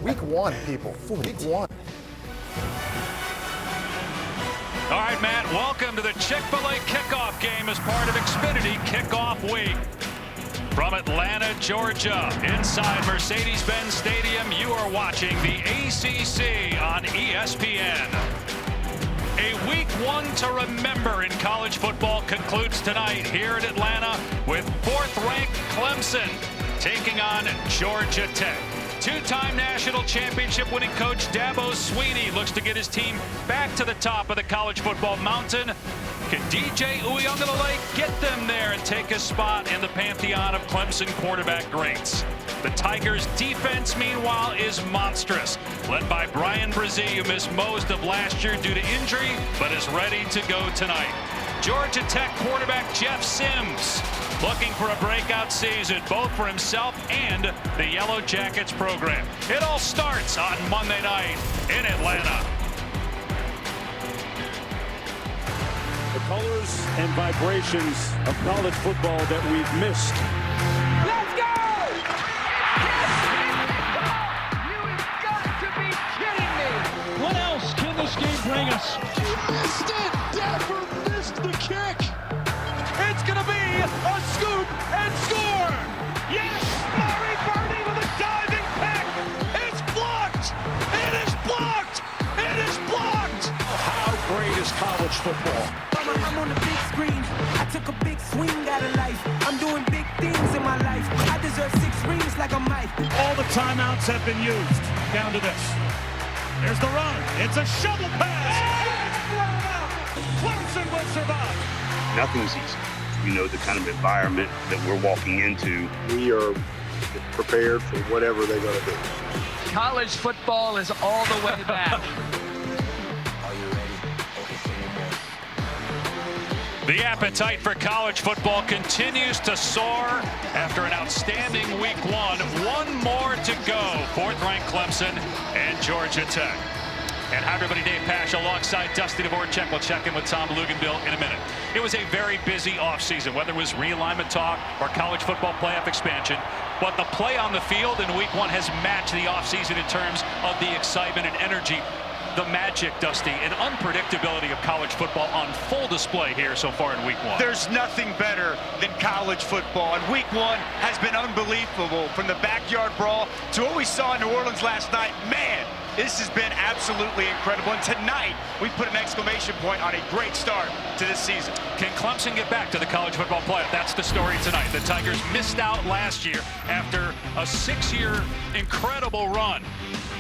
Week 1, people. Week 1. All right, Matt, welcome to the Chick-fil-A kickoff game as part of Xfinity Kickoff Week. From Atlanta, Georgia, inside Mercedes-Benz Stadium, you are watching the ACC on ESPN. A Week 1 to remember in college football concludes tonight here in Atlanta with 4th-ranked Clemson taking on Georgia Tech. Two-time national championship winning coach Dabo Swinney looks to get his team back to the top of the college football mountain. Can DJ Uiagalelei get them there and take a spot in the pantheon of Clemson quarterback greats? The Tigers' defense, meanwhile, is monstrous, led by Brian Brzee, who missed most of last year due to injury, but is ready to go tonight. Georgia Tech quarterback Jeff Sims looking for a breakout season, both for himself and the Yellow Jackets program. It all starts on Monday night in Atlanta. The colors and vibrations of college football that we've missed. Let's go! You have got to be kidding me! What else can this game bring us? Missed it! Dapper missed the kick! It's gonna be a scoop and score! Yes! Murray Birdie with a diving pick! It's blocked! It is blocked! It is blocked! How great is college football? I'm on the big screen. I took a big swing out of life. I'm doing big things in my life. I deserve 6 rings like a Mike. All the timeouts have been used. Down to this. There's the run. It's a shovel pass. Clemson will survive. Nothing's easy. You know the kind of environment that we're walking into. We are prepared for whatever they're going to do. College football is all the way back. The appetite for college football continues to soar after an outstanding Week 1. One more to go. 4th-ranked Clemson and Georgia Tech. And hi, everybody. Dave Pasch alongside Dusty Dvorak. We'll check in with Tom Luginbill in a minute. It was a very busy offseason, whether it was realignment talk or college football playoff expansion. But the play on the field in Week 1 has matched the offseason in terms of the excitement and energy. The magic, Dusty, and unpredictability of college football on full display here so far in Week 1. There's nothing better than college football, and Week 1 has been unbelievable. From the backyard brawl to what we saw in New Orleans last night, man, this has been absolutely incredible. And tonight, we put an exclamation point on a great start to this season. Can Clemson get back to the college football playoff? That's the story tonight. The Tigers missed out last year after a 6-year incredible run.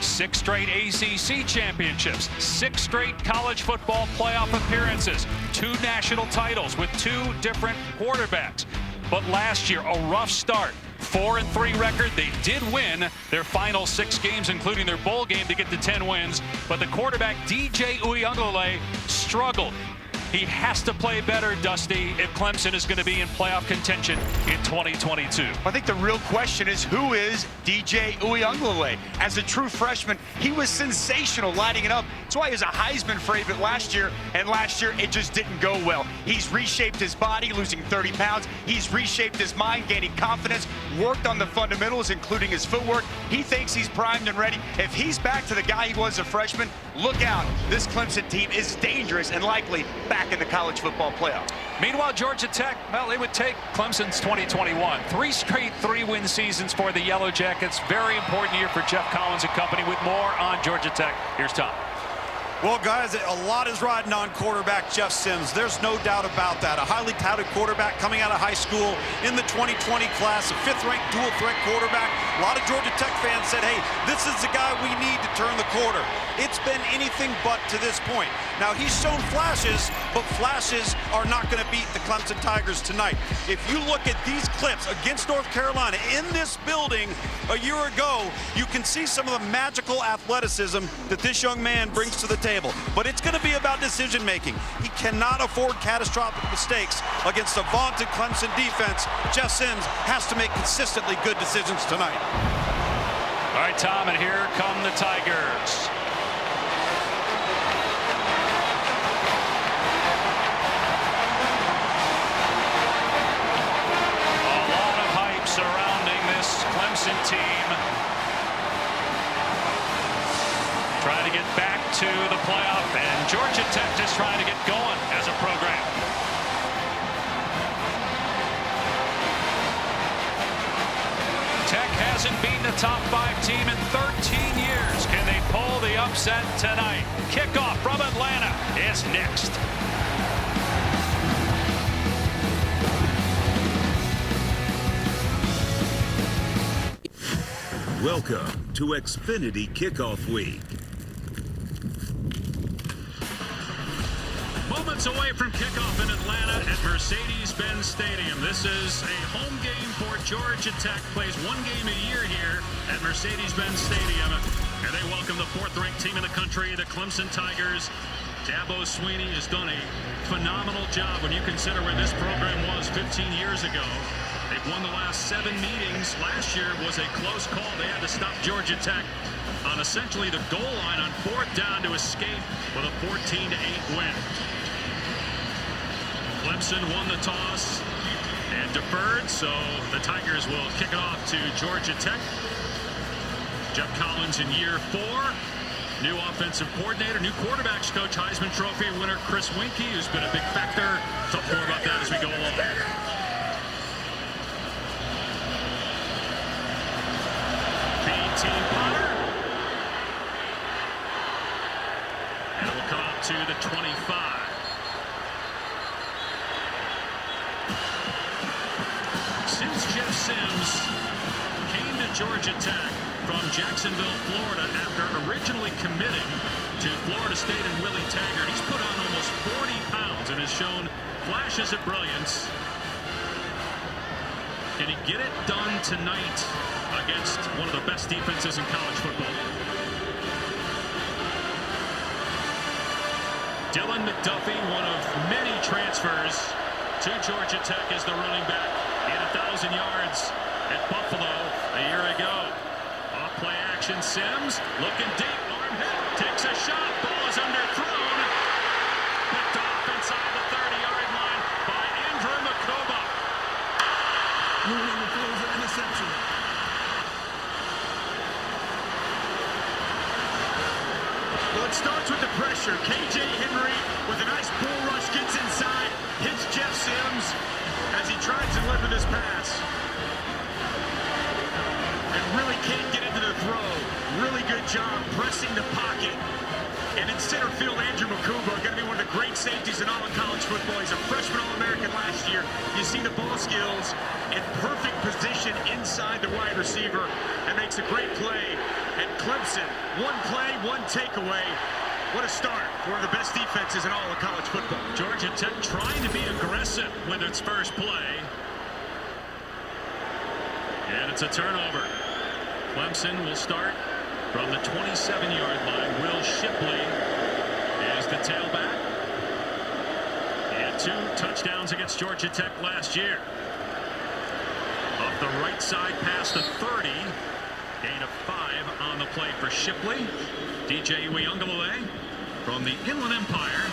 6 straight ACC championships, 6 straight college football playoff appearances, 2 national titles with 2 different quarterbacks. But last year, a rough start. 4-3 record. They did win their final 6 games, including their bowl game, to get to 10 wins. But the quarterback, DJ Uiagalelei, struggled. He has to play better, Dusty, if Clemson is going to be in playoff contention in 2022. I think the real question is, who is DJ Uiagalelei? As a true freshman, he was sensational lighting it up. That's why he was a Heisman favorite last year, and last year it just didn't go well. He's reshaped his body, losing 30 pounds. He's reshaped his mind, gaining confidence, worked on the fundamentals, including his footwork. He thinks he's primed and ready. If he's back to the guy he was a freshman, look out. This Clemson team is dangerous and likely back in the college football playoff. Meanwhile, Georgia Tech, well, it would take Clemson's 2021. 3 straight 3-win seasons for the Yellow Jackets. Very important year for Jeff Collins and company. With more on Georgia Tech, here's Tom. Well, guys, a lot is riding on quarterback Jeff Sims. There's no doubt about that. A highly touted quarterback coming out of high school in the 2020 class, a 5th-ranked dual-threat quarterback. A lot of Georgia Tech fans said, hey, this is the guy we need to turn the quarter. It's been anything but to this point. Now, he's shown flashes, but flashes are not going to beat the Clemson Tigers tonight. If you look at these clips against North Carolina in this building a year ago, you can see some of the magical athleticism that this young man brings to the table. But it's going to be about decision making. He cannot afford catastrophic mistakes against a vaunted Clemson defense. Jeff Sims has to make consistently good decisions tonight. All right, Tom, and here come the Tigers. A lot of hype surrounding this Clemson team. to get back to the playoff, and Georgia Tech just trying to get going as a program. Tech hasn't beaten a top 5 team in 13 years. Can they pull the upset tonight? Kickoff from Atlanta is next. Welcome to Xfinity Kickoff Week. Moments away from kickoff in Atlanta at Mercedes-Benz Stadium. This is a home game for Georgia Tech. Plays one game a year here at Mercedes-Benz Stadium. And they welcome the 4th-ranked team in the country, the Clemson Tigers. Dabo Swinney has done a phenomenal job when you consider where this program was 15 years ago. They've won the last 7 meetings. Last year was a close call. They had to stop Georgia Tech on essentially the goal line on 4th down to escape with a 14-8 win. Clemson won the toss and deferred, so the Tigers will kick it off to Georgia Tech. Jeff Collins in year 4. New offensive coordinator, new quarterbacks coach, Heisman Trophy winner Chris Winkie, who's been a big factor. Talk more about that as we go along. Team punter. And it will come out to the 25. Since Jeff Sims came to Georgia Tech from Jacksonville, Florida, after originally committing to Florida State and Willie Taggart, he's put on almost 40 pounds and has shown flashes of brilliance. Can he get it done tonight against one of the best defenses in college football? Dylan McDuffie, one of many transfers to Georgia Tech as the running back. He had 1,000 yards at Buffalo a year ago. Off play action, Sims looking deep, arm hit, takes a shot, ball is underthrown. Picked off inside the 30-yard line by Andrew Makoba. Moving the throws an interception. Well, it starts with the pressure. KJ Henry with a nice bull rush gets inside, hits Jeff Sims as he tries to deliver this pass. And really can't get into the throw. Really good job pressing the pocket. And in center field, Andrew Makuba, going to be one of the great safeties in all of college football. He's a freshman All-American last year. You see the ball skills in perfect position inside the wide receiver and makes a great play at Clemson. One play, one takeaway. What a start for one of the best defenses in all of college football. Georgia Tech trying to be aggressive with its first play. And it's a turnover. Clemson will start from the 27-yard line. Will Shipley is the tailback. He had 2 touchdowns against Georgia Tech last year. Off the right side past the 30. Gain of 5 on the play for Shipley. DJ Uiagalelei from the Inland Empire.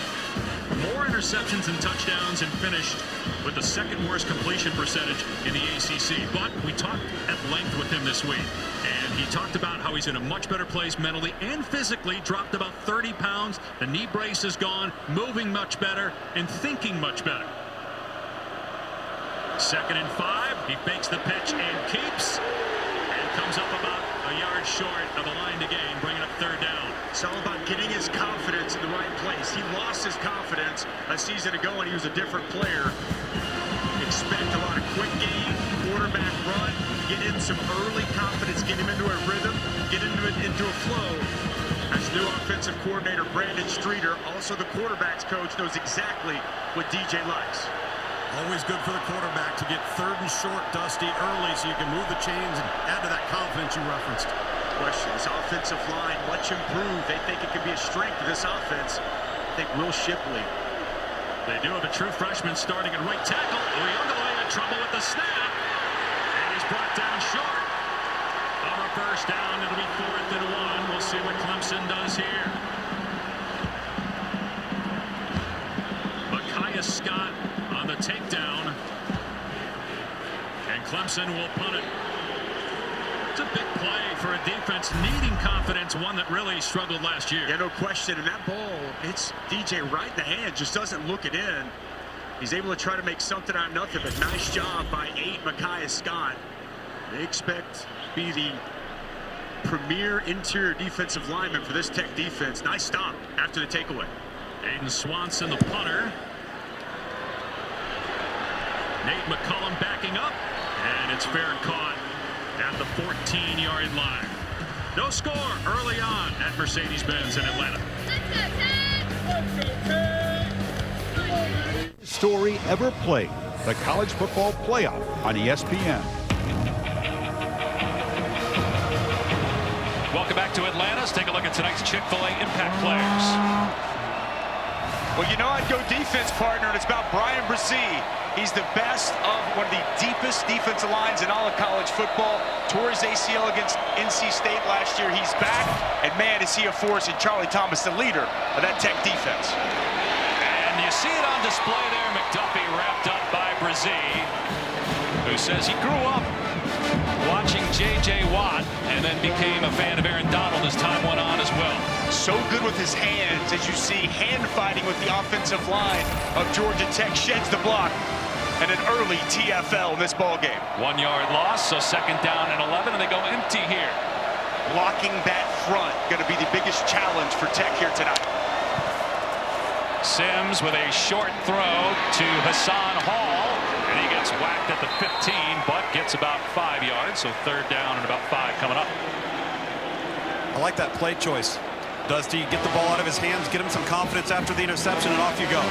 More interceptions and touchdowns and finished with the 2nd worst completion percentage in the ACC. But we talked at length with him this week, and he talked about how he's in a much better place mentally and physically, dropped about 30 pounds. The knee brace is gone, moving much better, and thinking much better. 2nd and 5. He fakes the pitch and keeps, and comes up about a yard short of a line to gain, bringing up 3rd down. It's all about getting his confidence in the right place. He lost his confidence a season ago when he was a different player. Expect a lot of quick game, quarterback run, get in some early confidence, get him into a rhythm, get into a flow. As new offensive coordinator Brandon Streeter, also the quarterback's coach, knows exactly what DJ likes. Always good for the quarterback to get 3rd and short, Dusty, early so you can move the chains and add to that confidence you referenced. Questions. Offensive line, much improved. They think it could be a strength of this offense. I think Will Shipley. They do have a true freshman starting at right tackle. Uiagalelei in trouble with the snap. And he's brought down short. On a 1st down, it'll be 4th and 1. We'll see what Clemson does here. Micaiah Scott on the takedown. And Clemson will punt it. It's a big play play for a defense needing confidence, one that really struggled last year. Yeah, no question. And that ball hits DJ right in the hand, just doesn't look it in. He's able to try to make something out of nothing, but nice job by Micaiah Scott. They expect to be the premier interior defensive lineman for this Tech defense. Nice stop after the takeaway. Aiden Swanson, the punter. Nate McCullum backing up, and it's fair and caught at the 14-yard line. No score early on at Mercedes-Benz in Atlanta. Story ever played, the college football playoff on ESPN. Welcome back to Atlanta. Let's take a look at tonight's Chick-fil-A impact players. Well, you know I'd go defense, partner, and it's about Brian Brzee. He's the best of one of the deepest defensive lines in all of college football. Tore his ACL against NC State last year. He's back, and man, is he a force. And Charlie Thomas, the leader of that Tech defense. And you see it on display there. McDuffie wrapped up by Brzee, who says he grew up watching J.J. Watt and then became a fan of Aaron Donald as time went on as well. So good with his hands, as you see, hand fighting with the offensive line of Georgia Tech. Sheds the block, and an early TFL in this ball game. 1 yard loss, so second down and 11, and they go empty here. Blocking that front, going to be the biggest challenge for Tech here tonight. Sims with a short throw to Hassan Hall, and he gets whacked at the 15, but gets about 5 yards, so third down and about 5 coming up. I like that play choice. Does he get the ball out of his hands, get him some confidence after the interception, and off you go?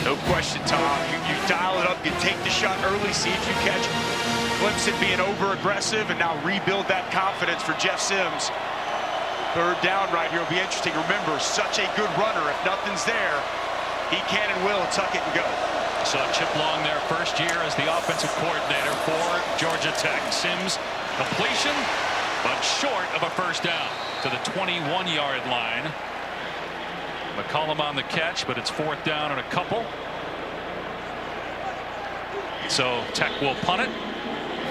No question, Tom. You dial it up, you take the shot early, see if you catch Clemson being over-aggressive, and now rebuild that confidence for Jeff Sims. Third down right here will be interesting. Remember, such a good runner. If nothing's there, he can and will tuck it and go. So Chip Long there, first year as the offensive coordinator for Georgia Tech. Sims completion, but short of a first down to the 21-yard line. McCullum on the catch, but it's fourth down and a couple. So Tech will punt it.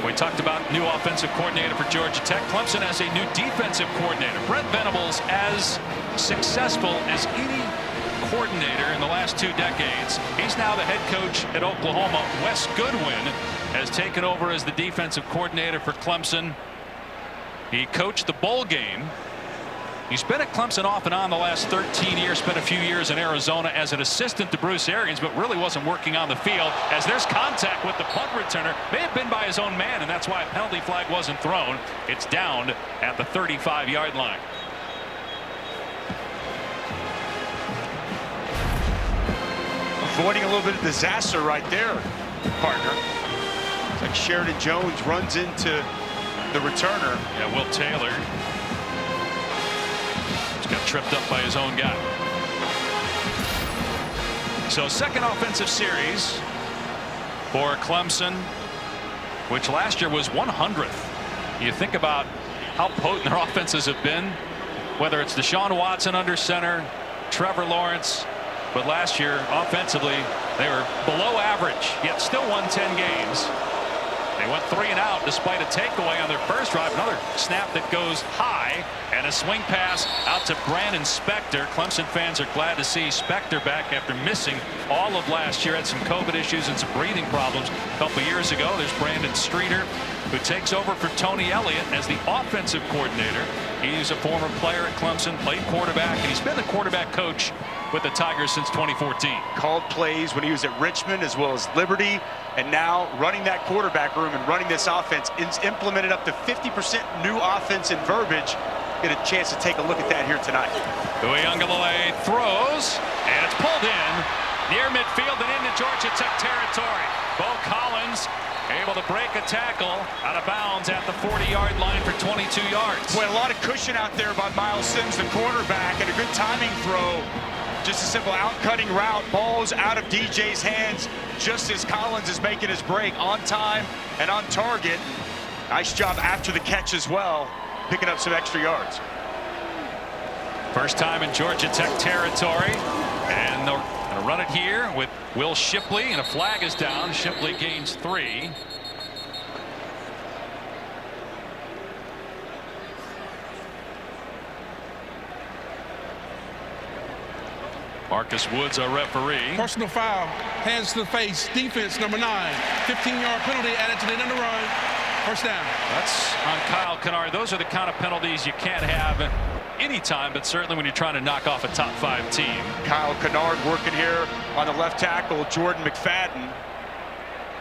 We talked about new offensive coordinator for Georgia Tech. Clemson has a new defensive coordinator. Brent Venables, as successful as any coordinator in the last 2 decades. He's now the head coach at Oklahoma. Wes Goodwin has taken over as the defensive coordinator for Clemson. He coached the bowl game. He's been at Clemson off and on the last 13 years, spent a few years in Arizona as an assistant to Bruce Arians, but really wasn't working on the field. As there's contact with the punt returner, may have been by his own man, and that's why a penalty flag wasn't thrown. It's downed at the 35-yard line. Avoiding a little bit of disaster right there, partner. It's like Sheridan Jones runs into the returner. Yeah, Will Taylor got tripped up by his own guy. So second offensive series for Clemson, which last year was 100th. You think about how potent their offenses have been, whether it's Deshaun Watson under center, Trevor Lawrence, but last year offensively they were below average, yet still won 10 games. They went 3 and out despite a takeaway on their first drive. Another snap that goes high, and a swing pass out to Brandon Spector. Clemson fans are glad to see Spector back after missing all of last year. Had some COVID issues and some breathing problems a couple years ago. There's Brandon Streeter, who takes over for Tony Elliott as the offensive coordinator. He's a former player at Clemson, played quarterback, and he's been the quarterback coach with the Tigers since 2014. Called plays when he was at Richmond as well as Liberty, and now running that quarterback room and running this offense. It's implemented up to 50% new offense and verbiage. Get a chance to take a look at that here tonight. Uiagalelei throws, and it's pulled in near midfield and into Georgia Tech territory. Bo Collins able to break a tackle out of bounds at the 40-yard line for 22 yards. Boy, a lot of cushion out there by Miles Sims, the cornerback, and a good timing throw. Just a simple out-cutting route. Ball's out of DJ's hands just as Collins is making his break on time and on target. Nice job after the catch as well, picking up some extra yards. First time in Georgia Tech territory, and they're going to run it here with Will Shipley, and a flag is down. Shipley gains 3. Marcus Woods, our referee. Personal foul, hands to the face, defense number 9. 15-yard penalty added to the end of the run. First down. That's On Kyle Kennard. Those are the kind of penalties you can't have anytime, but certainly when you're trying to knock off a top 5 team. Kyle Kennard working here on the left tackle. Jordan McFadden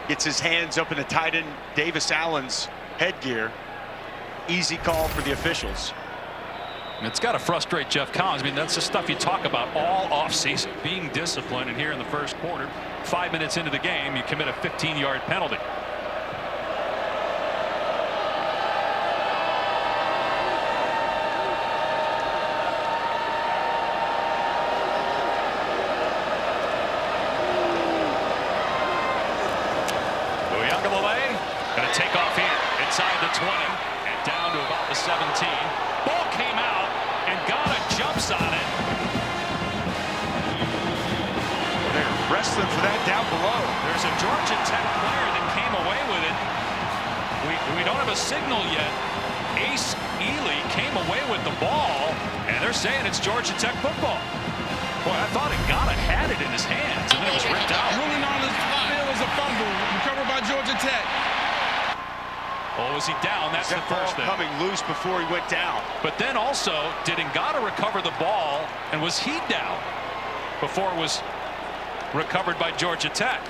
gets his hands up in the tight end Davis Allen's headgear. Easy call for the officials. It's got to frustrate Jeff Collins. I mean, that's the stuff you talk about all offseason, being disciplined. And here in the first quarter, 5 minutes into the game, you commit a 15-yard penalty. Going to take off here inside the 20 and down to about the 17. Ball came out and Ghana jumps on it. They're wrestling for that down below. There's a Georgia Tech player that came away with it. We don't have a signal yet. Ace Ely came away with the ball, and they're saying it's Georgia Tech football. Boy, I thought Ghana had it in his hands, and then it was ripped out. ruling on this field was a fumble recovered by Georgia Tech. Oh, was he down? That's the first thing. Coming loose before he went down. But then also, did Ngata recover the ball, and was he down before it was recovered by Georgia Tech?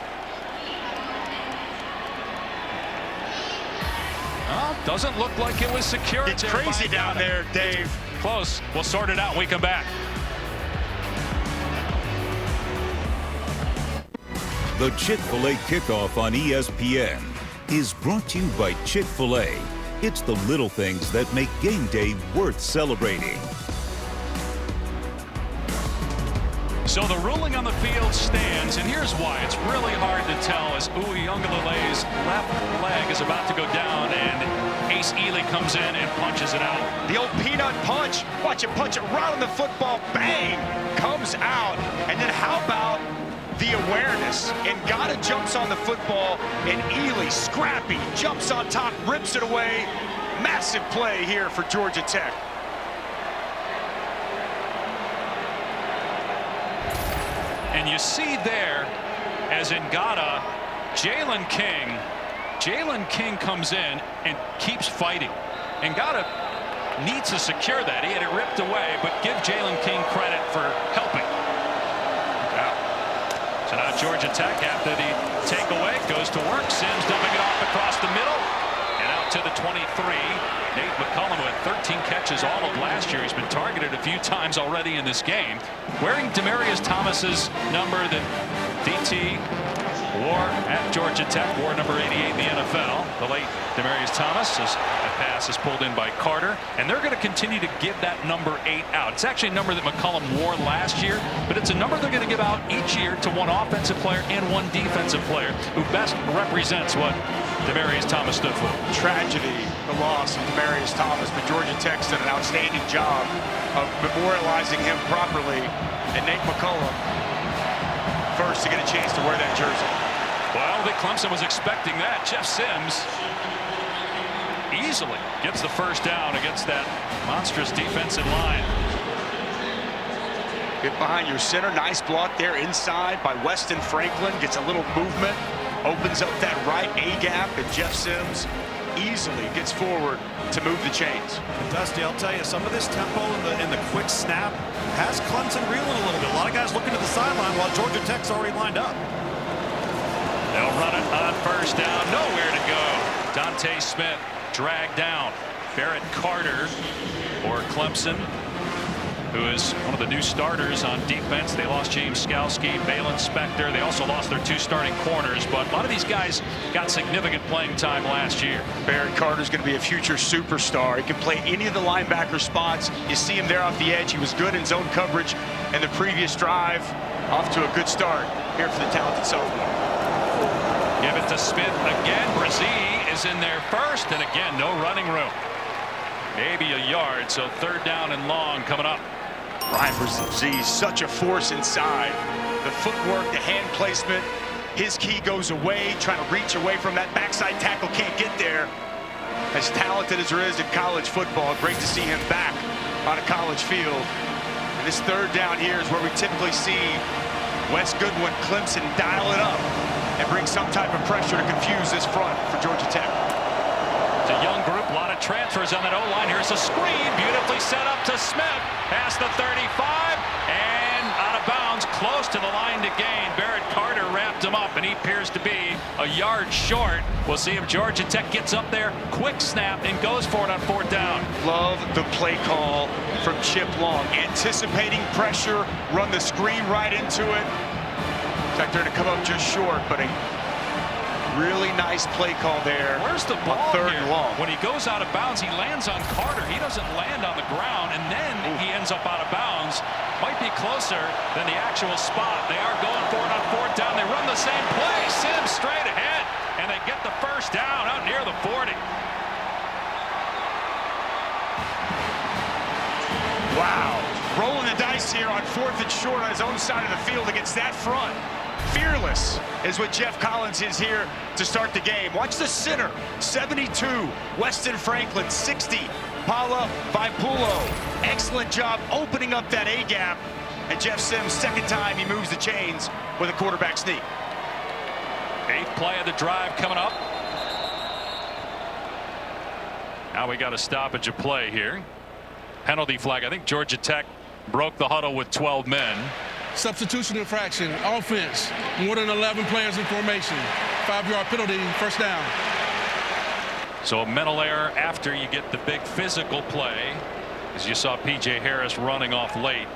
Oh, doesn't look like it was secured. It's crazy down there, Dave. Close. We'll sort it out when we come back. The Chick-fil-A Kickoff on ESPN is brought to you by Chick-fil-A. It's the little things that make game day worth celebrating. So the ruling on the field stands, and here's why. It's really hard to tell as Uiagalele's left leg is about to go down, and Ace Ely comes in and punches it out. The old peanut punch. Watch it punch it right on the football. Bang! Comes out. And then how about the awareness? Ngata jumps on the football, and Ely, scrappy, jumps on top, rips it away. Massive play here for Georgia Tech. And you see there, as Ngata, Jalen King comes in and keeps fighting. Ngata needs to secure that. He had it ripped away, but give Jalen King credit for helping. So now Georgia Tech, after the takeaway, goes to work. Sims dumping it off across the middle and out to the 23. Nate McCullum with 13 catches all of last year. He's been targeted a few times already in this game. Wearing Demarius Thomas's number that DT wore at Georgia Tech, wore number 88 in the NFL. The late Demarius Thomas, as a pass is pulled in by Carter, and they're going to continue to give that number 8 out. It's actually a number that McCullum wore last year, but it's a number they're going to give out each year to one offensive player and one defensive player who best represents what Demarius Thomas stood for. Tragedy, the loss of Demarius Thomas, but Georgia Tech's done an outstanding job of memorializing him properly, and Nate McCullum first to get a chance to wear that jersey. Well, I don't think Clemson was expecting that. Jeff Sims easily gets the first down against that monstrous defensive line. Get behind your center. Nice block there inside by Weston Franklin. Gets a little movement. Opens up that right A-gap, and Jeff Sims easily gets forward to move the chains. Dusty, I'll tell you, some of this tempo in the quick snap has Clemson reeling a little bit. A lot of guys looking to the sideline while Georgia Tech's already lined up. They'll run it on first down. Nowhere to go. Dante Smith dragged down. Barrett Carter for Clemson, who is one of the new starters on defense. They lost James Skalski, Balin Spector. They also lost their 2 starting corners, but a lot of these guys got significant playing time last year. Barrett Carter's going to be a future superstar. He can play any of the linebacker spots. You see him there off the edge. He was good in zone coverage in the previous drive. Off to a good start here for the talented sophomore. Give it to Smith again. Brazee is in there first, and again, no running room. Maybe a yard, so 3rd down and long coming up. Ryan Brazee, such a force inside. The footwork, the hand placement. His key goes away, trying to reach away from that backside tackle. Can't get there. As talented as there is in college football, great to see him back on a college field. And this third down here is where we typically see Wes Goodwin, Clemson dial it up and bring some type of pressure to confuse this front for Georgia Tech. It's a young group, a lot of transfers on that O-line. Here's a screen, beautifully set up to Smith, past the 35, and out of bounds, close to the line to gain. Barrett Carter wrapped him up, and he appears to be a yard short. We'll see if Georgia Tech gets up there, quick snap, and goes for it on fourth down. Love the play call from Chip Long. Anticipating pressure, run the screen right into it. In fact, they're going to come up just short, but a really nice play call there. Where's the ball on third here? and long? When he goes out of bounds, he lands on Carter. He doesn't land on the ground, and then he ends up out of bounds. Might be closer than the actual spot. They are going for it on fourth down. They run the same play. Sims straight ahead, and they get the first down out near the 40. Wow. Rolling the dice here on fourth and short on his own side of the field against that front. Fearless is what Jeff Collins is here to start the game. Watch the center, 72, Weston Franklin, 60, Paula Vaipulo. Excellent job opening up that A-gap. And Jeff Sims, second time he moves the chains with a quarterback sneak. 8th play of the drive coming up. Now we got a stoppage of play here. Penalty flag. I think Georgia Tech broke the huddle with 12 men. Substitution infraction, offense, more than 11 players in formation. 5-yard penalty, first down. So a mental error after you get the big physical play, as you saw P.J. Harris running off late.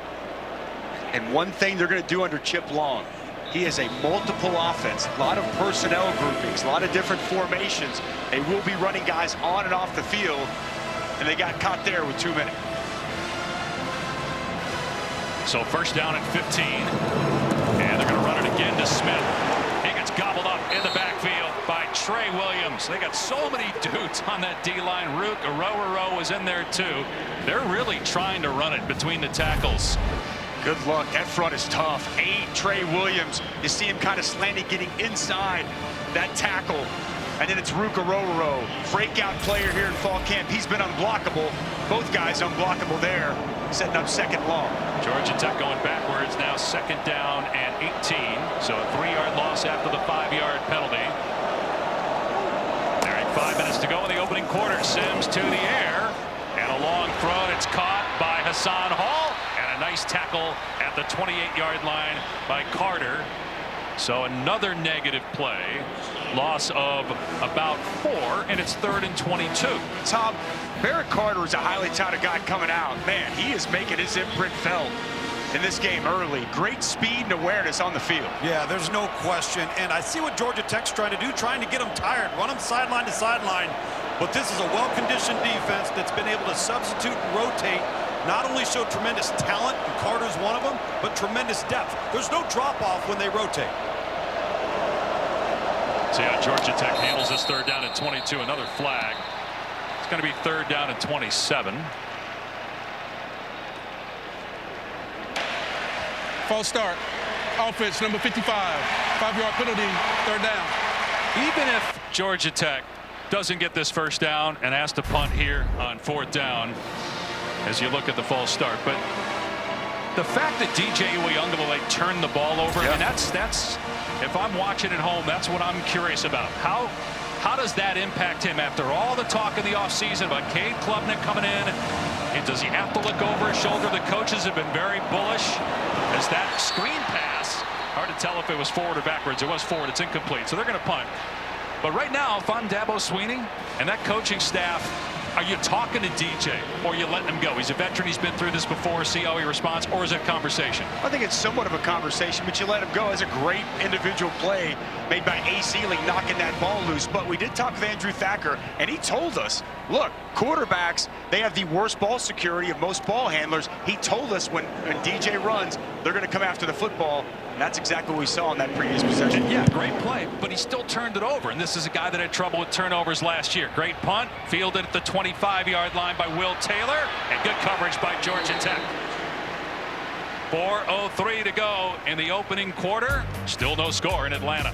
And one thing they're going to do under Chip Long, he has a multiple offense, a lot of personnel groupings, a lot of different formations. They will be running guys on and off the field, and they got caught there with 2 minutes. So first down at 15, and they're going to run it again to Smith. He gets gobbled up in the backfield by Trey Williams. They got so many dudes on that D-line. Rook Arroyo was in there too. They're really trying to run it between the tackles. Good luck. That front is tough. 8, Trey Williams. You see him kind of slanting, getting inside that tackle. And then it's Rook Arroyo, breakout player here in fall camp. He's been unblockable. Both guys unblockable there, setting up second long. Georgia Tech going backwards now, second down and 18. So a 3-yard loss after the 5-yard penalty. There ain't 5 minutes to go in the opening quarter. Sims to the air, and a long throw. It's caught by Hassan Hall, and a nice tackle at the 28-yard line by Carter. So another negative play. Loss of about 4, and it's 3rd and 22. Tom, Barrett Carter is a highly touted guy coming out. Man, he is making his imprint felt in this game early. Great speed and awareness on the field. Yeah, there's no question. And I see what Georgia Tech's trying to do, trying to get them tired, run them sideline to sideline. But this is a well-conditioned defense that's been able to substitute and rotate. Not only show tremendous talent, and Carter's one of them, but tremendous depth. There's no drop-off when they rotate. See how Georgia Tech handles this third down at 22. Another flag. It's going to be third down at 27. False start. Offense, number 55. 5-yard penalty, third down. Even if Georgia Tech doesn't get this first down and has to punt here on fourth down, as you look at the false start, but the fact that DJ Uyunglele turned the ball over, I mean, that's if I'm watching at home, that's what I'm curious about. How does that impact him after all the talk in the offseason about Cade Klubnik coming in? And does he have to look over his shoulder? The coaches have been very bullish. As that screen pass, hard to tell if it was forward or backwards. It was forward. It's incomplete. So they're going to punt. But right now, if I'm Dabo Swinney and that coaching staff, are you talking to DJ, or are you letting him go? He's a veteran. He's been through this before. See how he responds, or is it a conversation? I think it's somewhat of a conversation, but you let him go. As a great individual play made by Ace Ealing, knocking that ball loose. But we did talk with Andrew Thacker, and he told us, look, quarterbacks, they have the worst ball security of most ball handlers. He told us when DJ runs, they're going to come after the football. And that's exactly what we saw in that previous possession. Yeah, great play, but he still turned it over. And this is a guy that had trouble with turnovers last year. Great punt, fielded at the 25-yard line by Will Taylor, and good coverage by Georgia Tech. 4:03 to go in the opening quarter. Still no score in Atlanta.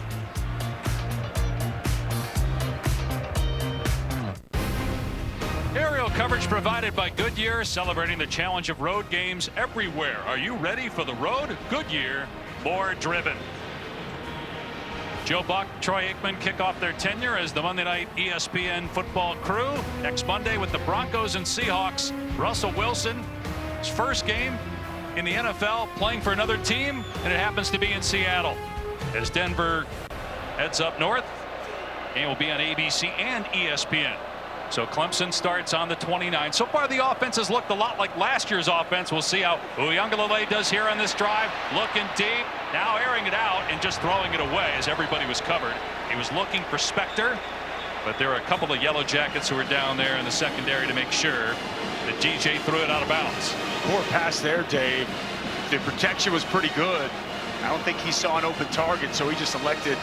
Aerial coverage provided by Goodyear, celebrating the challenge of road games everywhere. Are you ready for the road? Goodyear, more driven. Joe Buck, Troy Aikman kick off their tenure as the Monday night ESPN football crew. Next Monday with the Broncos and Seahawks. Russell Wilson, his first game in the NFL, playing for another team, and it happens to be in Seattle. As Denver heads up north, game will be on ABC and ESPN. So Clemson starts on the 29th. So far the offense has looked a lot like last year's offense. We'll see how Uiagalelei does here on this drive. Looking deep, now airing it out and just throwing it away as everybody was covered. He was looking for Spector, but there were a couple of Yellow Jackets who were down there in the secondary to make sure that DJ threw it out of bounds. Poor pass there, Dave. The protection was pretty good. I don't think he saw an open target, so he just elected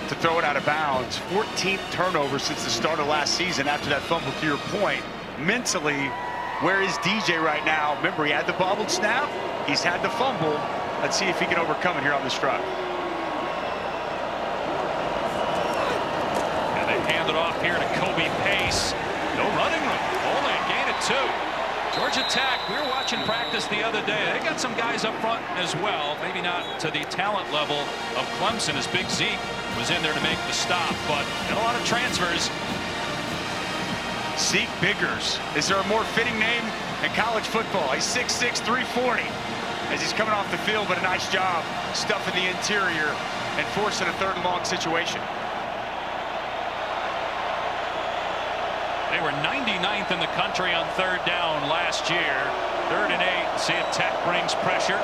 to throw it out of bounds. 14th turnover since the start of last season after that fumble. To your point, mentally, where is DJ right now? Remember, he had the bobbled snap, he's had the fumble. Let's see if he can overcome it here on this drive. And they hand it off here to Kobe Pace. No running room, only a gain of 2. Georgia Tech, we were watching practice the other day. They got some guys up front as well. Maybe not to the talent level of Clemson, as Big Zeke was in there to make the stop, but got a lot of transfers. Zeke Biggers. Is there a more fitting name in college football? He's 6'6", 340. As he's coming off the field, but a nice job stuffing the interior and forcing a 3rd and long situation. They were 99th in the country on 3rd down last year. 3rd and 8. See if Tech brings pressure.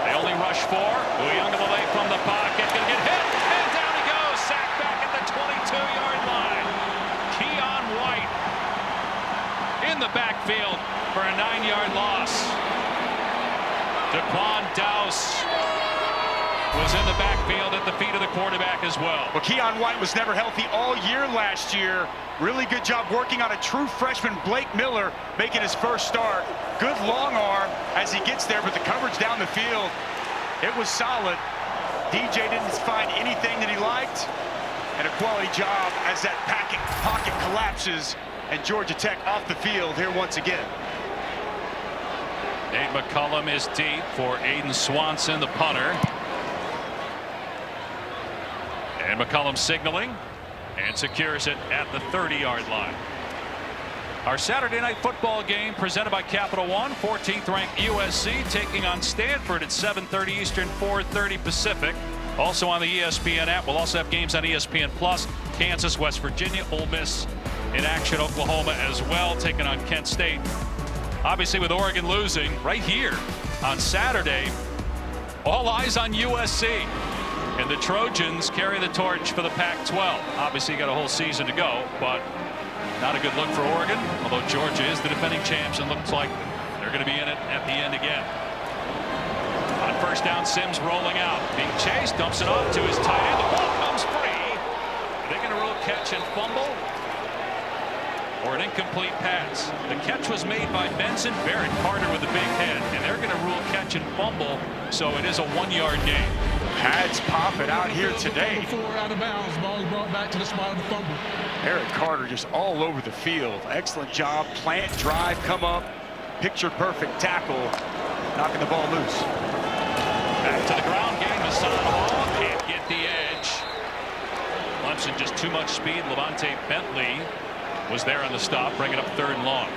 They only rush 4. Uiagalelei from the pocket. Gonna get hit. And down he goes. Sacked back at the 22-yard line. Keon White in the backfield for a 9-yard loss. Daquan Dowse was in the backfield at the feet of the quarterback as well. Well, Keon White was never healthy all year last year. Really good job working on a true freshman, Blake Miller, making his first start. Good long arm as he gets there, but the coverage down the field, it was solid. DJ didn't find anything that he liked, and a quality job as that pocket collapses, and Georgia Tech off the field here once again. Nate McCullum is deep for Aiden Swanson, the punter. And McCullum signaling and secures it at the 30-yard line. Our Saturday night football game presented by Capital One. 14th ranked USC taking on Stanford at 7:30 Eastern, 4:30 Pacific. Also on the ESPN app. We'll also have games on ESPN Plus. Kansas, West Virginia, Ole Miss in action. Oklahoma as well, taking on Kent State. Obviously with Oregon losing right here on Saturday, all eyes on USC. And the Trojans carry the torch for the Pac-12. Obviously, got a whole season to go, but not a good look for Oregon, although Georgia is the defending champs and looks like they're going to be in it at the end again. On 1st down, Sims rolling out. Being chased, dumps it off to his tight end. The ball comes free. Are they going to rule catch and fumble? Or an incomplete pass? The catch was made by Benson Barrett Carter with a big head, and they're going to rule catch and fumble, so it is a 1-yard gain. Pads popping out here today. 4 out of bounds. Ball brought back to the spot of the fumble. Eric Carter just all over the field. Excellent job. Plant, drive, come up. Picture perfect tackle. Knocking the ball loose. Back to the ground game. Hassan Hall can't get the edge. Clemson just too much speed. Levante Bentley was there on the stop, bringing up 3rd and long.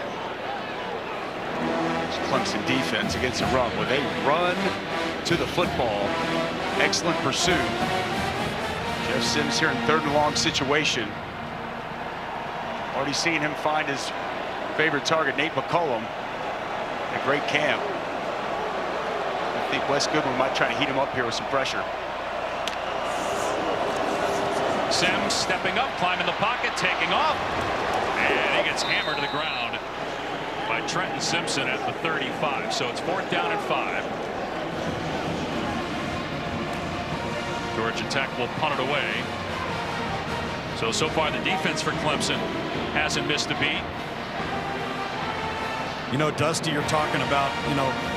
Clemson defense against the run, where they run to the football. Excellent pursuit. Jeff Sims here in 3rd and long situation. Already seen him find his favorite target, Nate McCullum. A great camp. I think Wes Goodwin might try to heat him up here with some pressure. Sims stepping up, climbing the pocket, taking off. And he gets hammered to the ground by Trenton Simpson at the 35. So it's 4th down and 5. Georgia Tech will punt it away. So far the defense for Clemson hasn't missed a beat. You know, Dusty, you're talking about,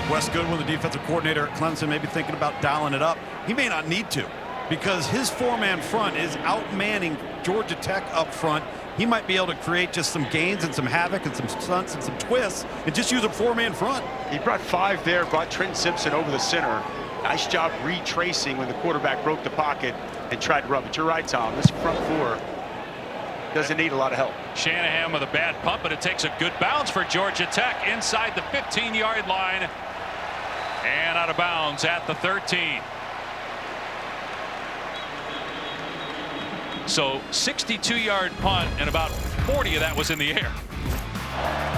Wes Goodwin, the defensive coordinator at Clemson, maybe thinking about dialing it up. He may not need to, because his 4-man front is outmanning Georgia Tech up front. he might be able to create just some gains and some havoc and some stunts and some twists and just use a 4-man front. He brought 5 there, brought Trent Simpson over the center. Nice job retracing when the quarterback broke the pocket and tried to rub it. You're right, Tom. This front 4 doesn't need a lot of help. Shanahan with a bad punt, but it takes a good bounce for Georgia Tech inside the 15-yard line and out of bounds at the 13. So 62-yard punt, and about 40 of that was in the air.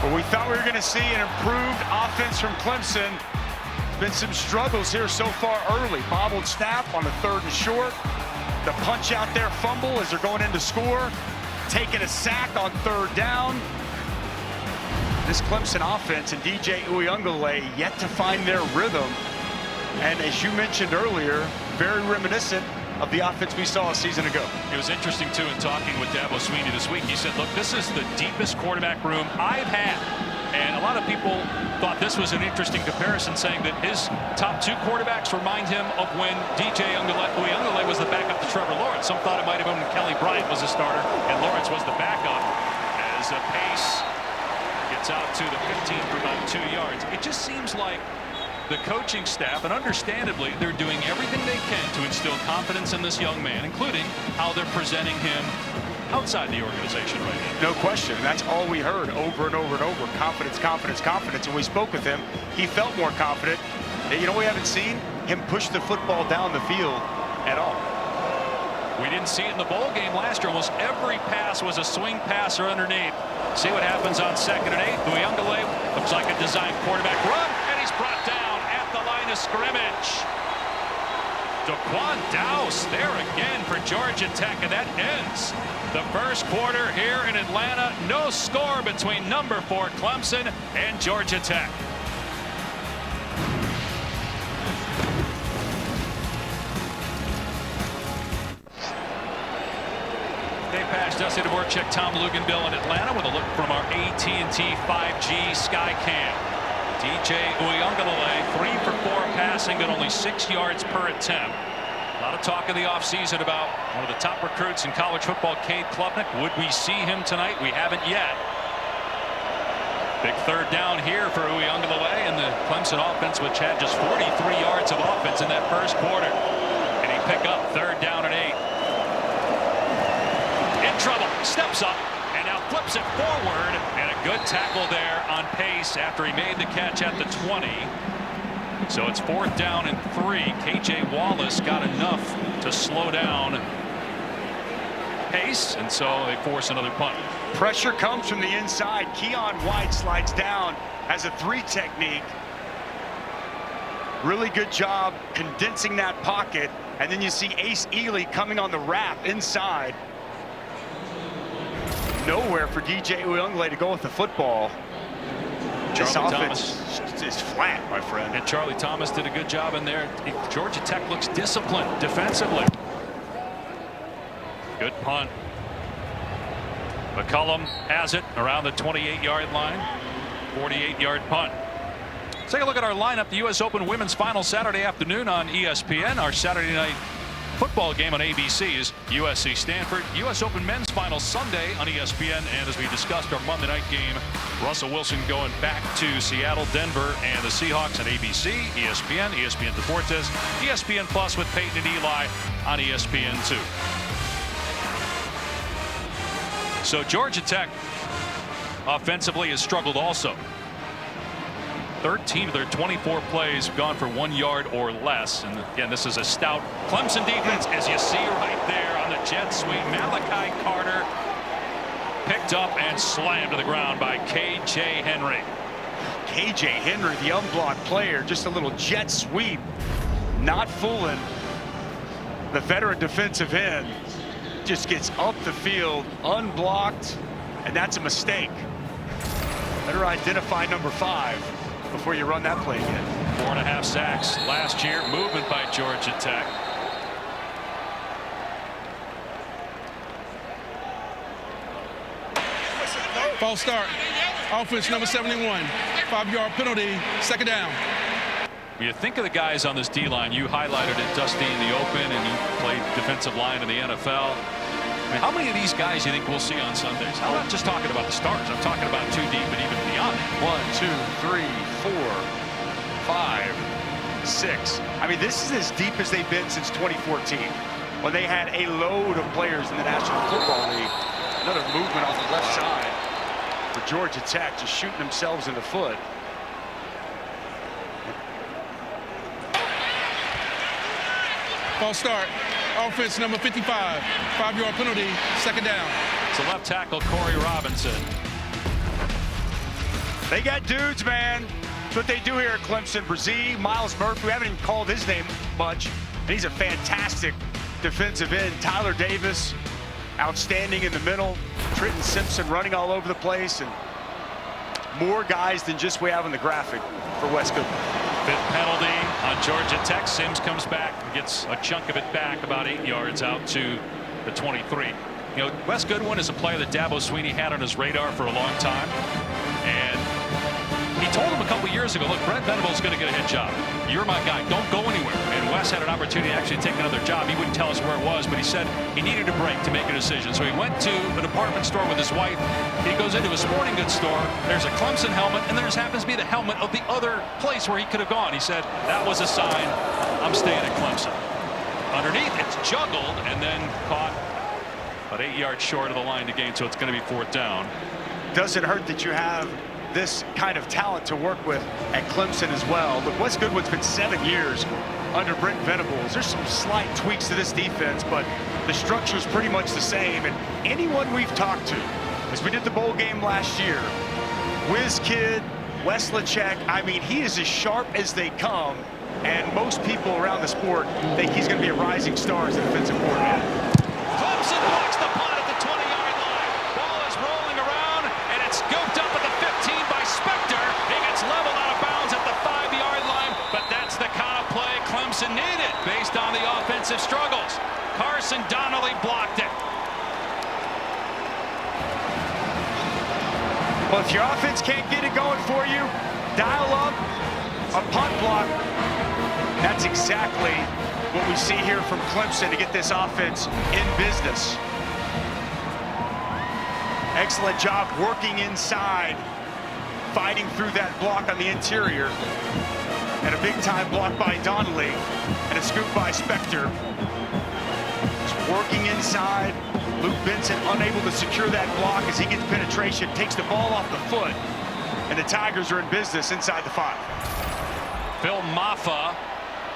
Well, we thought we were going to see an improved offense from Clemson. Been some struggles here so far early. Bobbled snap on the 3rd and short. The punch out there fumble as they're going in to score. Taking a sack on 3rd down. This Clemson offense and DJ Uiagalelei yet to find their rhythm. And as you mentioned earlier, very reminiscent of the offense we saw a season ago. It was interesting, too, in talking with Dabo Sweeney this week. He said, look, this is the deepest quarterback room I've had. And a lot of people thought this was an interesting comparison, saying that his top 2 quarterbacks remind him of when DJ Uiagalelei was the backup to Trevor Lawrence. Some thought it might have been when Kelly Bryant was the starter and Lawrence was the backup. As Pace gets out to the 15 for about 2 yards. It just seems like the coaching staff, and understandably, they're doing everything they can to instill confidence in this young man, including how they're presenting him outside the organization right now. No question. That's all we heard over and over and over. Confidence, confidence, confidence. And we spoke with him. He felt more confident. You know, we haven't seen him push the football down the field at all. We didn't see it in the bowl game last year. Almost every pass was a swing pass or underneath. See what happens on 2nd and 8. Uiagalelei looks like a designed quarterback run, and he's brought down at the line of scrimmage. Daquan Dowse there again for Georgia Tech, and that ends the first quarter here in Atlanta. No score between number 4 Clemson and Georgia Tech. Dave Pash, Dusty Dvorak, Tom Luganbill in Atlanta with a look from our AT&T 5G Skycam. DJ Uiagalelei 3 for 4 passing, but only 6 yards per attempt. A lot of talk in the offseason about one of the top recruits in college football, Cade Klubnik. Would we see him tonight? We haven't yet. Big 3rd down here for Uiagalelei and the Clemson offense, which had just 43 yards of offense in that first quarter. And he pick up 3rd down and 8. In trouble, steps up, and now flips it forward, and a good tackle there on Pace after he made the catch at the 20. So it's 4th down and 3. KJ Wallace got enough to slow down Pace, and so they force another punt. Pressure comes from the inside. Keon White slides down, has a 3 technique. Really good job condensing that pocket, and then you see Ace Ely coming on the wrap inside. Nowhere for DJ Uiagalelei to go with the football. This offense is flat, my friend. And Charlie Thomas did a good job in there. Georgia Tech looks disciplined defensively. Good punt. McCullum has it around the 28-yard line. 48-yard punt. Let's take a look at our lineup. The U.S. Open Women's Final Saturday afternoon on ESPN. Our Saturday night football game on ABC is USC Stanford. U.S. Open Men's Final Sunday on ESPN. And as we discussed, our Monday night game, Russell Wilson going back to Seattle, Denver, and the Seahawks on ABC, ESPN, ESPN Deportes, ESPN Plus with Peyton and Eli on ESPN2. So Georgia Tech offensively has struggled also. 13 of their 24 plays have gone for 1 yard or less. And again, this is a stout Clemson defense, as you see right there on the jet sweep. Malachi Carter picked up and slammed to the ground by KJ Henry. KJ Henry, the unblocked player, just a little jet sweep, not fooling the veteran defensive end. Just gets up the field unblocked, and that's a mistake. Better identify number 5 before you run that play again. 4.5 sacks last year. Movement by Georgia Tech. False start. Offense number 71. 5-yard penalty. 2nd down. When you think of the guys on this D-line, you highlighted it, Dusty, in the Open, and you played defensive line in the NFL. I mean, how many of these guys do you think we'll see on Sundays? I'm not just talking about the stars. I'm talking about 2 deep and even beyond. 1, 2, 3, 4, 5, 6. I mean, this is as deep as they've been since 2014, when they had a load of players in the National Football League. Another movement on the left side for Georgia Tech, just shooting themselves in the foot. False start. Offense number 55. 5-yard penalty. 2nd down. It's a left tackle, Corey Robinson. They got dudes, man. That's what they do here at Clemson. Brzee, Miles Murphy, we haven't even called his name much, and he's a fantastic defensive end. Tyler Davis, outstanding in the middle. Trenton Simpson running all over the place, and more guys than just we have in the graphic for Wes Goodwin. 5th penalty on Georgia Tech. Sims comes back and gets a chunk of it back, about 8 yards out to the 23. You know, Wes Goodwin is a player that Dabo Swinney had on his radar for a long time, and he told him a couple years ago, look, Brent Venables is going to get a head job. You're my guy. Don't go anywhere. And Wes had an opportunity to actually take another job. He wouldn't tell us where it was, but he said he needed a break to make a decision. So he went to a department store with his wife. He goes into a sporting goods store. There's a Clemson helmet, and there just happens to be the helmet of the other place where he could have gone. He said, that was a sign. I'm staying at Clemson. Underneath, it's juggled and then caught about 8 yards short of the line to gain, so it's going to be 4th down. Doesn't hurt that you have this kind of talent to work with at Clemson as well. Look, Wes Goodwin's been 7 years under Brent Venables. There's some slight tweaks to this defense, but the structure is pretty much the same. And anyone we've talked to, as we did the bowl game last year, Whiz Kid, Wes Lachek, I mean, he is as sharp as they come, and most people around the sport think he's going to be a rising star as a defensive coordinator. Clemson blocks the punt at the 20-yard line. Ball is rolling around, and it's scooped up at the 15 by Spector. He gets leveled out of bounds at the 5-yard line, but that's the kind of play Clemson needed based on the offensive struggles. Carson Donnelly blocked it. Well, if your offense can't get it going for you, dial up a punt block. That's exactly what we see here from Clemson to get this offense in business. Excellent job working inside, fighting through that block on the interior. And a big-time block by Donnelly and a scoop by Spector. Just working inside. Luke Benson unable to secure that block as he gets penetration, takes the ball off the foot, and the Tigers are in business inside the 5. Phil Maffa,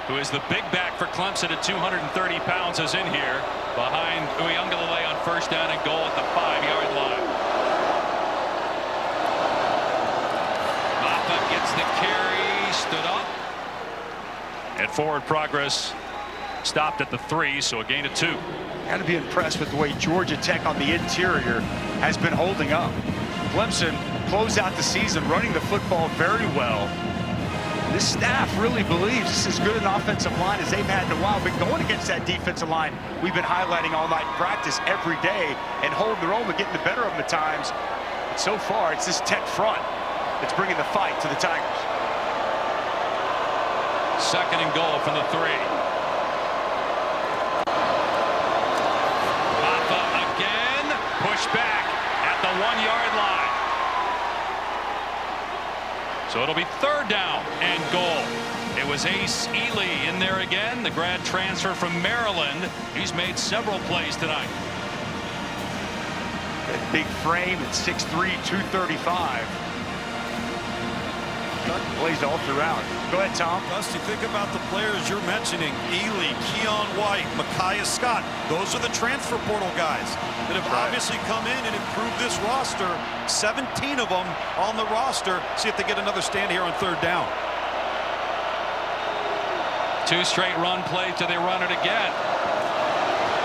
who is the big back for Clemson at 230 pounds, is in here behind Uyunglele on 1st down and goal at the 5-yard line. Maffa gets the carry, stood up, and forward progress stopped at the 3, so a gain of 2. Got to be impressed with the way Georgia Tech on the interior has been holding up. Clemson closed out the season running the football very well. This staff really believes this is as good an offensive line as they've had in a while. But going against that defensive line we've been highlighting all night in practice every day and holding their own and getting the better of them at times. But so far, it's this Tech front that's bringing the fight to the Tigers. 2nd and goal from the 3. Maffa again, pushed back at the 1-yard line. So it'll be 3rd down and goal. It was Ace Ely in there again, the grad transfer from Maryland. He's made several plays tonight. That big frame at 6'3", 235. Plays all throughout. Go ahead, Tom. Gus, you think about the players you're mentioning, Ely, Keon White, Micaiah Scott. Those are the transfer portal guys that have obviously come in and improved this roster. 17 of them on the roster. See if they get another stand here on 3rd down. 2 straight run plays till they run it again.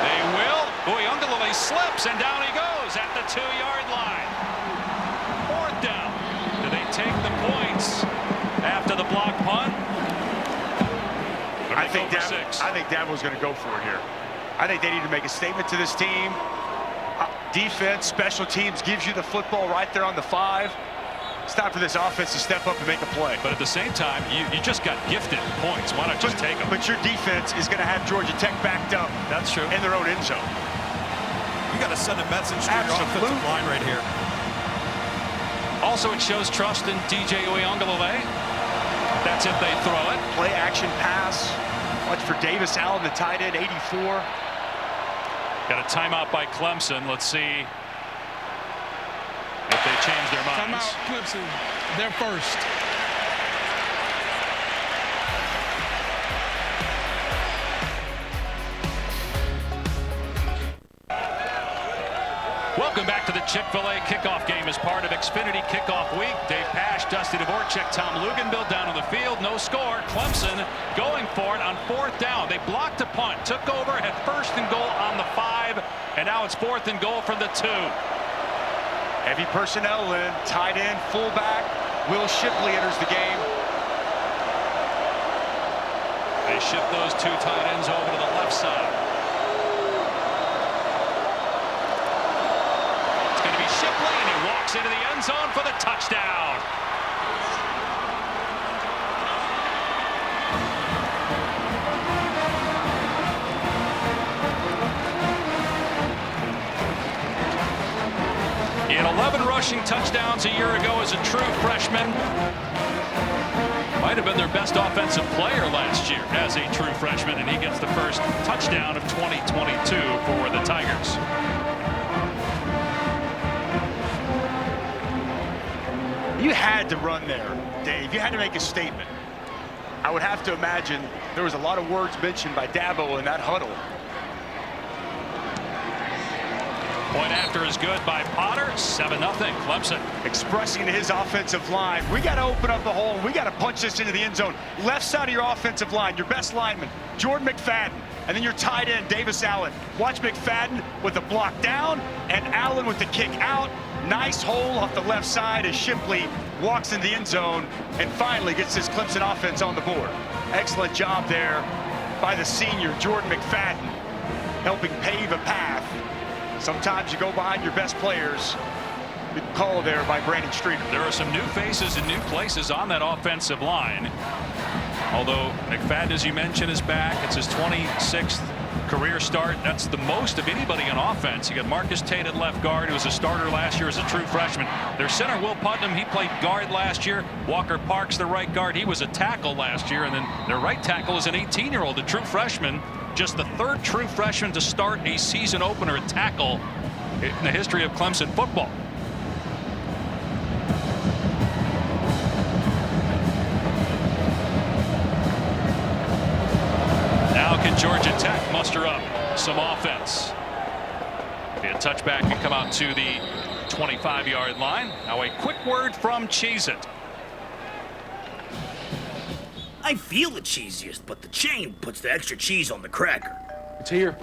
They will. Uyunglele slips, and down he goes at the 2-yard line. 4th down. Do they take the points after the block punt? I think Dabo's going to go for it here. I think they need to make a statement to this team. Defense, special teams gives you the football right there on the 5. It's time for this offense to step up and make a play. But at the same time, you just got gifted points. Why not just take them? But your defense is going to have Georgia Tech backed up. That's true. In their own end zone. You got to send a message to your offensive line right here. Also, it shows trust in DJ Uiagalelei. That's if they throw it. Play action pass. Watch for Davis Allen, the tight end, 84. Got a timeout by Clemson. Let's see if they change their minds. Timeout, Clemson. They're first. Welcome back to the Chick-fil-A kickoff game as part of Xfinity Kickoff Week. Dave Pasch, Dusty Dvorak, Tom Luginbill down on the field. No score. Clemson going for it on 4th down. They blocked a punt, took over, had 1st and goal on the 5, and now it's 4th and goal from the 2. Heavy personnel in. Tight end, fullback. Will Shipley enters the game. They shift those 2 tight ends over to the left side. Shipley, and he walks into the end zone for the touchdown. He had 11 rushing touchdowns a year ago as a true freshman. Might have been their best offensive player last year as a true freshman, and he gets the first touchdown of 2022 for the Tigers. You had to run there, Dave. You had to make a statement. I would have to imagine there was a lot of words mentioned by Dabo in that huddle. Point after is good by Potter. 7-0 Clemson. Expressing to his offensive line, we got to open up the hole. We got to punch this into the end zone. Left side of your offensive line, your best lineman, Jordan McFadden. And then your tight end, Davis Allen. Watch McFadden with the block down and Allen with the kick out. Nice hole off the left side as Shipley walks in the end zone and finally gets this Clemson offense on the board. Excellent job there by the senior, Jordan McFadden, helping pave a path. Sometimes you go behind your best players. Good call there by Brandon Streeter. There are some new faces and new places on that offensive line. Although McFadden, as you mentioned, is back. It's his 26th career start. That's the most of anybody in offense. You got Marcus Tate at left guard, who was a starter last year as a true freshman. Their center, Will Putnam, he played guard last year. Walker Parks, the right guard, he was a tackle last year. And then their right tackle is an 18-year-old, a true freshman. Just the 3rd true freshman to start a season opener at tackle in the history of Clemson football. Now can Georgia Tech muster up some offense? Be a touchback and come out to the 25-yard line. Now a quick word from Cheez-It. I feel the cheesiest, but the chain puts the extra cheese on the cracker. It's here.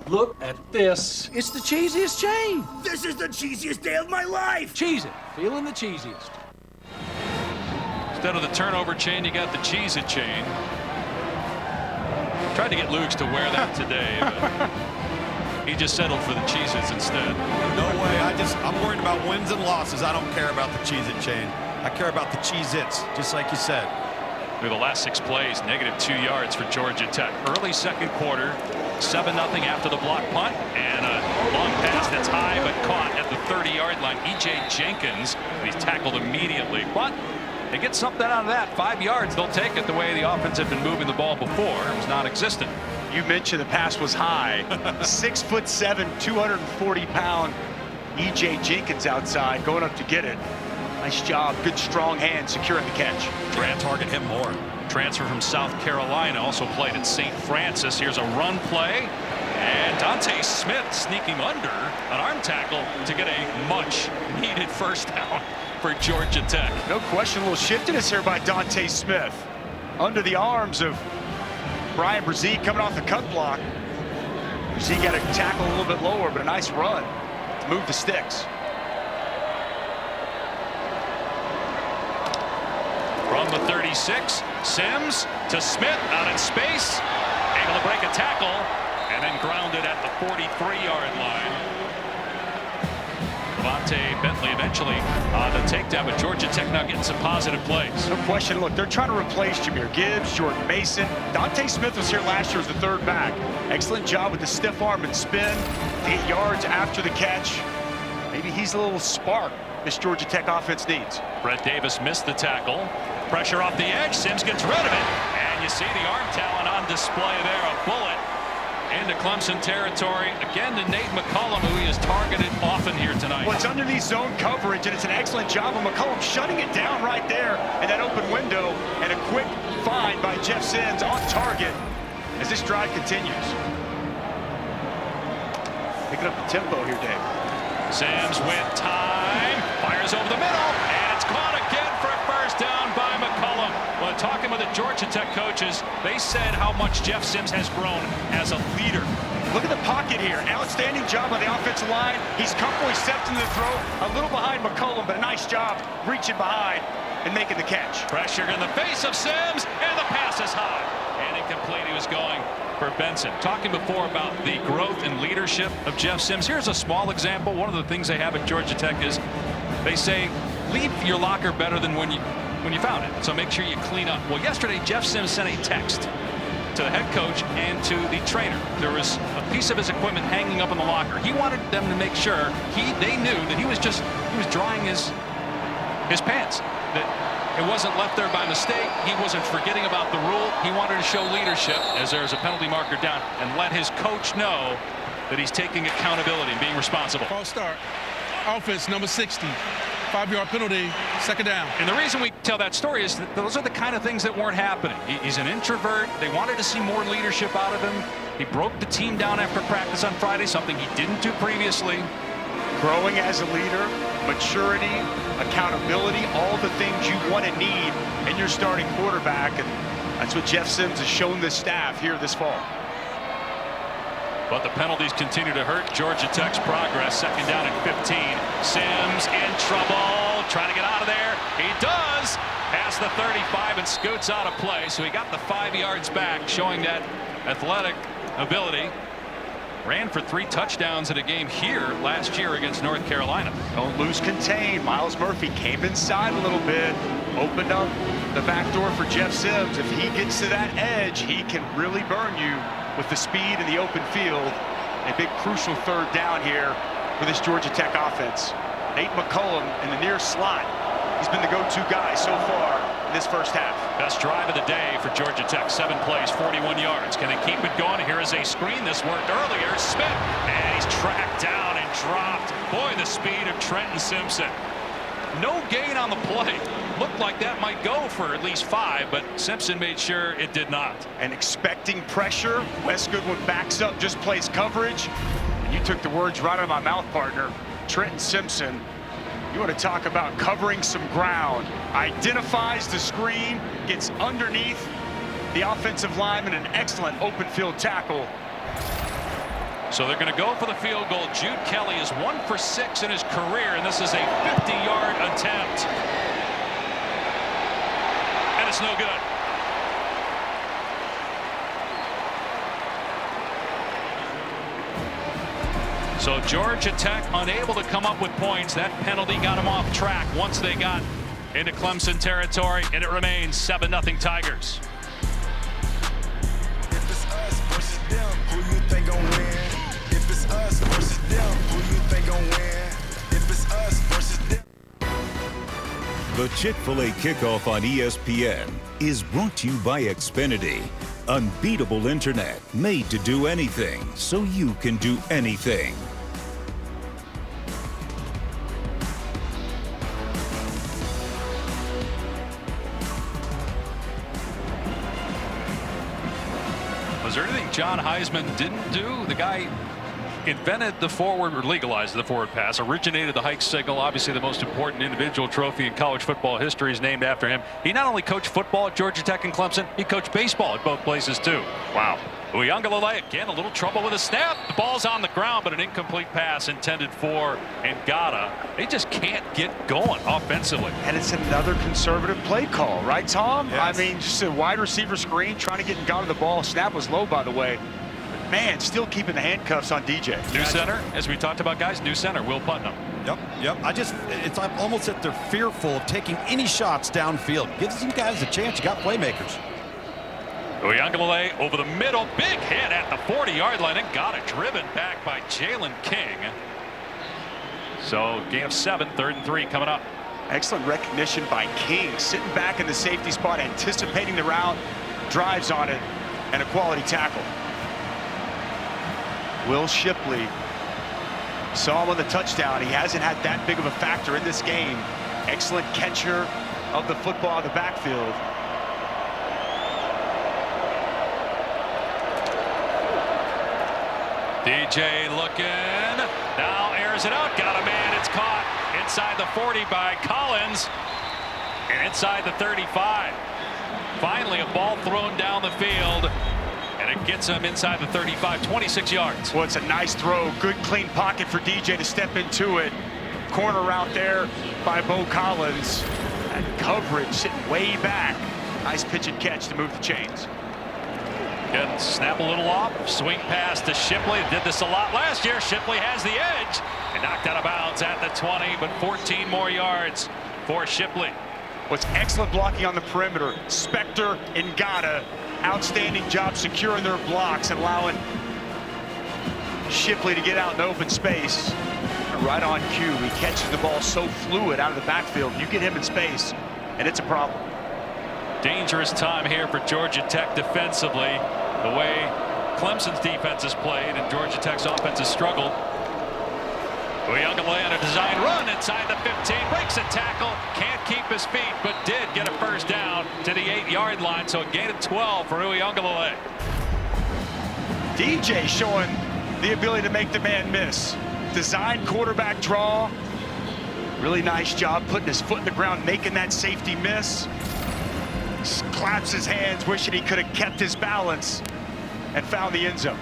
Look at this. It's the cheesiest chain. This is the cheesiest day of my life. Cheez-It. Feeling the cheesiest. Instead of the turnover chain, you got the Cheez-It chain. Tried to get Luke's to wear that today, but he just settled for the Cheez-Its instead. No way. I'm worried about wins and losses. I don't care about the Cheez-It chain. I care about the Cheez-Its, just like you said. Through the last 6 plays, -2 yards for Georgia Tech. Early second quarter, 7-0 after the block punt, and a long pass that's high but caught at the 30-yard line. E.J. Jenkins, he's tackled immediately, but they get something out of that. 5 yards, they'll take it the way the offense had been moving the ball before. It was non-existent. You mentioned the pass was high. 6'7", 240-pound E.J. Jenkins outside, going up to get it. Nice job. Good strong hand securing the catch. Try to target him more. Transfer from South Carolina, also played at St. Francis. Here's a run play. And Dante Smith sneaking under an arm tackle to get a much-needed first down for Georgia Tech. No question, a little shiftiness here by Dante Smith. Under the arms of Brian Brzee coming off the cut block. Brzee got a tackle a little bit lower, but a nice run to move the sticks. From the 36, Sims to Smith out in space, able to break a tackle, and then grounded at the 43-yard line. Devontae Bentley eventually on the takedown, but Georgia Tech now getting some positive plays. No question. Look, they're trying to replace Jahmyr Gibbs, Jordan Mason. Dante Smith was here last year as the 3rd back. Excellent job with the stiff arm and spin. 8 yards after the catch. Maybe he's a little spark this Georgia Tech offense needs. Brett Davis missed the tackle. Pressure off the edge. Sims gets rid of it. And you see the arm talent on display there. A bullet into Clemson territory. Again to Nate McCollum, who he has targeted often here tonight. Well, it's underneath zone coverage, and it's an excellent job of McCollum shutting it down right there in that open window. And a quick find by Jeff Sims on target as this drive continues. Picking up the tempo here, Dave. Sims with time, fires over the middle, and it's caught again for a first down by McCollum. Well, talking with the Georgia Tech coaches, they said how much Jeff Sims has grown as a leader. Look at the pocket here. Outstanding job on the offensive line. He's comfortably stepped into the throw, a little behind McCollum, but a nice job reaching behind and making the catch. Pressure in the face of Sims, and the pass is high. And incomplete. He was going for Benson. Talking before about the growth and leadership of Jeff Sims. Here's a small example. One of the things they have at Georgia Tech is they say, leave your locker better than when you found it. So make sure you clean up. Well, yesterday, Jeff Sims sent a text to the head coach and to the trainer. There was a piece of his equipment hanging up in the locker. He wanted them to make sure they knew that he was drying his pants. That it wasn't left there by mistake. He wasn't forgetting about the rule. He wanted to show leadership as there's a penalty marker down and let his coach know that he's taking accountability and being responsible. False start. Offense number 60. 5-yard penalty, second down. And the reason we tell that story is that those are the kind of things that weren't happening. He's an introvert. They wanted to see more leadership out of him. He broke the team down after practice on Friday, something he didn't do previously. Growing as a leader, maturity, accountability, all the things you want to need in your starting quarterback. And that's what Jeff Sims has shown this staff here this fall. But the penalties continue to hurt Georgia Tech's progress. Second down and 15. Sims in trouble, trying to get out of there. He does. Past the 35 and scoots out of play. So he got the 5 yards back, showing that athletic ability. Ran for 3 touchdowns in a game here last year against North Carolina. Don't lose contain. Miles Murphy came inside a little bit, opened up the back door for Jeff Sims. If he gets to that edge, he can really burn you with the speed in the open field. A big crucial third down here for this Georgia Tech offense. Nate McCollum in the near slot. He's been the go-to guy so far in this first half. Best drive of the day for Georgia Tech. 7 plays, 41 yards. Can they keep it going? Here is a screen. This worked earlier. Smith, and he's tracked down and dropped. Boy, the speed of Trenton Simpson. No gain on the play. Looked like that might go for at least 5, but Simpson made sure it did not. And expecting pressure, Wes Goodwin backs up, just plays coverage. And you took the words right out of my mouth, partner. Trenton Simpson, you want to talk about covering some ground. Identifies the screen, gets underneath the offensive lineman, an excellent open field tackle. So they're going to go for the field goal. Jude Kelly is 1 for 6 in his career, and this is a 50-yard attempt. And it's no good. So Georgia Tech unable to come up with points. That penalty got them off track once they got into Clemson territory, and it remains 7-0 Tigers. If it's us versus them, who you think gon' win? If it's us versus them, who you think gon' win? If it's us versus them. The Chick-fil-A Kickoff on ESPN is brought to you by Xfinity. Unbeatable internet made to do anything so you can do anything. Was there anything John Heisman didn't do? The guy invented the forward, or legalized the forward pass, originated the hike signal. Obviously the most important individual trophy in college football history is named after him. He not only coached football at Georgia Tech and Clemson, he coached baseball at both places too. Wow. Uiagalelei again, a little trouble with a snap. The ball's on the ground, but an incomplete pass intended for Ngata. They just can't get going offensively. And it's another conservative play call, right, Tom? Yes. I mean, just a wide receiver screen, trying to get Ngata the ball. Snap was low, by the way. But man, still keeping the handcuffs on DJ. New center, as we talked about, guys, new center, Will Putnam. Yep. It's almost that they're fearful of taking any shots downfield. Gives you guys a chance. You got playmakers. Uyunglele over the middle. Big hit at the 40-yard line and got it driven back by Jalen King. So gain of 7, 3rd and 3 coming up. Excellent recognition by King, sitting back in the safety spot, anticipating the route, drives on it, and a quality tackle. Will Shipley saw him on the touchdown. He hasn't had that big of a factor in this game. Excellent catcher of the football in the backfield. DJ looking, now airs it out, got a man, it's caught inside the 40 by Collins, and inside the 35. Finally a ball thrown down the field, and it gets him inside the 35, 26 yards. Well, it's a nice throw, good clean pocket for DJ to step into it. Corner route there by Bo Collins, and coverage sitting way back. Nice pitch and catch to move the chains. Again, snap a little off, swing pass to Shipley. Did this a lot last year. Shipley has the edge and knocked out of bounds at the 20, but 14 more yards for Shipley. What's excellent blocking on the perimeter. Spector and Gata, outstanding job securing their blocks and allowing Shipley to get out in open space. Right on cue, he catches the ball so fluid out of the backfield. You get him in space, and it's a problem. Dangerous time here for Georgia Tech defensively. The way Clemson's defense has played and Georgia Tech's offense has struggled. Uyunglele on a design run inside the 15, breaks a tackle, can't keep his feet, but did get a first down to the 8-yard line, so a gain of 12 for Uyunglele. DJ showing the ability to make the man miss. Design quarterback draw. Really nice job putting his foot in the ground, making that safety miss. Claps his hands, wishing he could have kept his balance and found the end zone.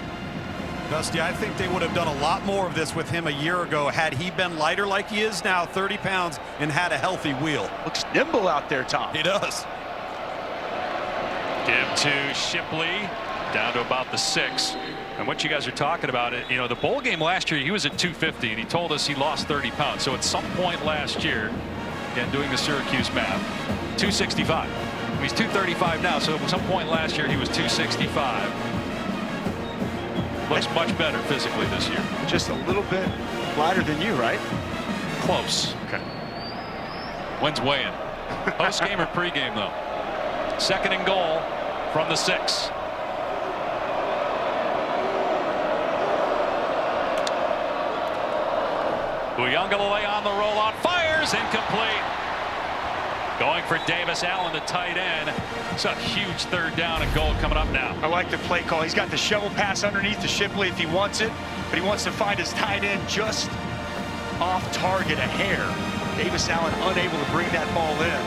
Dusty, I think they would have done a lot more of this with him a year ago had he been lighter like he is now, 30 pounds, and had a healthy wheel. Looks nimble out there, Tom. He does. Give to Shipley, down to about the 6. And what you guys are talking about, you know, the bowl game last year, he was at 250, and he told us he lost 30 pounds. So at some point last year, again, doing the Syracuse math, 265. He's 235 now, so at some point last year he was 265. Looks much better physically this year. Just a little bit lighter than you, right? Close. Okay. When's weigh-in? Post-game or pre-game, though? 2nd and goal from the 6. Uyunglele on the rollout, fires, incomplete. Going for Davis Allen, the tight end. It's a huge 3rd down and goal coming up now. I like the play call. He's got the shovel pass underneath to Shipley if he wants it, but he wants to find his tight end just off target, a hair. Davis Allen unable to bring that ball in.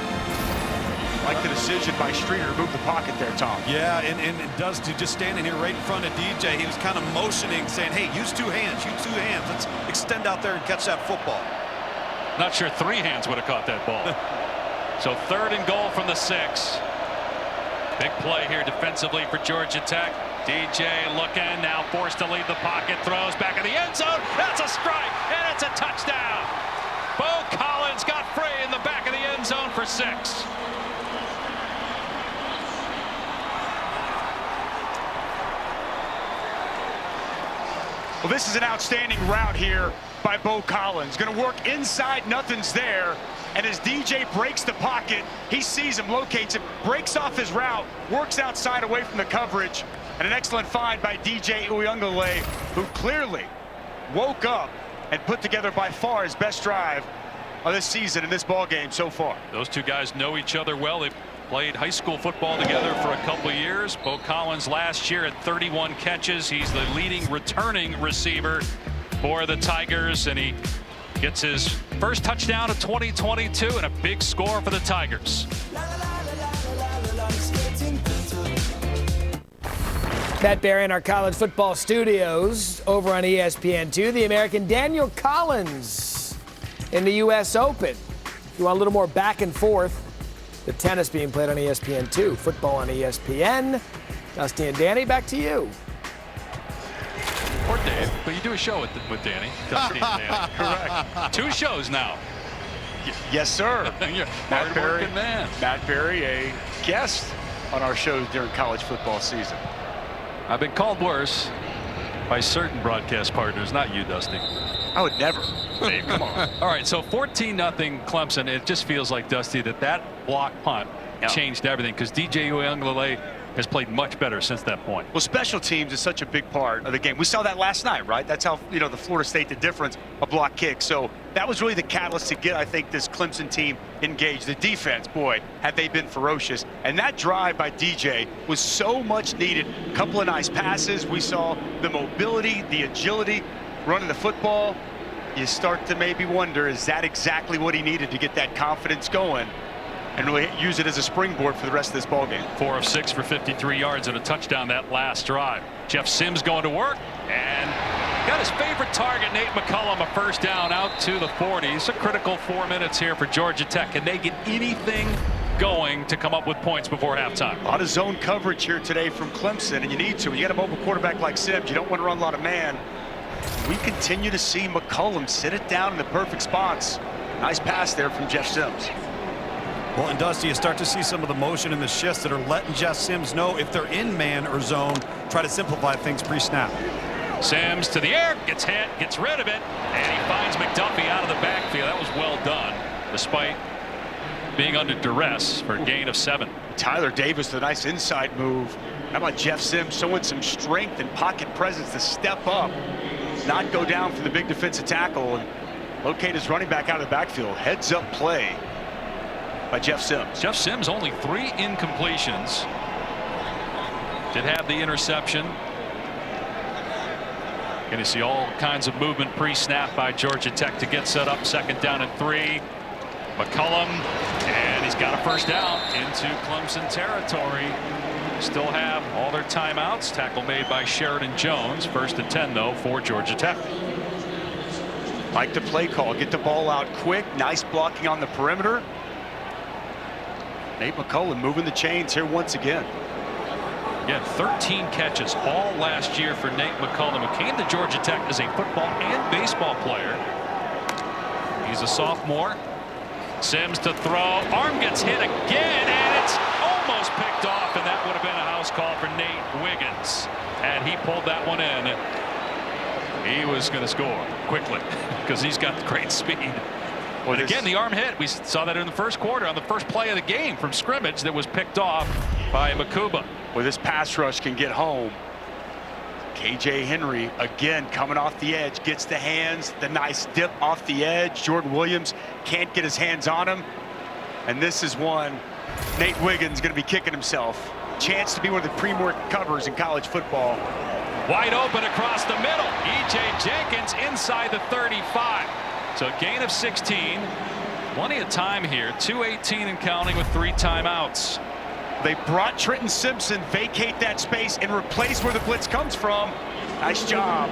Like the decision by Streeter to move the pocket there, Tom. Yeah, and Dusty just standing here right in front of DJ. He was kind of motioning, saying, hey, use 2 hands, use 2 hands. Let's extend out there and catch that football. Not sure 3 hands would have caught that ball. So 3rd and goal from the 6. Big play here defensively for Georgia Tech. DJ looking, now forced to leave the pocket, throws back in the end zone. That's a strike, and it's a touchdown. Bo Collins got free in the back of the end zone for 6. Well, this is an outstanding route here by Bo Collins. Going to work inside, nothing's there. And as DJ breaks the pocket, he sees him, locates him, breaks off his route, works outside away from the coverage. And an excellent find by DJ Uyunglele, who clearly woke up and put together by far his best drive of this season in this ball game so far. Those two guys know each other well. They played high school football together for a couple of years. Bo Collins last year at 31 catches. He's the leading returning receiver for the Tigers, and he gets his first touchdown of 2022 and a big score for the Tigers. Pat Barry in our college football studios over on ESPN2. The American Daniel Collins in the U.S. Open. If you want a little more back and forth, the tennis being played on ESPN2, football on ESPN. Dusty and Danny, back to you. Or Dave, but you do a show with Danny. Dusty and Danny. Correct. 2 shows now. Yes, sir. You're Matt Barry, man. Matt Barry, a guest on our shows during college football season. I've been called worse by certain broadcast partners, not you, Dusty. I would never. Dave, come on. All right, so 14-0 Clemson. It just feels like, Dusty, that block punt changed everything, because DJ Uiagalelei has played much better since that point. Well, special teams is such a big part of the game. We saw that last night, right? That's how, the Florida State, the difference, a block kick. So that was really the catalyst to get, I think, this Clemson team engaged. The defense, boy, have they been ferocious. And that drive by DJ was so much needed. A couple of nice passes. We saw the mobility, the agility, running the football. You start to maybe wonder, is that exactly what he needed to get that confidence going and really use it as a springboard for the rest of this ballgame? 4 of 6 for 53 yards and a touchdown that last drive. Jeff Sims going to work and got his favorite target, Nate McCullum, a first down out to the 40. It's a critical 4 minutes here for Georgia Tech. Can they get anything going to come up with points before halftime? A lot of zone coverage here today from Clemson, and you need to. When you got a mobile quarterback like Sims, you don't want to run a lot of man. We continue to see McCullum sit it down in the perfect spots. Nice pass there from Jeff Sims. Well, and Dusty, you start to see some of the motion and the shifts that are letting Jeff Sims know if they're in man or zone, try to simplify things pre-snap. Sims to the air, gets hit, gets rid of it, and he finds McDuffie out of the backfield. That was well done, despite being under duress for a gain of 7. Tyler Davis, the nice inside move. How about Jeff Sims showing some strength and pocket presence to step up, not go down for the big defensive tackle, and locate his running back out of the backfield. Heads up play by Jeff Sims. Jeff Sims only 3 incompletions. Did have the interception. Going to see all kinds of movement pre-snap by Georgia Tech to get set up. Second down and 3. McCullum, and he's got a first down into Clemson territory. Still have all their timeouts. Tackle made by Sheridan Jones. 1st and 10 though for Georgia Tech. Like the play call, get the ball out quick. Nice blocking on the perimeter. Nate McCullum moving the chains here once again. Again, 13 catches all last year for Nate McCullum, who came to Georgia Tech as a football and baseball player. He's a sophomore. Sims to throw. Arm gets hit again, and it's almost picked off, and that would have been a house call for Nate Wiggins. And he pulled that one in. He was going to score quickly because he's got great speed. But again, the arm hit. We saw that in the first quarter on the first play of the game from scrimmage that was picked off by Makuba. Well, this pass rush can get home. KJ Henry again coming off the edge, gets the hands, the nice dip off the edge. Jordan Williams can't get his hands on him. And this is one Nate Wiggins going to be kicking himself. Chance to be one of the premier covers in college football. Wide open across the middle. E.J. Jenkins inside the 35. So a gain of 16. Plenty of time here. 2:18 and counting with 3 timeouts. They brought Trenton Simpson, vacate that space and replace where the blitz comes from. Nice job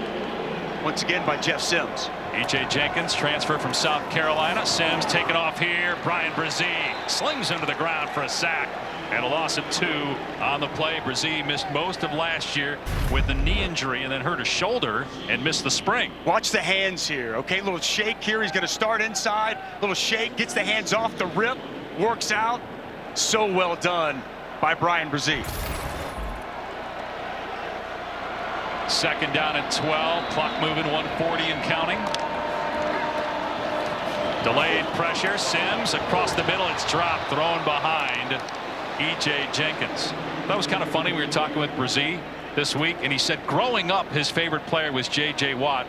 once again by Jeff Sims. E.J. Jenkins, transfer from South Carolina. Sims taken off here. Brian Brzee slings him to the ground for a sack. And a loss of 2 on the play. Brzee missed most of last year with the knee injury and then hurt his shoulder and missed the spring. Watch the hands here. Okay, little shake here. He's going to start inside. Little shake, gets the hands off the rip, works out. So well done by Brian Brzee. Second down and 12. Clock moving, 1:40 and counting. Delayed pressure. Sims across the middle. It's dropped, thrown behind E.J. Jenkins. That was kind of funny. We were talking with Brzee this week, and he said growing up his favorite player was J.J. Watt,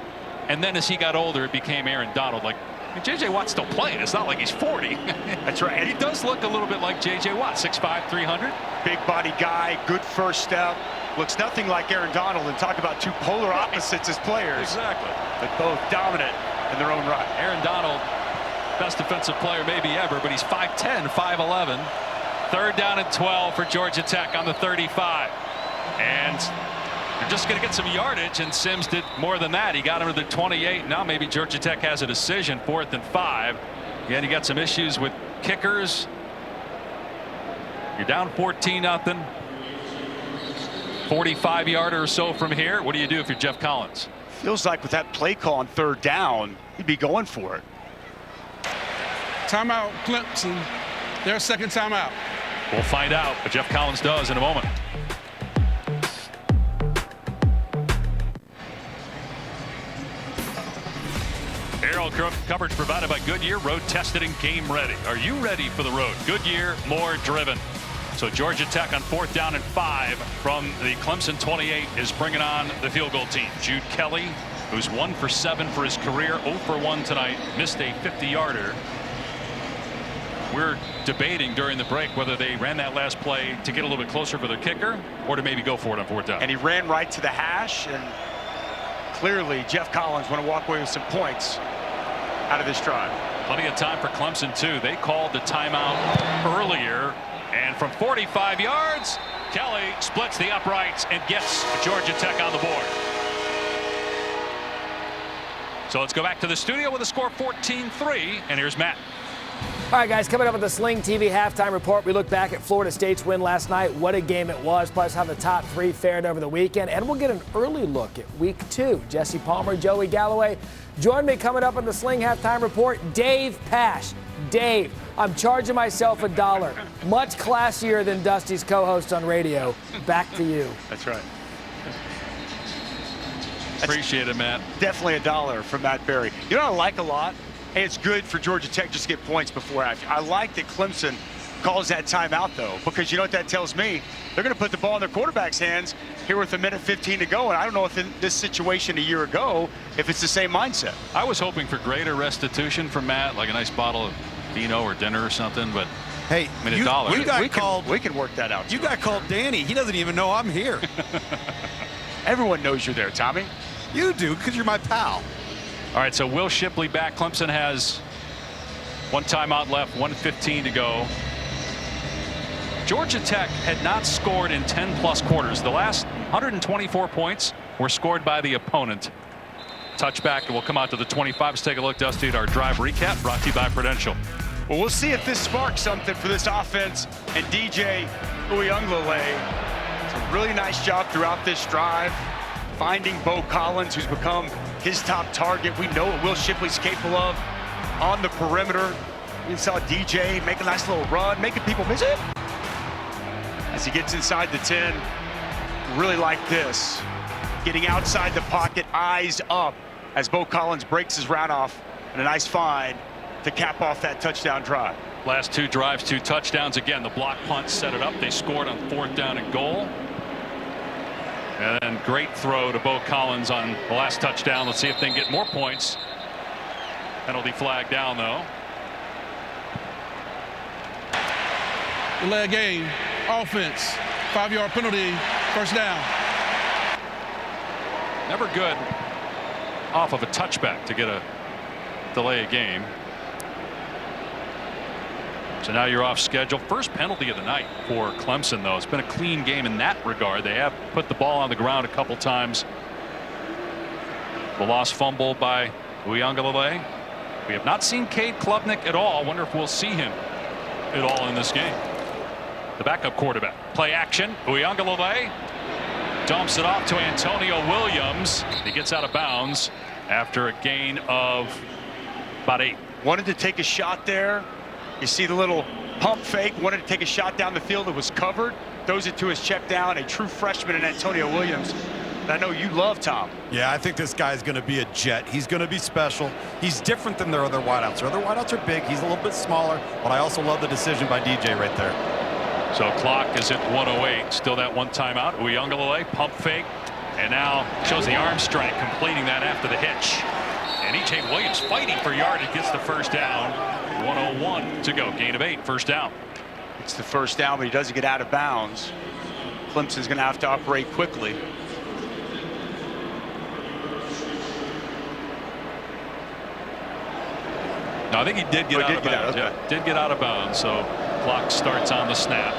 and then as he got older it became Aaron Donald. Like, J.J. Watt's still playing. It's not like he's 40. That's right. And he does look a little bit like J.J. Watt, 6'5", 300. Big body guy, good first step. Looks nothing like Aaron Donald, and talk about 2 polar opposites as players. Exactly. But both dominant in their own right. Aaron Donald, best defensive player maybe ever, but he's 5'10", 5'11". Third down and 12 for Georgia Tech on the 35. And they're just going to get some yardage, and Sims did more than that. He got him to the 28. Now maybe Georgia Tech has a decision, 4th and 5. Again, you got some issues with kickers. You're down 14-0. 45-yarder or so from here. What do you do if you're Jeff Collins? Feels like with that play call on 3rd down, he'd be going for it. Timeout, Clemson. Their second timeout. We'll find out, but Jeff Collins does in a moment. Aerial coverage provided by Goodyear, road tested and game ready. Are you ready for the road? Goodyear, more driven. So Georgia Tech on 4th down and 5 from the Clemson 28 is bringing on the field goal team. Jude Kelly, who's 1 for 7 for his career, 0 for 1 tonight, missed a 50-yarder. We're debating during the break whether they ran that last play to get a little bit closer for their kicker or to maybe go for it on 4th down. And he ran right to the hash, and clearly Jeff Collins want to walk away with some points out of this drive. Plenty of time for Clemson too. They called the timeout earlier, and from 45 yards, Kelly splits the uprights and gets Georgia Tech on the board. So let's go back to the studio with a score 14-3, and here's Matt. All right, guys, coming up with the Sling TV halftime report, we look back at Florida State's win last night. What a game it was, plus how the top 3 fared over the weekend. And we'll get an early look at week 2. Jesse Palmer, Joey Galloway. Join me coming up on the Sling halftime report, Dave Pash. Dave, I'm charging myself $1. Much classier than Dusty's co-host on radio. Back to you. That's right. Appreciate it, Matt. Definitely $1 from Matt Berry. You know what I like a lot? Hey, it's good for Georgia Tech just to get points before after. I like that Clemson calls that timeout, though, because you know what that tells me? They're going to put the ball in their quarterback's hands here with 1:15 to go, and I don't know if in this situation a year ago, if it's the same mindset. I was hoping for greater restitution from Matt, like a nice bottle of vino or dinner or something, but hey, I mean, $1. We can work that out. You got called Danny. He doesn't even know I'm here. Everyone knows you're there, Tommy. You do, because you're my pal. All right, so Will Shipley back. Clemson has 1 timeout left, 1:15 to go. Georgia Tech had not scored in 10-plus quarters. The last 124 points were scored by the opponent. Touchback, and we'll come out to the 25. Let's take a look, Dusty, at our drive recap brought to you by Prudential. Well, we'll see if this sparks something for this offense and DJ Uiagalelei. It's a really nice job throughout this drive, finding Bo Collins, who's become his top target. We know what Will Shipley's capable of on the perimeter. We saw DJ make a nice little run, making people miss it. As he gets inside the 10, really like this. Getting outside the pocket, eyes up, as Bo Collins breaks his route off, and a nice find to cap off that touchdown drive. Last 2 drives, 2 touchdowns. Again, the block punt set it up. They scored on 4th down and goal. And then great throw to Bo Collins on the last touchdown. Let's see if they can get more points. Penalty flag down, though. Delay game, offense, 5-yard penalty, 1st down. Never good off of a touchback to get a delay a game. So now you're off schedule. First penalty of the night for Clemson, though. It's been a clean game in that regard. They have put the ball on the ground a couple times. The lost fumble by Uiagalelei. We have not seen Cade Klubnik at all. Wonder if we'll see him at all in this game. The backup quarterback. Play action. Uiagalelei dumps it off to Antonio Williams. He gets out of bounds after a gain of about 8. Wanted to take a shot there. You see the little pump fake. Wanted to take a shot down the field. It was covered. Throws it to his check down. A true freshman in Antonio Williams that I know you love, Tom. Yeah, I think this guy's going to be a jet. He's going to be special. He's different than their other wideouts. Their other wideouts are big. He's a little bit smaller, but I also love the decision by DJ right there. So clock is at 1:08. Still that 1 timeout. Uiagalelei pump fake, and now shows the arm strength, completing that after the hitch. And E.J. Williams fighting for yardage, gets the 1st down. 1:01 to go. Gain of 8. 1st down. It's the 1st down, but he doesn't get out of bounds. Clemson's going to have to operate quickly. No, I think he did get out of bounds. Okay. Yeah, did get out of bounds. So clock starts on the snap.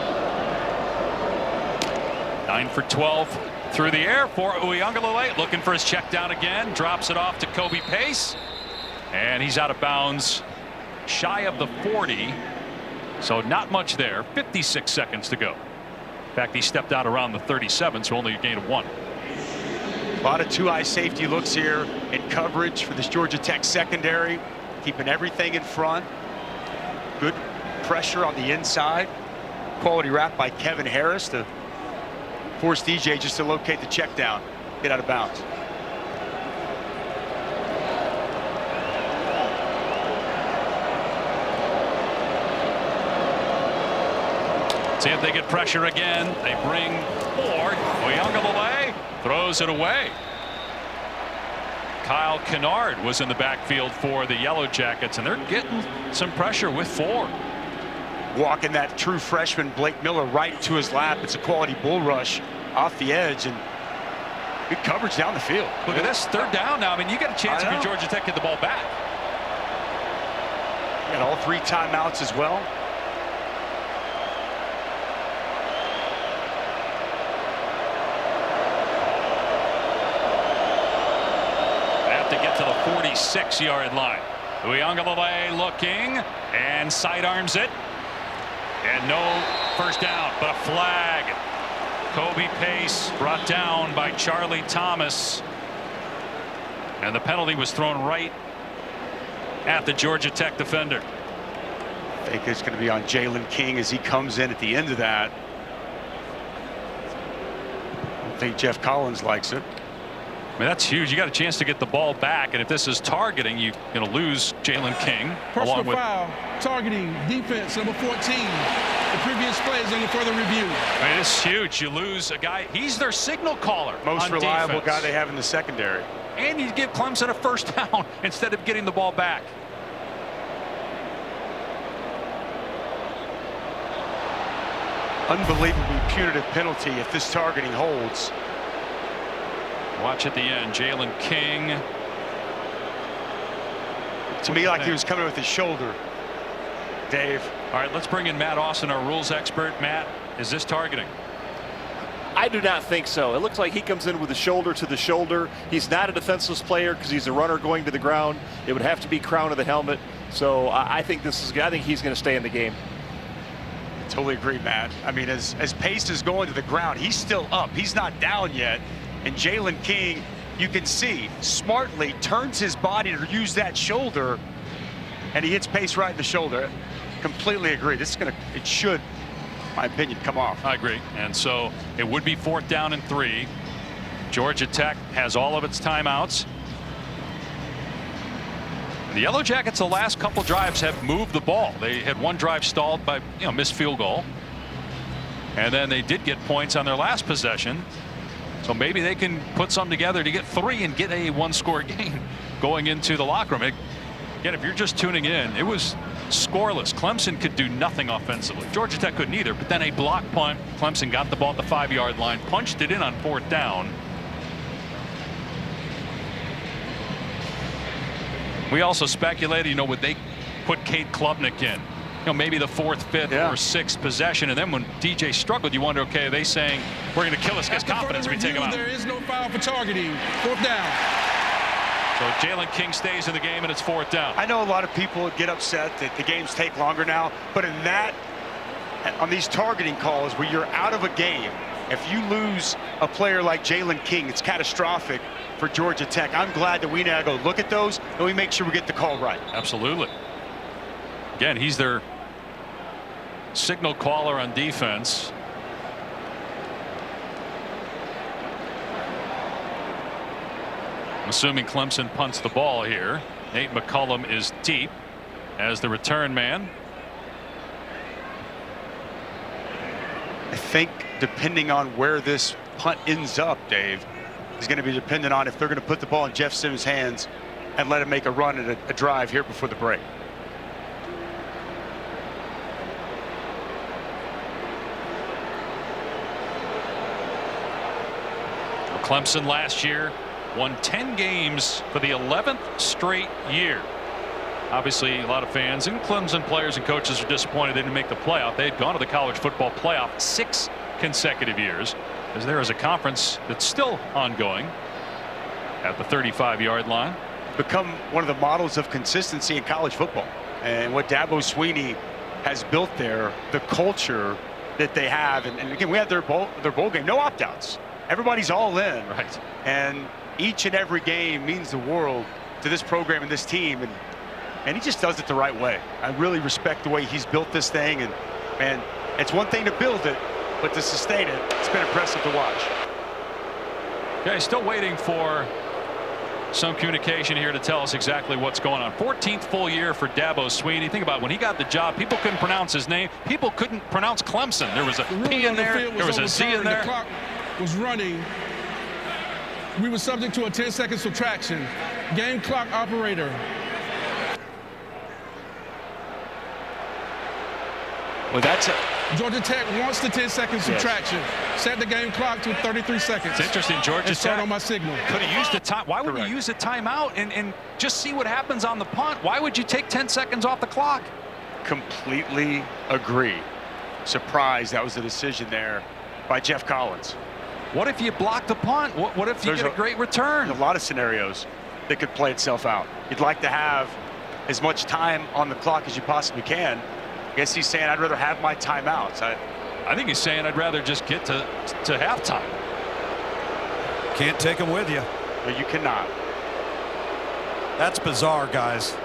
9 for 12 through the air for Uiagalelei, looking for his check down again. Drops it off to Kobe Pace, and he's out of bounds, shy of the 40. So not much there. 56 seconds to go. In fact, he stepped out around the 37, so only a gain of 1. A lot of 2-eye safety looks here in coverage for this Georgia Tech secondary, keeping everything in front. Good pressure on the inside. quality wrap by Kevin Harris to force DJ just to locate the check down, get out of bounds. See if they get pressure again. They bring Ford. Uyunglele throws it away. Kyle Kennard was in the backfield for the Yellow Jackets, and they're getting some pressure with Ford. Walking that true freshman Blake Miller right to his lap. It's a quality bull rush off the edge, and good coverage down the field. Look at this, third down now. I mean, you got a chance if you're Georgia Tech get the ball back. Got all 3 timeouts as well. To get to the 46-yard line. Uyunglele looking and sidearms it. And no first down, but a flag. Kobe Pace brought down by Charlie Thomas. And the penalty was thrown right at the Georgia Tech defender. I think it's going to be on Jalen King as he comes in at the end of that. I don't think Jeff Collins likes it. I mean, that's huge. You got a chance to get the ball back, and if this is targeting, you're going to lose Jalen King. Personal foul, targeting, defense, number 14. The previous play is under further review. I mean, it's huge. You lose a guy. He's their signal caller. Most reliable defense. guy they have in the secondary. And you give Clemson a first down instead of getting the ball back. Unbelievably punitive penalty if this targeting holds. Watch at the end, Jalen King. To me, like he was coming with his shoulder. Dave. All right, let's bring in Matt Austin, our rules expert. Matt, is this targeting? I do not think so. It looks like he comes in with the shoulder to the shoulder. He's not a defenseless player because he's a runner going to the ground. It would have to be crown of the helmet. So I think he's going to stay in the game. Totally agree, Matt. I mean, as Pace is going to the ground, he's still up. He's not down yet. And Jalen King, you can see, smartly turns his body to use that shoulder, and he hits Pace right in the shoulder. Completely agree. This is it should, in my opinion, come off. I agree. And so it would be 4th down and 3. Georgia Tech has all of its timeouts. The Yellow Jackets, the last couple drives, have moved the ball. They had one drive stalled by missed field goal, and then they did get points on their last possession. So maybe they can put something together to get 3 and get a 1-score game going into the locker room. Again, if you're just tuning in, it was scoreless. Clemson could do nothing offensively. Georgia Tech couldn't either, but then a block punt. Clemson got the ball at the 5-yard line, punched it in on 4th down. We also speculated, would they put Cade Klubnik in? Maybe the 4th, 5th, or 6th possession, and then when DJ struggled, you wonder, okay, are they saying we're going to kill this guy's confidence if we take him out? There is no foul for targeting. 4th down. So Jalen King stays in the game, and it's 4th down. I know a lot of people get upset that the games take longer now, but on these targeting calls where you're out of a game, if you lose a player like Jalen King, it's catastrophic for Georgia Tech. I'm glad that we now go look at those and we make sure we get the call right. Absolutely. Again, he's their signal caller on defense. I'm assuming Clemson punts the ball here. Nate McCullum is deep as the return man. I think depending on where this punt ends up, Dave, is going to be dependent on if they're going to put the ball in Jeff Sims' hands and let him make a run and a drive here before the break. Clemson last year won 10 games for the 11th straight year. Obviously, a lot of fans and Clemson players and coaches are disappointed they didn't make the playoff. They had gone to the college football playoff 6 consecutive years, as there is a conference that's still ongoing at the 35-yard line. Become one of the models of consistency in college football, and what Dabo Swinney has built there, the culture that they have, and again, we had their bowl game, no opt-outs. Everybody's all in, right? And each and every game means the world to this program and this team, and he just does it the right way. I really respect the way he's built this thing, and It's one thing to build it, but to sustain it, it's been impressive to watch. Yeah, he's still waiting for some communication here to tell us exactly what's going on. 14th full year for Dabo Swinney. Think about it, when he got the job, people couldn't pronounce his name. People couldn't pronounce Clemson. There was a P in there. There was a Z in there. The clock was running. We were subject to a 10-second subtraction. Game clock operator. Well, that's it. Georgia Tech wants the 10-second subtraction. Set the game clock to 33 seconds. It's interesting. Georgia Tech on my signal. Could have used a time. Why would you use a timeout and just see what happens on the punt? Why would you take 10 seconds off the clock? Completely agree. Surprised that was the decision there by Jeff Collins. What if you block the punt? What if you get a great return? A lot of scenarios that could play itself out. You'd like to have as much time on the clock as you possibly can. I guess he's saying I'd rather have my timeouts. I think he's saying I'd rather just get to halftime. Can't take them with you. No, you cannot. That's bizarre, guys.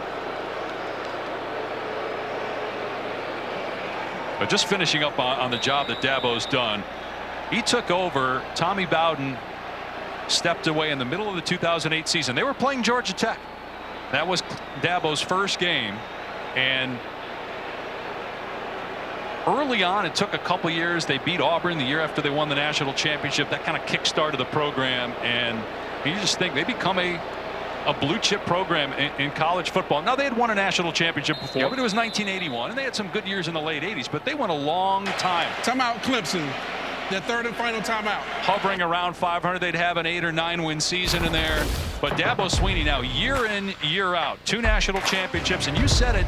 But just finishing up on the job that Dabo's done, he took over. Tommy Bowden stepped away in the middle of the 2008 season. They were playing Georgia Tech. That was Dabo's first game, and early on, it took a couple years. They beat Auburn the year after they won the national championship. That kind of kick-started the program, and you just think they become a blue chip program in college football. Now, they had won a national championship before, but it was 1981, and they had some good years in the late 80s, but they went a long time. Timeout Clemson, their third and final timeout. Hovering around 500, they'd have an 8 or 9 win season in there. But Dabo Swinney now, year in, year out, 2 national championships, and you said it,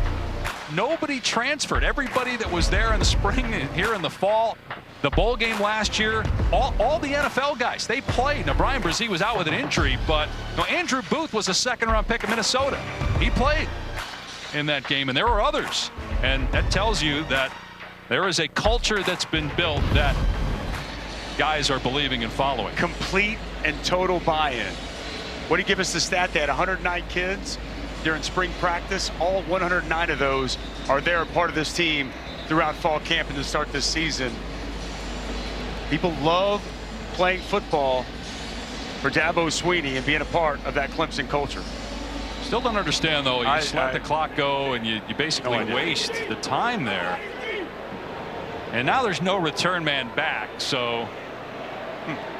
nobody transferred. Everybody that was there in the spring and here in the fall, the bowl game last year, all the NFL guys, they played. Now, Brian Brzee was out with an injury, but Andrew Booth was a second-round pick of Minnesota. He played in that game, and there were others. And that tells you that there is a culture that's been built that guys are believing and following. Complete and total buy-in. What do you give us the stat? They had 109 kids during spring practice. All 109 of those are there, part of this team throughout fall camp and to start this season. People love playing football for Dabo Swinney and being a part of that Clemson culture. Still don't understand, though. You just let the clock go and you basically waste the time there. And now there's no return man back. So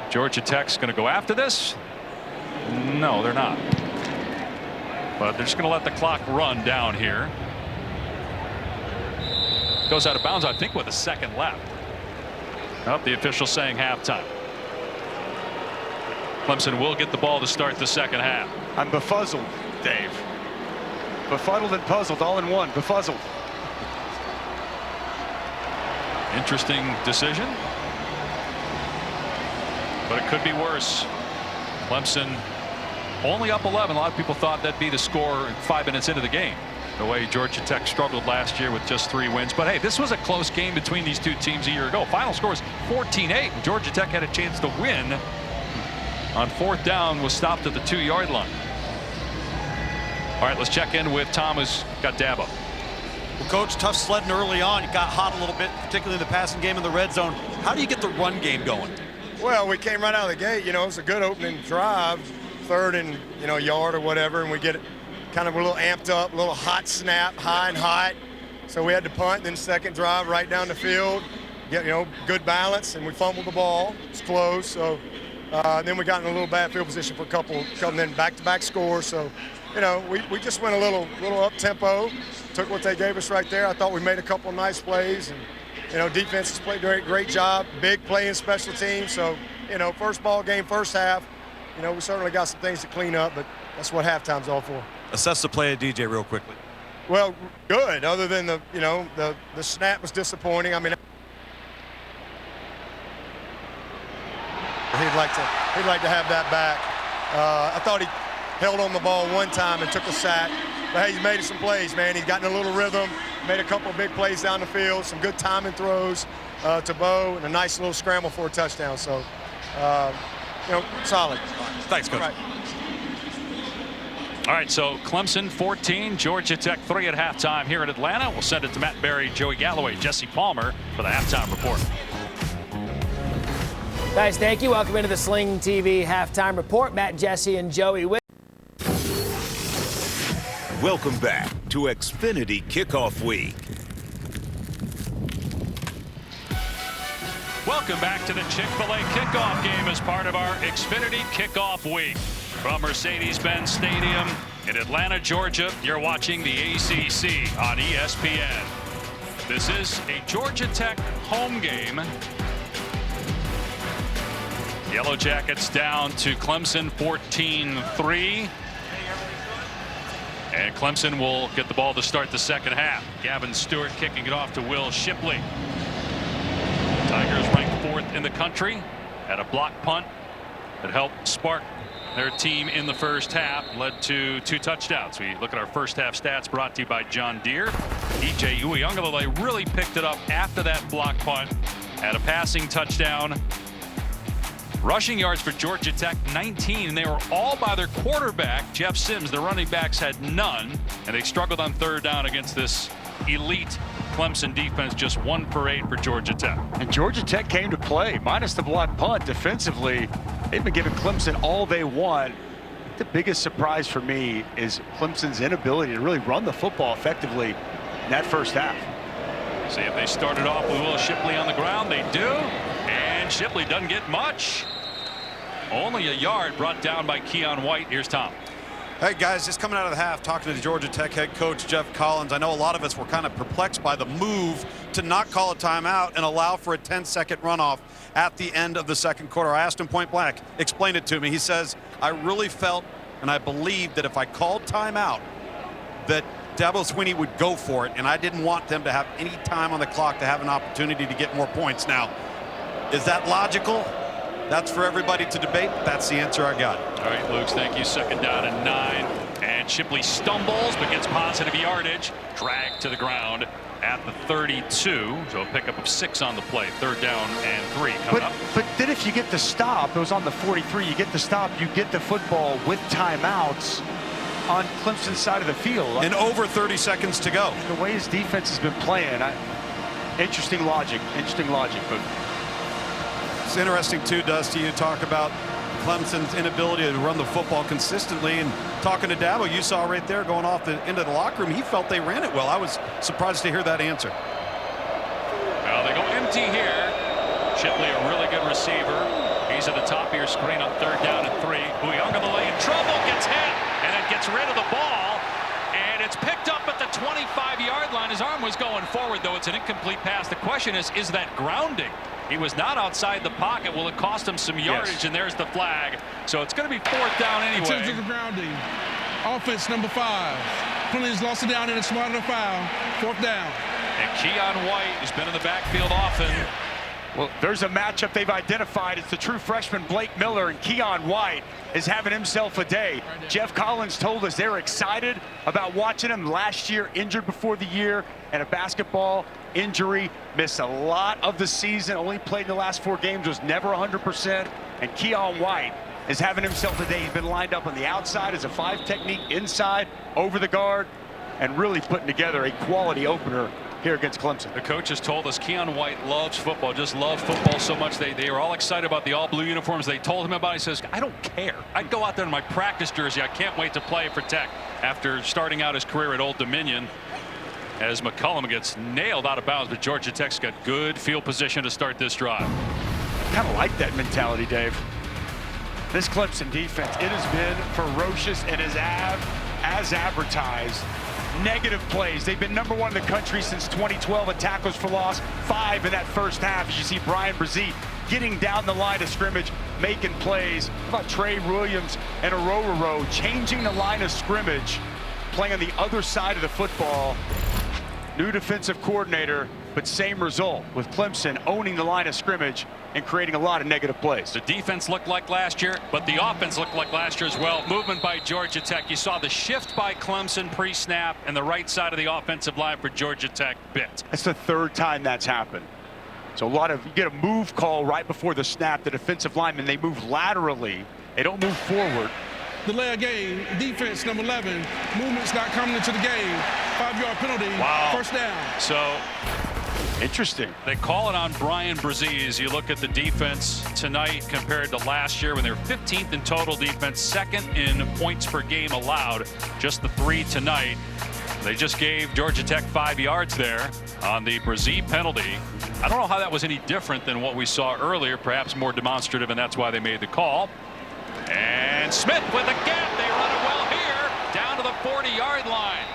Georgia Tech's going to go after this? No, they're not. But they're just going to let the clock run down here. Goes out of bounds, I think, with a second left. The official saying halftime. Clemson will get the ball to start the second half. I'm befuzzled, Dave. Befuddled and puzzled all in one. Befuzzled. Interesting decision. But it could be worse. Clemson only up 11. A lot of people thought that'd be the score 5 minutes into the game, the way Georgia Tech struggled last year with just 3 wins. But hey, this was a close game between these two teams a year ago. Final score is 14-8. Georgia Tech had a chance to win on 4th down, was stopped at the 2-yard line. All right, let's check in with Tom, who's got Dabo. Well, Coach, tough sledding early on. It got hot a little bit, particularly in the passing game in the red zone. How do you get the run game going? Well, we came right out of the gate. You know, it's a good opening drive, 3rd and, yard or whatever, and we get it kind of a little amped up, a little hot snap, high and hot. So we had to punt, then second drive right down the field, get, good balance, and we fumbled the ball. It's close. So then we got in a little bad field position for a couple then back-to-back scores. So, we just went a little up-tempo, took what they gave us right there. I thought we made a couple of nice plays, and, defense has played a great job, big play in special teams. So, first ball game, first half, we certainly got some things to clean up, but that's what halftime's all for. Assess the play of DJ real quickly. Well, good, other than the snap was disappointing. I mean, he'd like to have that back. I thought he held on the ball one time and took a sack. But hey, he's made some plays, man. He's gotten a little rhythm, made a couple of big plays down the field, some good timing throws to Bo, and a nice little scramble for a touchdown. So, solid. Thanks, Coach. Right. All right, so Clemson 14, Georgia Tech 3 at halftime here in Atlanta. We'll send it to Matt Berry, Joey Galloway, Jesse Palmer for the halftime report. Guys, thank you. Welcome into the Sling TV halftime report. Matt, Jesse, and Joey with. Welcome back to Xfinity Kickoff Week. Welcome back to the Chick-fil-A kickoff game as part of our Xfinity Kickoff Week. From Mercedes-Benz Stadium in Atlanta, Georgia, you're watching the ACC on ESPN. This is a Georgia Tech home game. Yellow Jackets down to Clemson 14-3. And Clemson will get the ball to start the second half. Gavin Stewart kicking it off to Will Shipley. Tigers ranked 4th in the country, had a block punt that helped spark their team in the first half, led to 2 touchdowns. We look at our first half stats brought to you by John Deere. DJ Uiagalelei really picked it up after that block punt, had a passing touchdown. Rushing yards for Georgia Tech 19, and they were all by their quarterback, Jeff Sims. The running backs had none, and they struggled on third down against this elite Clemson defense. Just 1 for 8 for Georgia Tech. And Georgia Tech came to play, minus the block punt. Defensively, they've been giving Clemson all they want. The biggest surprise for me is Clemson's inability to really run the football effectively in that first half. See if they started off with Will Shipley on the ground. They do, and Shipley doesn't get much. Only a yard brought down by Keon White. Here's Tom. Hey guys, just coming out of the half, talking to the Georgia Tech head coach Jeff Collins. I know a lot of us were kind of perplexed by the move to not call a timeout and allow for a 10-second runoff at the end of the second quarter. I asked him point blank, explain it to me. He says, I really felt and I believed that if I called timeout, that Dabo Swinney would go for it, and I didn't want them to have any time on the clock to have an opportunity to get more points. Now, is that logical? That's for everybody to debate. That's the answer I got. All right, Luke, thank you. Second down and 9. And Shipley stumbles but gets positive yardage. Dragged to the ground at the 32. So a pickup of 6 on the play. Third down and 3 coming up. But then if you get the stop, it was on the 43. You get the stop, you get the football with timeouts on Clemson's side of the field. And over 30 seconds to go. The way his defense has been playing, interesting logic, but it's interesting too, Dusty, you talk about Clemson's inability to run the football consistently, and talking to Dabo, you saw right there going off into the locker room, he felt they ran it well. I was surprised to hear that answer. Well, they go empty here. Shipley, a really good receiver. He's at the top of your screen on third down and 3. Uiagalelei in trouble, gets hit, and then gets rid of the ball. And it's picked up at the 25-yard line. His arm was going forward, though. It's an incomplete pass. The question is that grounding? He was not outside the pocket. Will it cost him some yardage? Yes. And there's the flag. So it's going to be 4th down anyway. In terms of the grounding, offense number 5. Penalties lost it down and it's swatted a foul. 4th down. And Keon White has been in the backfield often. Well, there's a matchup they've identified. It's the true freshman Blake Miller, and Keon White is having himself a day. Jeff Collins told us they're excited about watching him. Last year, injured before the year, and a basketball injury. Missed a lot of the season. Only played in the last 4 games. Was never 100%. And Keon White is having himself a day. He's been lined up on the outside as a 5 technique, inside, over the guard, and really putting together a quality opener here against Clemson. The coach has told us Keon White loves football, just loves football so much. They are all excited about the all-blue uniforms they told him about. He says, I don't care. I'd go out there in my practice jersey. I can't wait to play for Tech after starting out his career at Old Dominion. As McCullum gets nailed out of bounds, but Georgia Tech's got good field position to start this drive. Kind of like that mentality, Dave. This Clemson defense, it has been ferocious and is as advertised. Negative plays. They've been #1 in the country since 2012 in tackles for loss. 5 in that first half. As you see Brian Brzee getting down the line of scrimmage, making plays. How about Trey Williams and Ororo changing the line of scrimmage, playing on the other side of the football. New defensive coordinator, but same result with Clemson owning the line of scrimmage and creating a lot of negative plays. The defense looked like last year, but the offense looked like last year as well. Movement by Georgia Tech. You saw the shift by Clemson pre-snap, and the right side of the offensive line for Georgia Tech bit. That's the 3rd time that's happened. So you get a move call right before the snap. The defensive linemen, they move laterally. They don't move forward. delay of game, defense number 11, movements not coming into the game, 5-yard penalty, first down. So interesting. They call it on Brian Brzee. You look at the defense tonight compared to last year when they were 15th in total defense, second in points per game allowed, just the 3 tonight. They just gave Georgia Tech 5 yards there on the Brzee penalty. I don't know how that was any different than what we saw earlier, perhaps more demonstrative, and that's why they made the call. And Smith with a gap. They run it well here, down to the 40-yard line.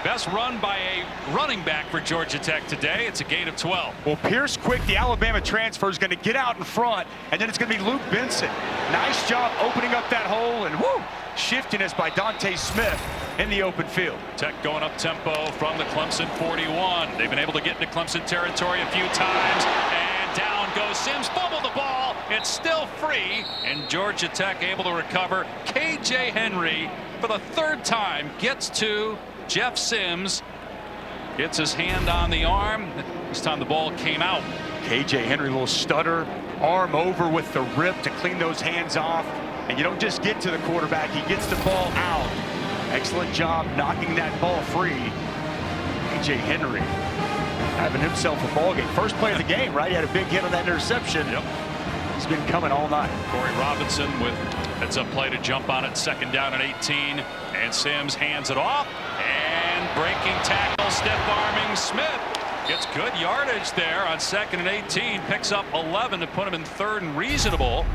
Best run by a running back for Georgia Tech today. It's a gain of 12. Well, Pierce Quick, the Alabama transfer, is going to get out in front, and then it's going to be Luke Benson. Nice job opening up that hole, and whoo, shiftiness by Dante Smith in the open field. Tech going up tempo from the Clemson 41. They've been able to get into Clemson territory a few times, and down goes Sims. Fumbled the ball. It's still free, and Georgia Tech able to recover. KJ Henry, for the 3rd time, gets to Jeff Sims, gets his hand on the arm. This time the ball came out. KJ Henry, a little stutter, arm over with the rip to clean those hands off. And you don't just get to the quarterback, he gets the ball out. Excellent job knocking that ball free. KJ Henry having himself a ball game. First play of the game, right? He had a big hit on that interception. Yep. He's been coming all night. Corey Robinson with heads up play to jump on it, 2nd down and 18. And Sims hands it off. And breaking tackle, stiff arming Smith. Gets good yardage there on 2nd and 18. Picks up 11 to put him in 3rd and reasonable.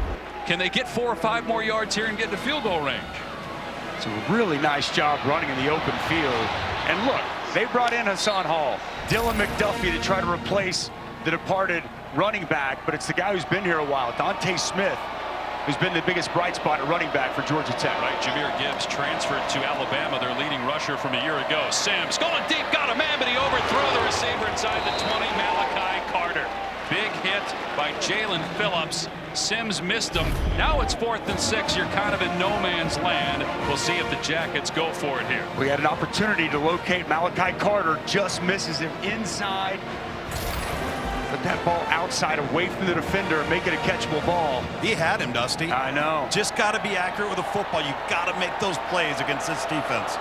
Can they get 4 or 5 more yards here and get to field goal range? It's a really nice job running in the open field. And look, they brought in Hassan Hall, Dylan McDuffie to try to replace the departed running back, but it's the guy who's been here a while, Dante Smith, who's been the biggest bright spot at running back for Georgia Tech. Right, Jahmyr Gibbs transferred to Alabama, their leading rusher from a year ago. Sims going deep, got a man, but he overthrew the receiver inside the 20, Malachi Carter. Big hit by Jalen Phillips. Sims missed him. Now it's 4th and 6. You're kind of in no man's land. We'll see if the Jackets go for it here. We had an opportunity to locate Malachi Carter, just misses him inside. Put that ball outside, away from the defender, and make it a catchable ball. He had him, Dusty. I know. Just got to be accurate with the football. You got to make those plays against this defense.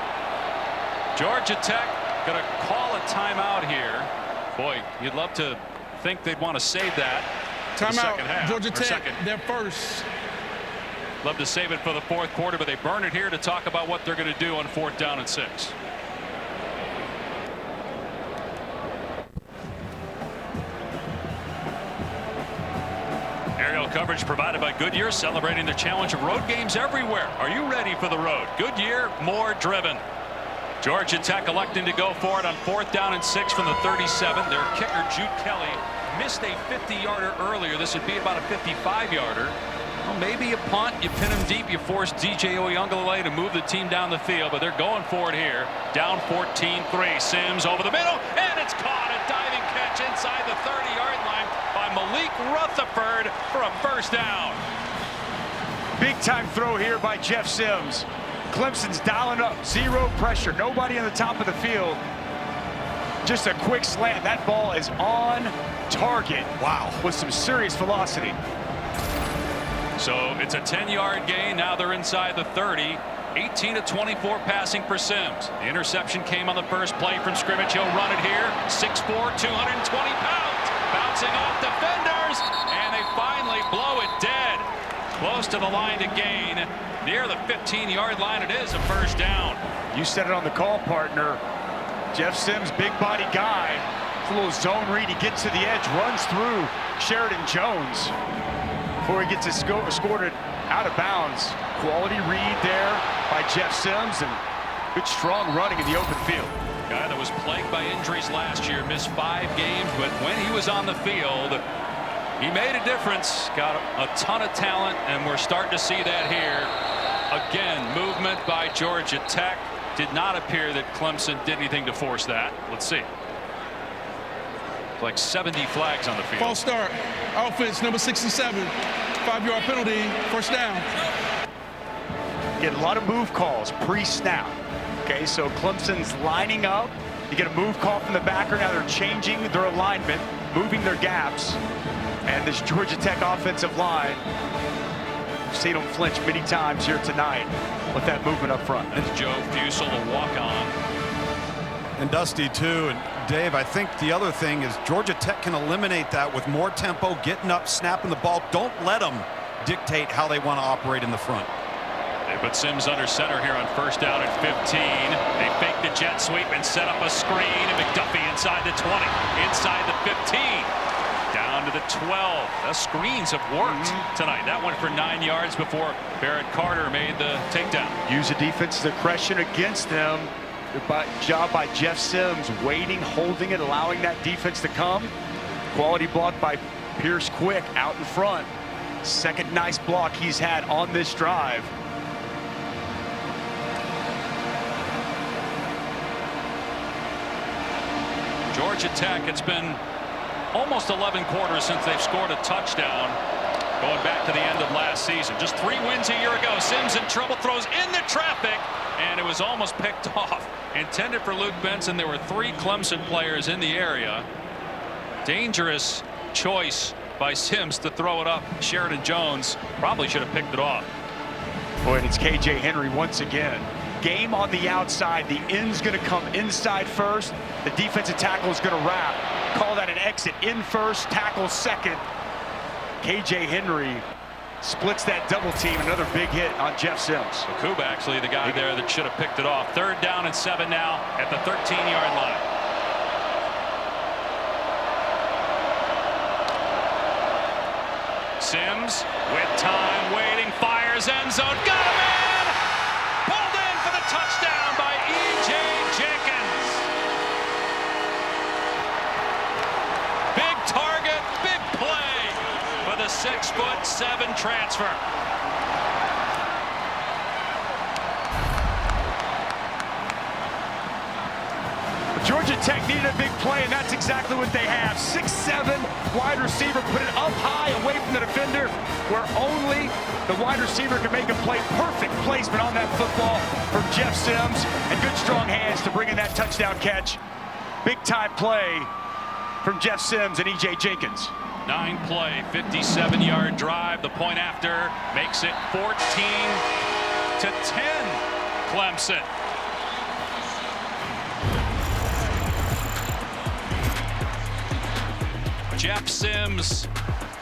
Georgia Tech going to call a timeout here. Boy, you'd love to think they'd want to save that. Timeout, Georgia Tech, their first. Love to save it for the 4th quarter, but they burn it here to talk about what they're going to do on 4th down and 6. Aerial coverage provided by Goodyear, celebrating the challenge of road games everywhere. Are you ready for the road? Goodyear, more driven. Georgia Tech electing to go for it on 4th down and 6 from the 37. Their kicker, Jude Kelly, missed a 50-yarder earlier. This would be about a 55-yarder. Well, maybe a punt. You pin him deep. You force DJ Oyunglele to move the team down the field, but they're going for it here. Down 14-3. Sims over the middle, and it's caught. A diving catch inside the 30-yard line by Malik Rutherford for a first down. Big-time throw here by Jeff Sims. Clemson's dialing up, 0 pressure, nobody on the top of the field. Just a quick slant. That ball is on target. Wow, with some serious velocity. So it's a 10-yard gain. Now they're inside the 30. 18-24 passing for Sims. The interception came on the first play from scrimmage. He'll run it here. 6'4", 220 pounds. Bouncing off defenders, and they finally blow it dead. Close to the line to gain. Near the 15-yard line, it is a first down. You said it on the call, partner. Jeff Sims, big body guy. It's a little zone read. He gets to the edge, runs through Sheridan Jones before he gets escorted out of bounds. Quality read there by Jeff Sims, and good strong running in the open field. Guy that was plagued by injuries last year, missed 5 games, but when he was on the field, he made a difference. Got a ton of talent, and we're starting to see that here. Again, movement by Georgia Tech. Did not appear that Clemson did anything to force that. Let's see. Like 70 flags on the field. False start. Offense number 67. 5-yard penalty. First down. Get a lot of move calls pre-snap. Okay, so Clemson's lining up. You get a move call from the backer. Now they're changing their alignment, moving their gaps. And this Georgia Tech offensive line We've seen them flinch many times here tonight with that movement up front. That's Joe Fusel, the walk-on. And Dusty, too. And Dave, I think the other thing is Georgia Tech can eliminate that with more tempo, getting up, snapping the ball. Don't let them dictate how they want to operate in the front. They put Sims under center here on first down at 15. They fake the jet sweep and set up a screen. And McDuffie inside the 20, inside the 15, down to the 12. The screens have worked tonight. That went for 9 yards before Barrett Carter made the takedown. Use the defensive aggression against them. Good job by Jeff Sims, waiting, holding it, allowing that defense to come. Quality block by Pierce Quick out in front. Second nice block he's had on this drive. Georgia Tech, it's been almost 11 quarters since they've scored a touchdown, going back to the end of last season. Just 3 wins a year ago. Sims in trouble, throws into traffic, and it was almost picked off. Intended for Luke Benson. There were 3 Clemson players in the area. Dangerous choice by Sims to throw it up. Sheridan Jones probably should have picked it off. Boy, and it's KJ Henry once again. Game on the outside. The end's going to come inside first. The defensive tackle is going to wrap. Call that an exit. In first, tackle second. KJ Henry splits that double team. Another big hit on Jeff Sims. Kuba actually the guy there that should have picked it off. 3rd down and 7 now at the 13-yard line. Sims with time waiting, fires end zone, got a man! Pulled in for the touchdown by E.J. Jenkins. Big target, big play for the 6'7" transfer. Georgia Tech needed a big play, and that's exactly what they have. 6'7" wide receiver, put it up high away from the defender, where only the wide receiver can make a play. Perfect placement on that football from Jeff Sims, and good strong hands to bring in that touchdown catch. Big time play from Jeff Sims and E.J. Jenkins. 9-play, 57-yard drive. The point after makes it 14-10 Clemson. Jeff Sims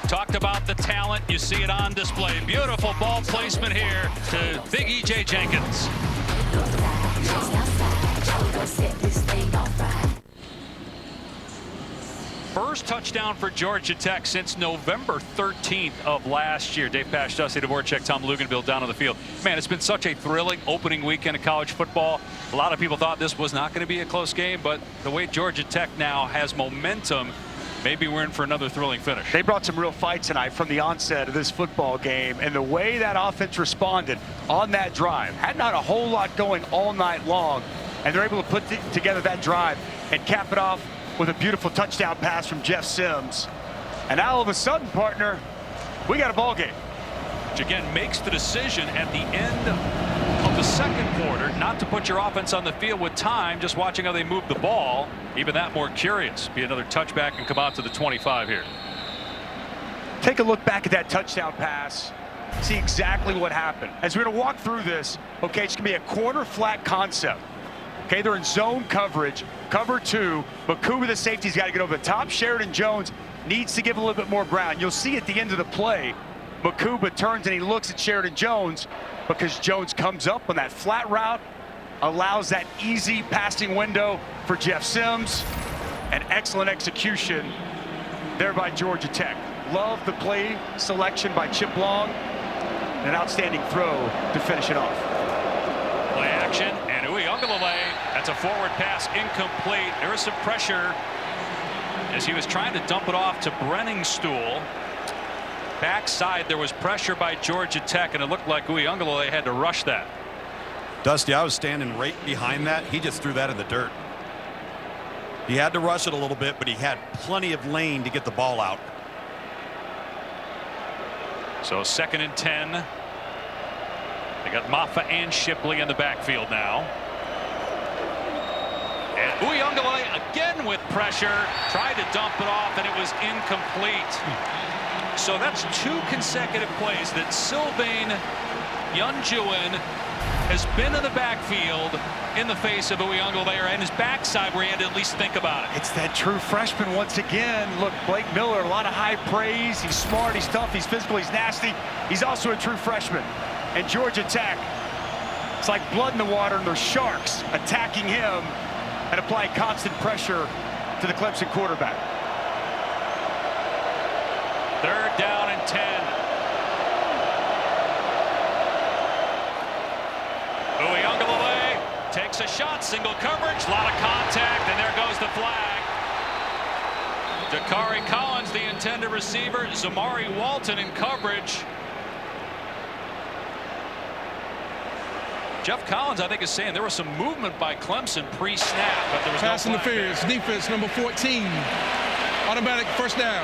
talked about the talent. You see it on display. Beautiful ball placement here to big E.J. Jenkins. First touchdown for Georgia Tech since November 13th of last year. Dave Pasch, Dusty Dvorak, Tom Luganville down on the field. Man, it's been such a thrilling opening weekend of college football. A lot of people thought this was not going to be a close game, but the way Georgia Tech now has momentum, maybe we're in for another thrilling finish. They brought some real fight tonight from the onset of this football game, and the way that offense responded on that drive, had not a whole lot going all night long, and they're able to put together that drive and cap it off with a beautiful touchdown pass from Jeff Sims. And now all of a sudden, partner, we got a ball game. Which again makes the decision at the end of the second quarter not to put your offense on the field with time, just watching how they move the ball. Even that more curious. Be another touchback and come out to the 25 here. Take a look back at that touchdown pass. See exactly what happened. As we're going to walk through this, okay, it's going to be a corner flat concept. Okay, they're in zone coverage, cover 2. Makuba, the safety's got to get over the top. Sheridan Jones needs to give a little bit more ground. You'll see at the end of the play, Makuba turns and he looks at Sheridan Jones because Jones comes up on that flat route, allows that easy passing window for Jeff Sims. An excellent execution there by Georgia Tech. Love the play selection by Chip Long. An outstanding throw to finish it off. Play action, and Uiagalelei, that's a forward pass, incomplete. There was some pressure as he was trying to dump it off to Brenningstool. Backside, there was pressure by Georgia Tech, and it looked like Uiagalelei had to rush that. Dusty, I was standing right behind that. He just threw that in the dirt. He had to rush it a little bit, but he had plenty of lane to get the ball out. So 2nd and 10. They got Maffa and Shipley in the backfield now. And Uiagalelei again with pressure. Tried to dump it off, and it was incomplete. So that's 2 consecutive plays that Sylvain Youngjuan has been in the backfield in the face of Uyunglele and his backside where he had to at least think about it. It's that true freshman once again. Look, Blake Miller, a lot of high praise. He's smart, he's tough, he's physical, he's nasty. He's also a true freshman. And Georgia Tech, it's like blood in the water, and they're sharks attacking him and applying constant pressure to the Clemson quarterback. 3rd down and 10. Uyunglele takes a shot, single coverage, a lot of contact, and there goes the flag. Dakari Collins, the intended receiver, Zamari Walton in coverage. Jeff Collins, I think, is saying there was some movement by Clemson pre-snap, but there was pass no interference. Defense number 14. Automatic first down.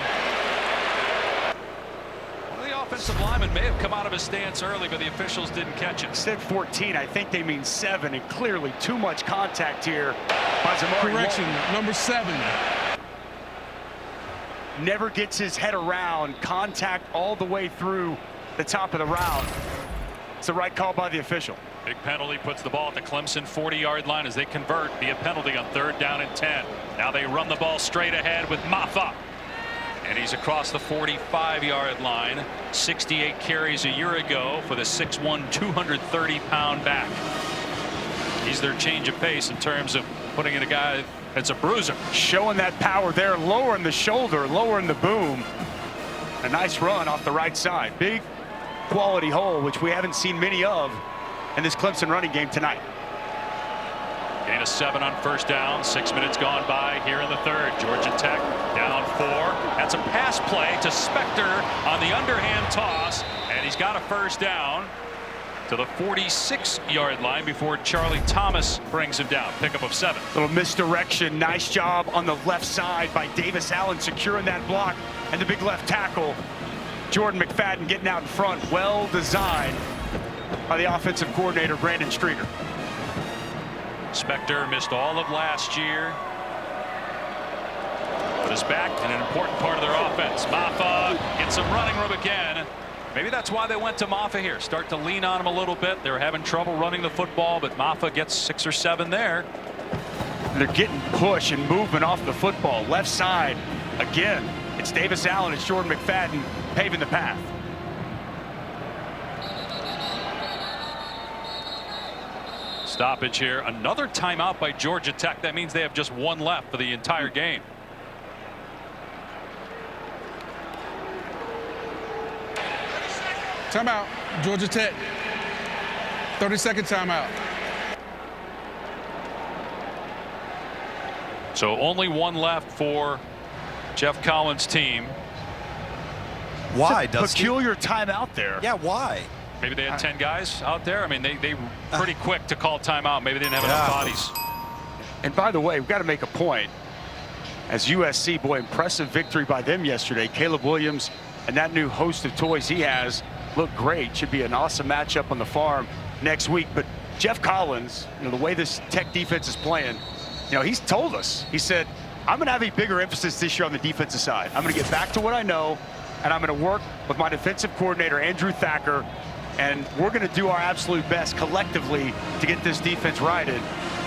One of the offensive linemen may have come out of his stance early, but the officials didn't catch it. Said 14. I think they mean 7, and clearly too much contact here by Zamari Correction, Walton. number 7. Never gets his head around. Contact all the way through the top of the route. It's the right call by the official. Big penalty puts the ball at the Clemson 40-yard line as they convert via penalty on 3rd down and 10. Now they run the ball straight ahead with Maffa. And he's across the 45-yard line. 68 carries a year ago for the 6'1", 230-pound back. He's their change of pace in terms of putting in a guy that's a bruiser. Showing that power there, lowering the shoulder, lowering the boom. A nice run off the right side. Big quality hole, which we haven't seen many of in this Clemson running game tonight. Gain of 7 on 1st down. 6 minutes gone by here in the 3rd. Georgia Tech down 4. That's a pass play to Spector on the underhand toss, and he's got a 1st down to the 46-yard line before Charlie Thomas brings him down. Pickup of 7. Little misdirection. Nice job on the left side by Davis Allen securing that block, and the big left tackle Jordan McFadden getting out in front. Well designed by the offensive coordinator Brandon Streeter. Spector missed all of last year, but is back in an important part of their offense. Maffa gets some running room again. Maybe that's why they went to Maffa here. Start to lean on him a little bit. They were having trouble running the football, but Maffa gets 6 or 7 there. They're getting push and movement off the football. Left side again. It's Davis Allen. It's Jordan McFadden paving the path. Stoppage here. Another timeout by Georgia Tech. That means they have just 1 left for the entire game. Timeout. Georgia Tech. 30-second timeout. So only 1 left for Jeff Collins' team. Why? Peculiar timeout there. Yeah, why? Maybe they had 10 guys out there. I mean, they pretty quick to call timeout. Maybe they didn't have enough bodies. And by the way, we've got to make a point. As USC, boy, impressive victory by them yesterday. Caleb Williams and that new host of toys he has look great. Should be an awesome matchup on the farm next week. But Jeff Collins, you know, the way this Tech defense is playing, you know, he's told us, he said, I'm going to have a bigger emphasis this year on the defensive side. I'm going to get back to what I know, and I'm going to work with my defensive coordinator, Andrew Thacker, and we're going to do our absolute best collectively to get this defense righted.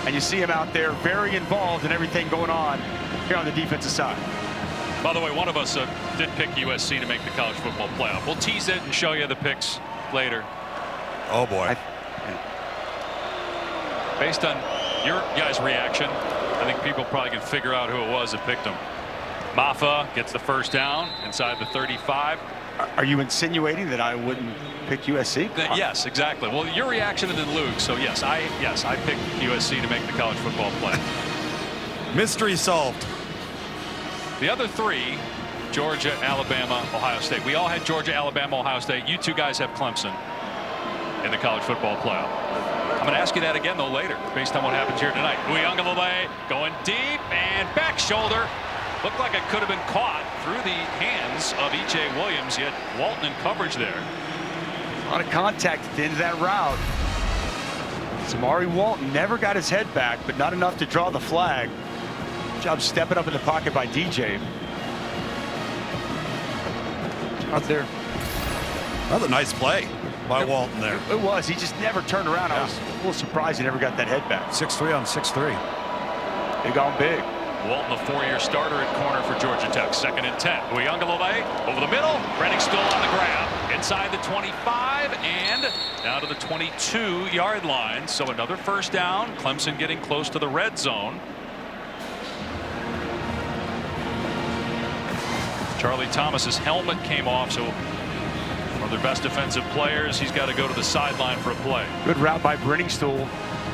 And you see him out there very involved in everything going on here on the defensive side. By the way, one of us did pick USC to make the college football playoff. We'll tease it and show you the picks later. Oh, boy. Based on your guys' reaction, I think people probably can figure out who it was that picked them. Maffa gets the 1st down inside the 35. Are you insinuating that I wouldn't pick USC? Yes, exactly. Well, your reaction and then Luke. So yes, I picked USC to make the college football playoff. Mystery solved. The other 3, Georgia, Alabama, Ohio State. We all had Georgia, Alabama, Ohio State. You 2 guys have Clemson in the college football playoff. I'm going to ask you that again, though, later, based on what happens here tonight. Uyunglele going deep and back shoulder. Looked like it could have been caught through the hands of E.J. Williams, yet Walton in coverage there. A lot of contact at the end of that route. Zamari Walton never got his head back, but not enough to draw the flag. Good job stepping up in the pocket by DJ. out there. Another nice play by Walton there. It was. He just never turned around. I was a little surprised he never got that head back. 6'3" on 6'3". Big on big. Walton, the four-year starter at corner for Georgia Tech. 2nd and 10. Uyunglele over the middle. Rennick still on the grab. Inside the 25 and down to the 22-yard line. So another first down. Clemson getting close to the red zone. Charlie Thomas's helmet came off, so one of their best defensive players. He's got to go to the sideline for a play. Good route by Brenningstool.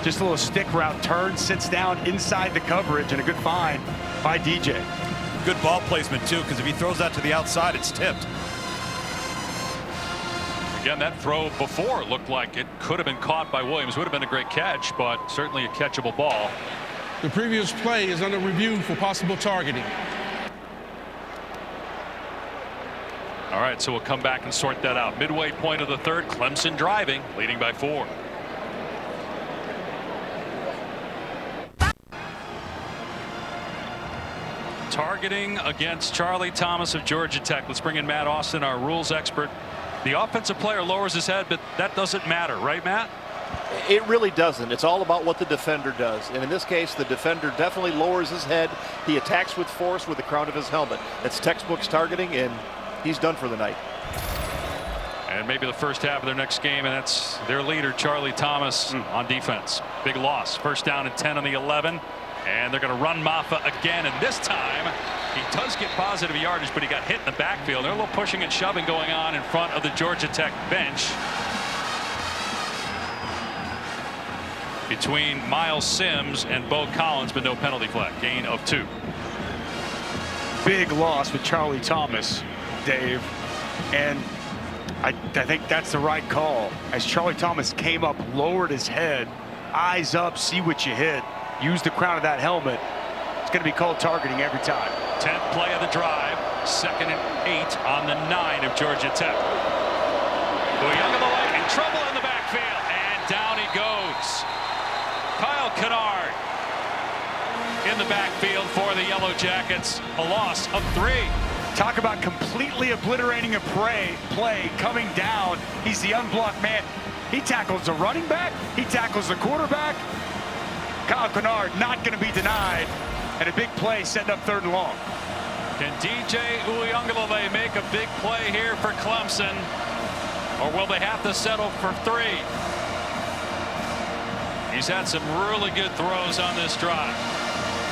Just a little stick route, turn, sits down inside the coverage, and a good find by DJ. Good ball placement, too, because if he throws that to the outside, it's tipped. Again, that throw before looked like it could have been caught by Williams. Would have been a great catch, but certainly a catchable ball. The previous play is under review for possible targeting. All right, so we'll come back and sort that out. Midway point of the third, Clemson driving, leading by 4. Targeting against Charlie Thomas of Georgia Tech. Let's bring in Matt Austin, our rules expert. The offensive player lowers his head, but that doesn't matter, right, Matt? It really doesn't. It's all about what the defender does. And in this case, the defender definitely lowers his head. He attacks with force with the crown of his helmet. It's textbooks targeting, and he's done for the night. And maybe the first half of their next game, and that's their leader, Charlie Thomas, on defense. Big loss. First down and 10 on the 11. And they're going to run Maffa again, and this time he does get positive yardage, but he got hit in the backfield. There's a little pushing and shoving going on in front of the Georgia Tech bench between Miles Sims and Bo Collins, but no penalty flag. Gain of 2. Big loss with Charlie Thomas, Dave, and I think that's the right call. As Charlie Thomas came up, lowered his head, eyes up, see what you hit. Use the crown of that helmet. It's going to be called targeting every time. 10th play of the drive. 2nd and 8 on the 9 of Georgia Tech. Uyunglele in trouble in the backfield, and down he goes. Kyle Kennard in the backfield for the Yellow Jackets. A loss of 3. Talk about completely obliterating a play coming down. He's the unblocked man. He tackles the running back. He tackles the quarterback. Kyle Kennard not going to be denied, and a big play setting up 3rd and long. Can DJ Uyunglele make a big play here for Clemson, or will they have to settle for 3? He's had some really good throws on this drive.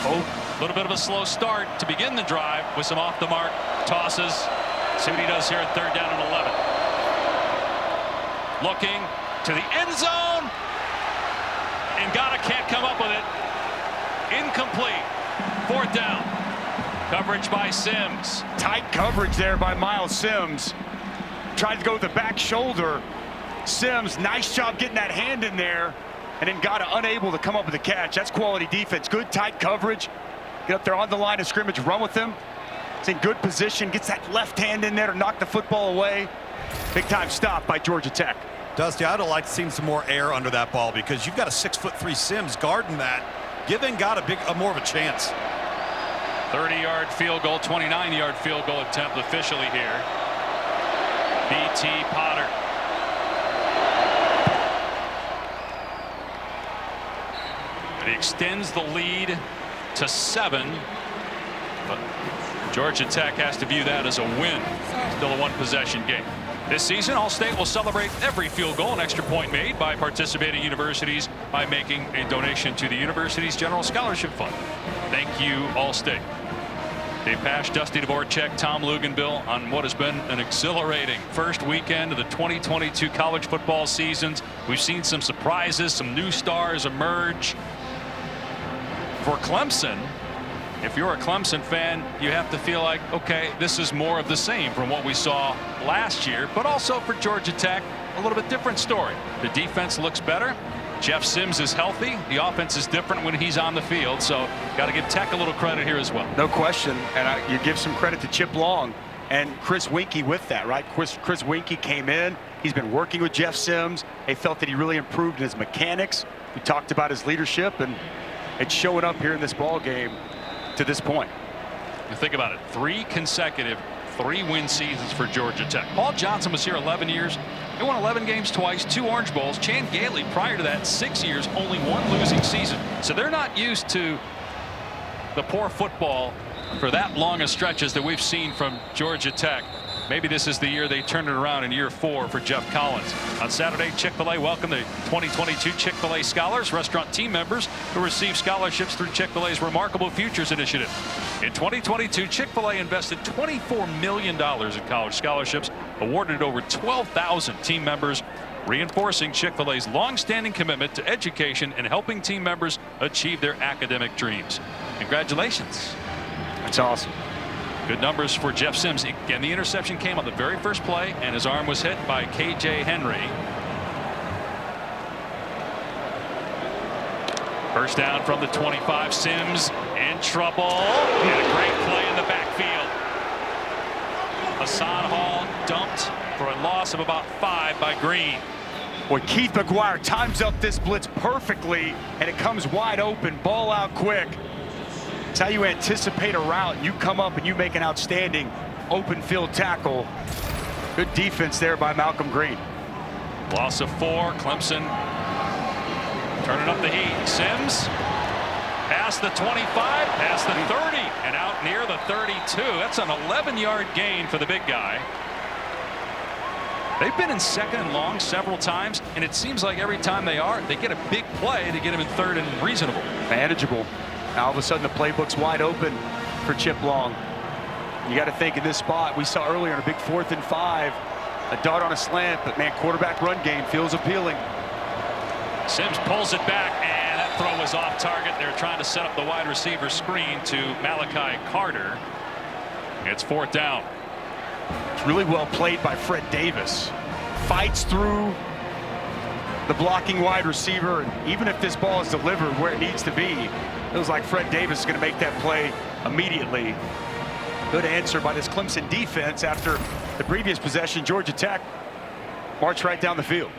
A little bit of a slow start to begin the drive with some off the mark tosses. See what he does here at 3rd down and 11. Looking to the end zone. Ngata can't come up with it. Incomplete. 4th down. Coverage by Sims. Tight coverage there by Miles Sims. Tried to go with the back shoulder. Sims, nice job getting that hand in there. And Ngata unable to come up with a catch. That's quality defense. Good tight coverage. Get up there on the line of scrimmage, run with him. It's in good position. Gets that left hand in there to knock the football away. Big time stop by Georgia Tech. Dusty, I'd have liked to see some more air under that ball because you've got a 6'3" Sims guarding that. Give Ngata more of a chance. 30-yard field goal, 29-yard field goal attempt officially here. B.T. Potter. And he extends the lead to 7. But Georgia Tech has to view that as a win. Still a 1-possession game. This season, All-State will celebrate every field goal and extra point made by participating universities by making a donation to the university's General Scholarship Fund. Thank you, All-State. Dave Pasch, Dusty Dvorak, Tom Luganbill on what has been an exhilarating first weekend of the 2022 college football seasons. We've seen some surprises, some new stars emerge. For Clemson, if you're a Clemson fan, you have to feel like, okay, this is more of the same from what we saw last year, but also for Georgia Tech, a little bit different story. The defense looks better. Jeff Sims is healthy. The offense is different when he's on the field, so got to give Tech a little credit here as well. No question, and you give some credit to Chip Long and Chris Winkie with that, right? Chris Winkie came in. He's been working with Jeff Sims. They felt that he really improved in his mechanics. We talked about his leadership, and it's showing up here in this ball game to this point. You think about it, 3 consecutive 3-win seasons for Georgia Tech. Paul Johnson was here 11 years. He won 11 games twice, 2 Orange Bowls. Chan Gailey, prior to that, 6 years, only 1 losing season. So they're not used to the poor football for that long of stretches that we've seen from Georgia Tech. Maybe this is the year they turn it around in year 4 for Jeff Collins. On Saturday, Chick-fil-A welcomed the 2022 Chick-fil-A Scholars, restaurant team members who receive scholarships through Chick-fil-A's Remarkable Futures Initiative. In 2022, Chick-fil-A invested $24 million in college scholarships, awarded over 12,000 team members, reinforcing Chick-fil-A's long-standing commitment to education and helping team members achieve their academic dreams. Congratulations. That's awesome. Good numbers for Jeff Sims. Again, the interception came on the very first play, and his arm was hit by KJ Henry. First down from the 25. Sims in trouble. And a great play in the backfield. Hassan Hall dumped for a loss of about 5 by Green. Boy, Keith McGuire times up this blitz perfectly, and it comes wide open, ball out quick. It's how you anticipate a route. You come up and you make an outstanding open field tackle. Good defense there by Malcolm Green. Loss of 4. Clemson turning up the heat. Sims past the 25, past the 30, and out near the 32. That's an 11-yard gain for the big guy. They've been in 2nd and long several times, and it seems like every time they get a big play to get him in 3rd and reasonable. Manageable. Now all of a sudden the playbook's wide open for Chip Long. You got to think in this spot, we saw earlier in a big 4th and 5, a dart on a slant, but man, quarterback run game feels appealing. Sims pulls it back, and that throw was off target. They're trying to set up the wide receiver screen to Malachi Carter. It's 4th down. It's really well played by Fred Davis. Fights through the blocking wide receiver, and even if this ball is delivered where it needs to be, it was like Fred Davis is going to make that play immediately. Good answer by this Clemson defense after the previous possession. Georgia Tech marched right down the field.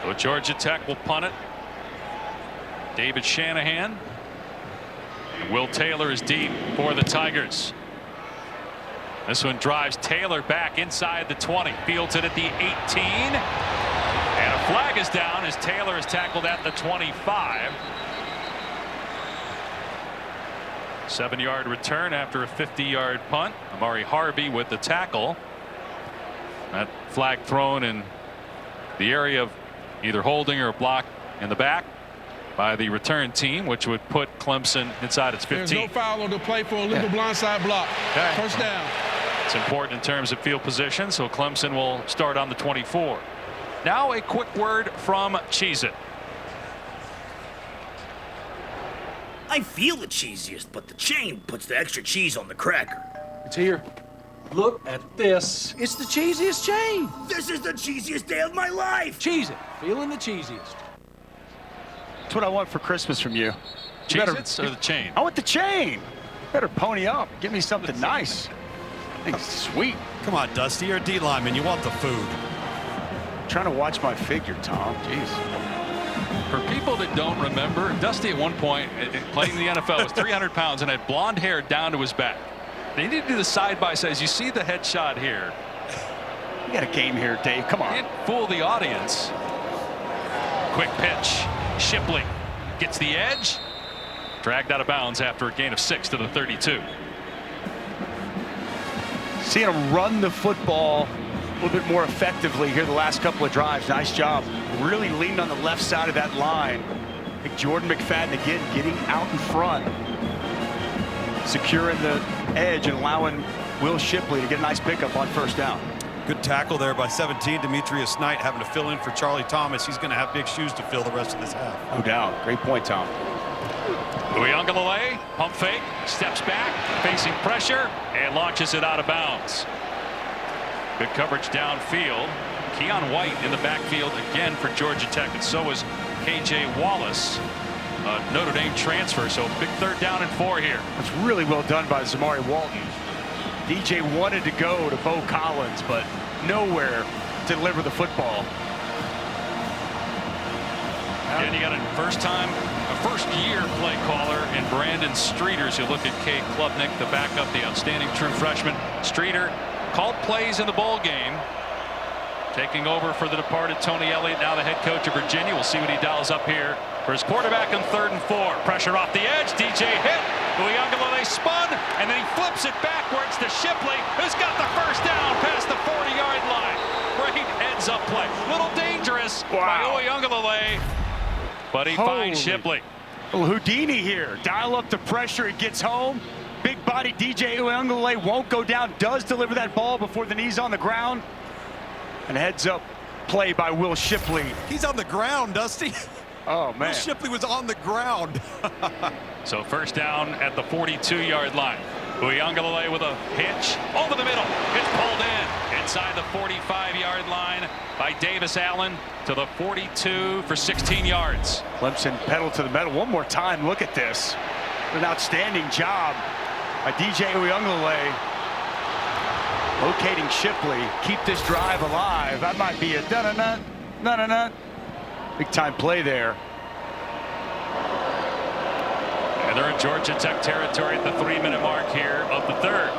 So Georgia Tech will punt it. David Shanahan. Will Taylor is deep for the Tigers. This one drives Taylor back inside the 20. Fields it at the 18. And a flag is down as Taylor is tackled at the 25. 7-yard return after a 50-yard punt. Amari Harvey with the tackle. That flag thrown in the area of either holding or a block in the back by the return team, which would put Clemson inside its 15. There's no foul on the play for a legal blindside block. Okay. First down. It's important in terms of field position, so Clemson will start on the 24. Now a quick word from Cheez-It. I feel the cheesiest, but the chain puts the extra cheese on the cracker. It's here. Look at this. It's the cheesiest chain. This is the cheesiest day of my life. Cheez-It. Feeling the cheesiest. That's what I want for Christmas from you. Cheez-Its or the chain? I want the chain. Better pony up. Give me something nice. It's sweet. Come on, Dusty. You're a D lineman. You want the food. Trying to watch my figure, Tom. Jeez. For people that don't remember, Dusty at one point playing in the NFL was 300 pounds and had blonde hair down to his back. They need to do the side-by-sides. You see the headshot here. You got a game here, Dave. Come on. Can't fool the audience. Quick pitch. Shipley gets the edge. Dragged out of bounds after a gain of 6 to the 32. Seeing him run the football a little bit more effectively here the last couple of drives. Nice job. Really leaned on the left side of that line. I think Jordan McFadden again getting out in front, securing the edge and allowing Will Shipley to get a nice pickup on first down. Good tackle there by 17. Demetrius Knight having to fill in for Charlie Thomas. He's going to have big shoes to fill the rest of this half. No doubt. Great point, Tom. Uiagalelei, pump fake, steps back, facing pressure, and launches it out of bounds. Good coverage downfield. Keon White in the backfield again for Georgia Tech, and so is KJ Wallace, Notre Dame transfer. So big 3rd down and 4 here. That's really well done by Zamari Walton. DJ wanted to go to Bo Collins, but nowhere to deliver the football. And you got a first time A first-year play caller in Brandon Streeter. You look at Cade Klubnik, the backup, the outstanding true freshman. Streeter called plays in the bowl game, taking over for the departed Tony Elliott, now the head coach of Virginia. We'll see what he dials up here for his quarterback on 3rd and 4. Pressure off the edge. DJ hit. Uyunglele spun, and then he flips it backwards to Shipley, who's got the first down past the 40-yard line. Great heads-up play. Little dangerous by Uyunglele, but he finds Shipley. Little Houdini here. Dial up the pressure. He gets home. Big body DJ Uyunglele won't go down. Does deliver that ball before the knee's on the ground. And heads-up play by Will Shipley. He's on the ground, Dusty. Oh, man. Will Shipley was on the ground. So first down at the 42-yard line. Uyunglele with a hitch over the middle. It's pulled in inside the 45-yard line by Davis Allen to the 42 for 16 yards. Clemson pedal to the metal one more time. Look at this. An outstanding job by DJ Uyunglele locating Shipley. Keep this drive alive. That might be a da-da-da. Big time play there. And they're in Georgia Tech territory at the 3-minute mark here of the 3rd.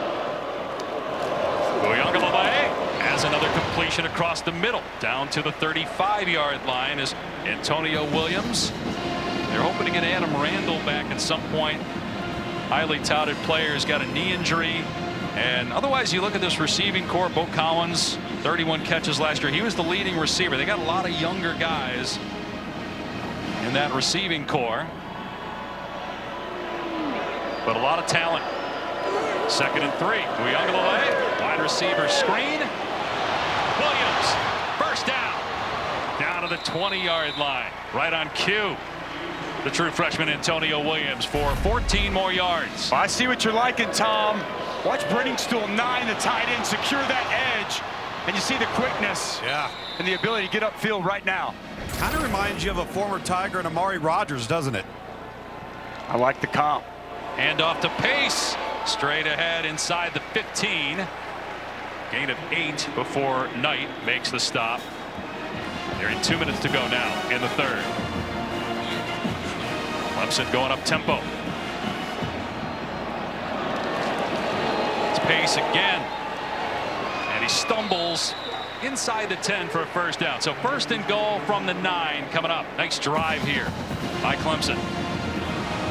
Uyunglele has another completion across the middle down to the 35-yard line is Antonio Williams. They're hoping to get Adam Randall back at some point. Highly touted player, has got a knee injury. And otherwise, you look at this receiving core. Bo Collins, 31 catches last year. He was the leading receiver. They got a lot of younger guys in that receiving core, but a lot of talent. 2nd and 3. Uyunglele, wide receiver screen. Williams, first down to the 20-yard line. Right on cue. The true freshman Antonio Williams for 14 more yards. I see what you're liking, Tom. Watch Brenningstool 9, the tight end, secure that edge. And you see the quickness and the ability to get upfield right now. Kind of reminds you of a former Tiger and Amari Rodgers, doesn't it? I like the comp. Hand off to Pace. Straight ahead inside the 15. Gain of 8 before Knight makes the stop. They're in 2 minutes to go now in the 3rd. Clemson going up tempo. It's Pace again. And he stumbles inside the 10 for a first down. So 1st and goal from the 9 coming up. Nice drive here by Clemson.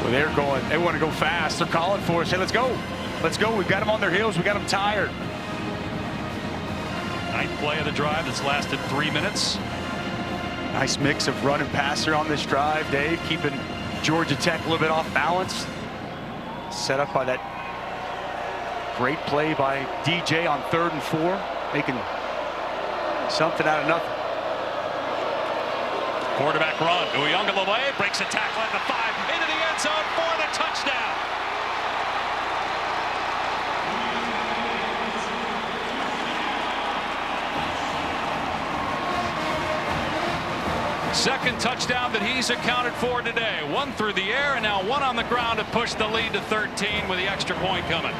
Well, they're going. They want to go fast. They're calling for us. Hey, let's go. Let's go. We've got them on their heels. We got them tired. 9th play of the drive that's lasted 3 minutes. Nice mix of run and passer on this drive, Dave, keeping Georgia Tech a little bit off balance. Set up by that great play by DJ on 3rd and 4, making something out of nothing. Quarterback run. Uyunglele breaks a tackle at the 5 into the end zone for the touchdown. Second touchdown that he's accounted for today. 1 through the air and now 1 on the ground to push the lead to 13 with the extra point coming.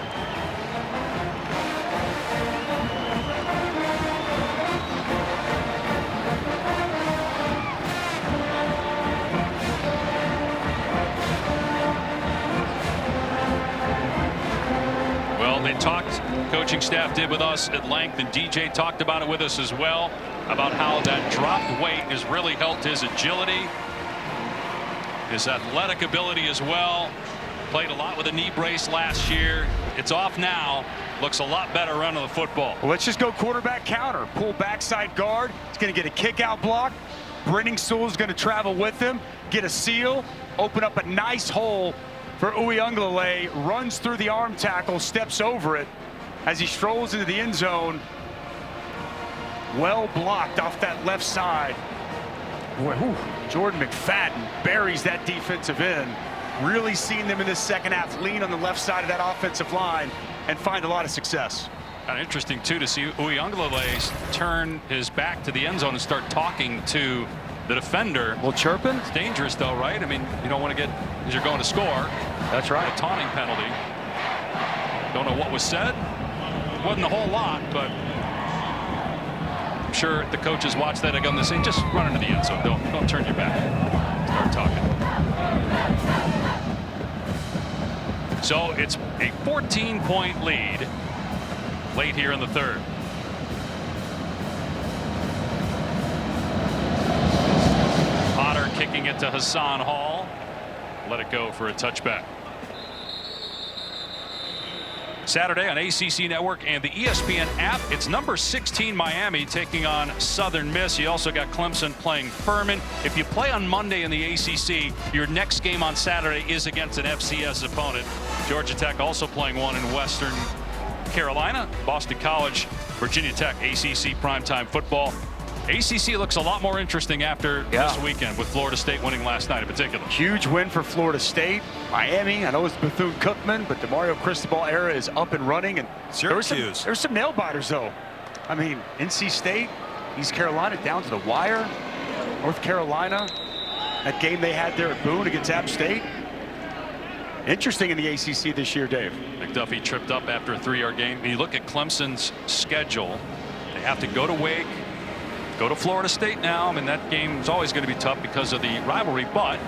Well, they talked, coaching staff did with us at length, and DJ talked about it with us as well, about how that dropped weight has really helped his agility, his athletic ability as well. Played a lot with a knee brace last year. It's off now. Looks a lot better running the football. Well, let's just go quarterback counter. Pull backside guard. It's going to get a kick out block. Brenningstool is going to travel with him, get a seal, open up a nice hole for Uyunglele. Runs through the arm tackle, steps over it as he strolls into the end zone. Well blocked off that left side. Boy, Jordan McFadden buries that defensive end. Really seeing them in this second half lean on the left side of that offensive line and find a lot of success. Kind of interesting, too, to see Uyunglele turn his back to the end zone and start talking to the defender. Well, chirping? It's dangerous, though, right? I mean, you don't want to get, because you're going to score. That's right. A taunting penalty. Don't know what was said. Wasn't a whole lot, but I'm sure the coaches watch that and go, just run into the end zone. Don't turn your back. Start talking. So it's a 14-point lead late here in the third. Potter kicking it to Hassan Hall. Let it go for a touchback. Saturday on ACC Network and the ESPN app, it's number 16 Miami taking on Southern Miss. You also got Clemson playing Furman. If you play on Monday in the ACC, your next game on Saturday is against an FCS opponent. Georgia Tech also playing one in Western Carolina. Boston College, Virginia Tech, ACC primetime football. ACC looks a lot more interesting after this weekend, with Florida State winning last night in particular. Huge win for Florida State. Miami, I know it's Bethune-Cookman, but the Mario Cristobal era is up and running. And Syracuse. There's some nail biters, though. I mean, NC State, East Carolina down to the wire. North Carolina, that game they had there at Boone against App State. Interesting in the ACC this year, Dave. McDuffie tripped up after a 3-yard gain. When you look at Clemson's schedule, they have to go to Wake, go to Florida State now. I mean, that game is always going to be tough because of the rivalry, but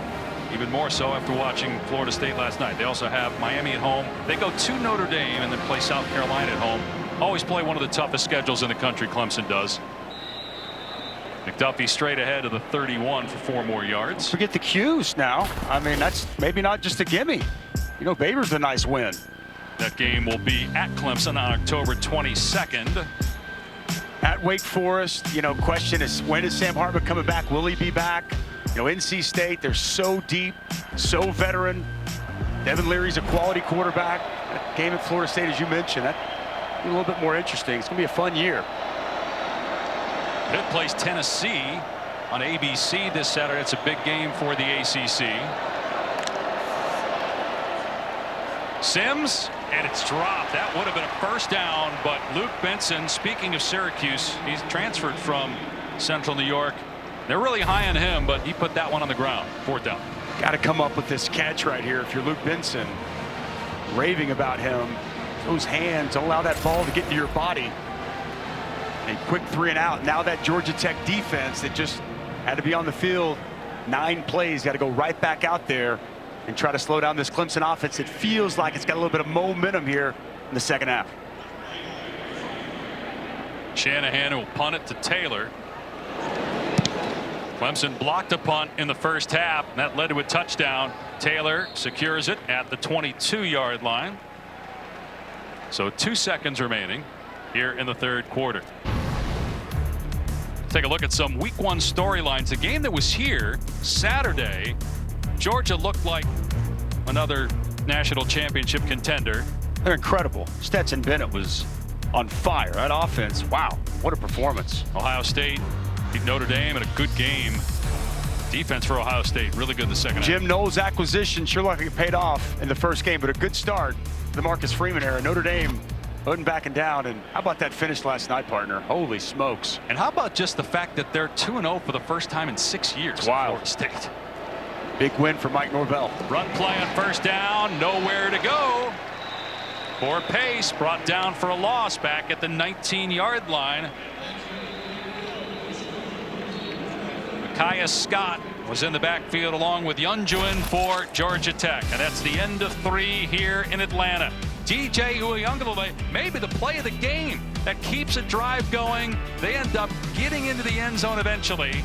even more so after watching Florida State last night. They also have Miami at home. They go to Notre Dame and then play South Carolina at home. Always play one of the toughest schedules in the country, Clemson does. McDuffie straight ahead of the 31 for 4 more yards. Forget the Qs now. I mean, that's maybe not just a gimme. You know, Baber's a nice win. That game will be at Clemson on October 22nd. At Wake Forest, you know, question is, when is Sam Hartman coming back? Will he be back? You know, NC State, they're so deep, so veteran. Devin Leary's a quality quarterback. That game at Florida State, as you mentioned, that's a little bit more interesting. It's going to be a fun year. Pitt plays Tennessee on ABC this Saturday. It's a big game for the ACC. Sims, and it's dropped. That would have been a first down, but Luke Benson, speaking of Syracuse, he's transferred from Central New York. They're really high on him, but he put that one on the ground. 4th down. Got to come up with this catch right here if you're Luke Benson. Raving about him. Those hands, don't allow that ball to get to your body. A quick 3 and out. Now that Georgia Tech defense that just had to be on the field 9 plays, got to go right back out there and try to slow down this Clemson offense. It feels like it's got a little bit of momentum here in the second half. Shanahan will punt it to Taylor. Clemson blocked a punt in the first half, and that led to a touchdown. Taylor secures it at the 22-yard line. So 2 seconds remaining here in the third quarter. Take a look at some week 1 storylines. A game that was here Saturday. Georgia looked like another national championship contender. They're incredible. Stetson Bennett was on fire. That offense, wow, what a performance. Ohio State beat Notre Dame in a good game. Defense for Ohio State, really good the second half. Jim Knowles' acquisition sure like it paid off in the first game, but a good start. The Marcus Freeman era. Notre Dame wasn't backing down, and how about that finish last night, partner? Holy smokes. And how about just the fact that they're 2-0 for the first time in 6 years? Wow. Florida State. Big win for Mike Norvell. Run play on first down, nowhere to go. Poor pace, brought down for a loss back at the 19-yard line. Micaiah Scott was in the backfield along with Youngjuan for Georgia Tech. And that's the end of 3 here in Atlanta. DJ Uiagalelei, maybe the play of the game that keeps a drive going. They end up getting into the end zone eventually.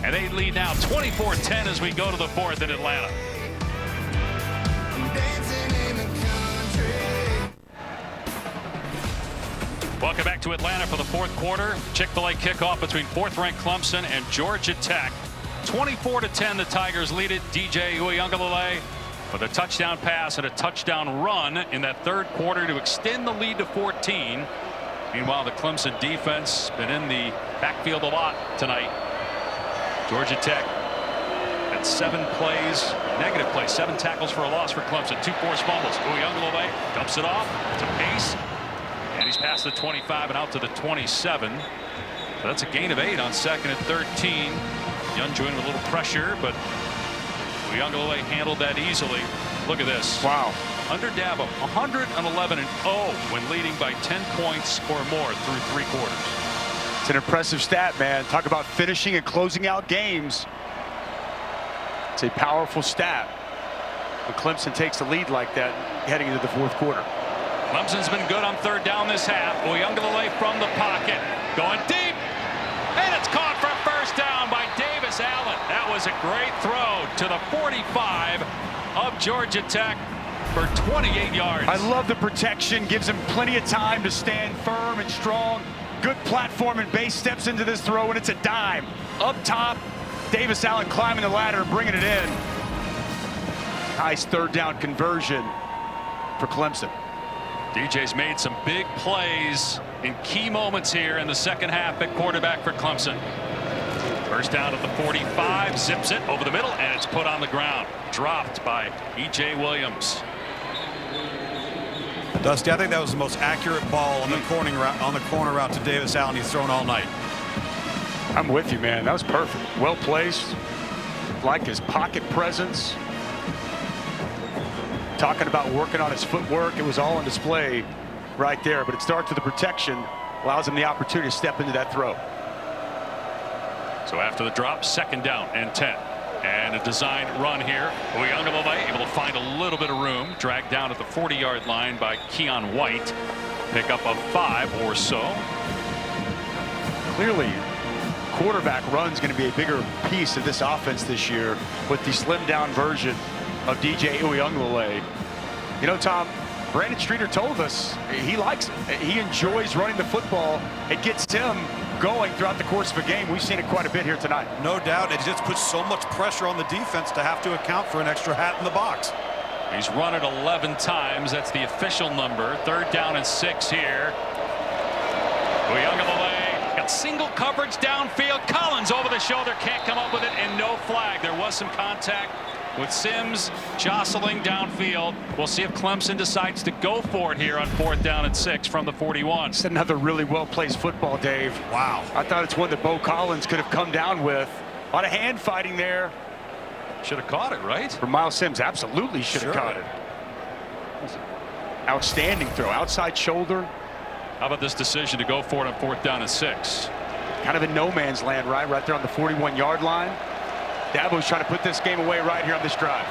And they lead now 24-10 as we go to the 4th in Atlanta. Welcome back to Atlanta for the 4th quarter. Chick-fil-A kickoff between 4th-ranked Clemson and Georgia Tech. 24-10, the Tigers lead it. DJ Uiagalelei with a touchdown pass and a touchdown run in that 3rd quarter to extend the lead to 14. Meanwhile, the Clemson defense been in the backfield a lot tonight. Georgia Tech had 7 plays, negative plays, 7 tackles for a loss for Clemson, 2 forced fumbles. Uiagalelei dumps it off to Pace, and he's past the 25 and out to the 27. So that's a gain of 8 on 2nd and 13. Youngjuan with a little pressure, but Uiagalelei handled that easily. Look at this. Wow. Under Dabo, 111-0 when leading by 10 points or more through 3 quarters. It's an impressive stat, man. Talk about finishing and closing out games. It's a powerful stat when Clemson takes the lead like that heading into the fourth quarter. Clemson's been good on third down this half. Uyunglele from the pocket, going deep, and it's caught for first down by Davis Allen. That was a great throw to the 45 of Georgia Tech for 28 yards. I love the protection, gives him plenty of time to stand firm and strong. Good platform and base, steps into this throw, and it's a dime. Up top, Davis Allen climbing the ladder and bringing it in. Nice third down conversion for Clemson. DJ's made some big plays in key moments here in the second half at quarterback for Clemson. First down at the 45, zips it over the middle, and it's put on the ground. Dropped by E.J. Williams. Dusty, I think that was the most accurate ball on the corner route to Davis Allen he's thrown all night. I'm with you, man. That was perfect. Well placed. Like his pocket presence. Talking about working on his footwork, it was all on display right there. But it starts with the protection, allows him the opportunity to step into that throw. So after the drop, second down and 10. And a design run here. Uyunglele able to find a little bit of room. Dragged down at the 40-yard line by Keon White. Pickup of 5 or so. Clearly, quarterback run's going to be a bigger piece of this offense this year with the slimmed down version of DJ Uyunglele. You know, Tom, Brandon Streeter told us he likes it. He enjoys running the football. It gets him going throughout the course of a game. We've seen it quite a bit here tonight. No doubt. It just puts so much pressure on the defense to have to account for an extra hat in the box. He's run it 11 times. That's the official number. Third down and 6 here. Uyunglele got single coverage downfield. Collins over the shoulder, can't come up with it, and no flag. There was some contact with Sims jostling downfield. We'll see if Clemson decides to go for it here on fourth down and 6 from the 41. It's another really well-placed football, Dave. Wow. I thought it's one that Bo Collins could have come down with. A lot of hand fighting there. Should have caught it, right? For Miles Sims, absolutely should have caught it. Outstanding throw, outside shoulder. How about this decision to go for it on fourth down and 6? Kind of in no man's land, right there on the 41-yard line. Dabo's trying to put this game away right here on this drive.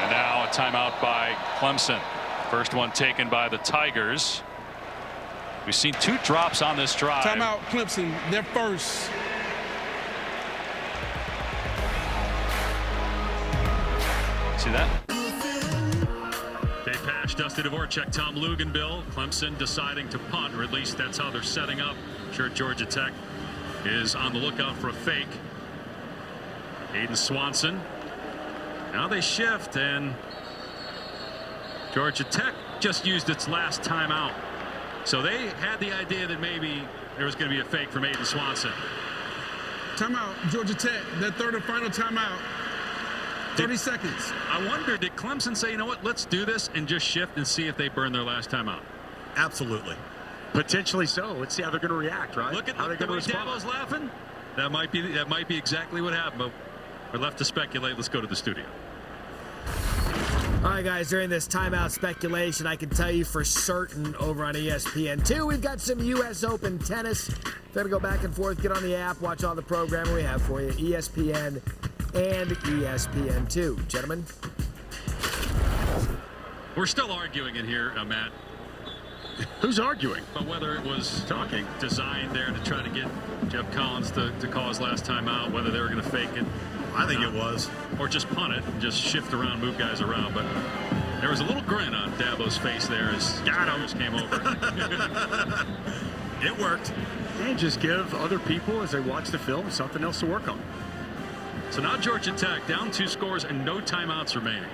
And now a timeout by Clemson. First one taken by the Tigers. We've seen 2 drops on this drive. Timeout, Clemson. They're first. See that? Dave Pasch, Dusty Dvorak, Tom Luganbill. Clemson deciding to punt, or at least that's how they're setting up. I'm sure Georgia Tech is on the lookout for a fake. Aiden Swanson. Now they shift, and Georgia Tech just used its last timeout. So they had the idea that maybe there was going to be a fake from Aiden Swanson. Timeout, Georgia Tech. That third and final timeout. 30 seconds. I wonder, did Clemson say, you know what, let's do this and just shift and see if they burn their last timeout? Absolutely. Potentially so. Let's see how they're going to react, right? Look at how the way Dabo's laughing. That might be exactly what happened, but we're left to speculate. Let's go to the studio. All right, guys, during this timeout speculation, I can tell you for certain over on ESPN2, we've got some U.S. Open tennis. Going to go back and forth, get on the app, watch all the programming we have for you, ESPN and ESPN2. Gentlemen? We're still arguing in here, Matt. Who's arguing? But whether it was designed there to try to get Jeff Collins to call his last time out, whether they were going to fake it. I think it was. Or just punt it and just shift around, move guys around. But there was a little grin on Dabo's face there as players came over. It worked. And just give other people, as they watch the film, something else to work on. So now Georgia Tech down 2 scores and no timeouts remaining.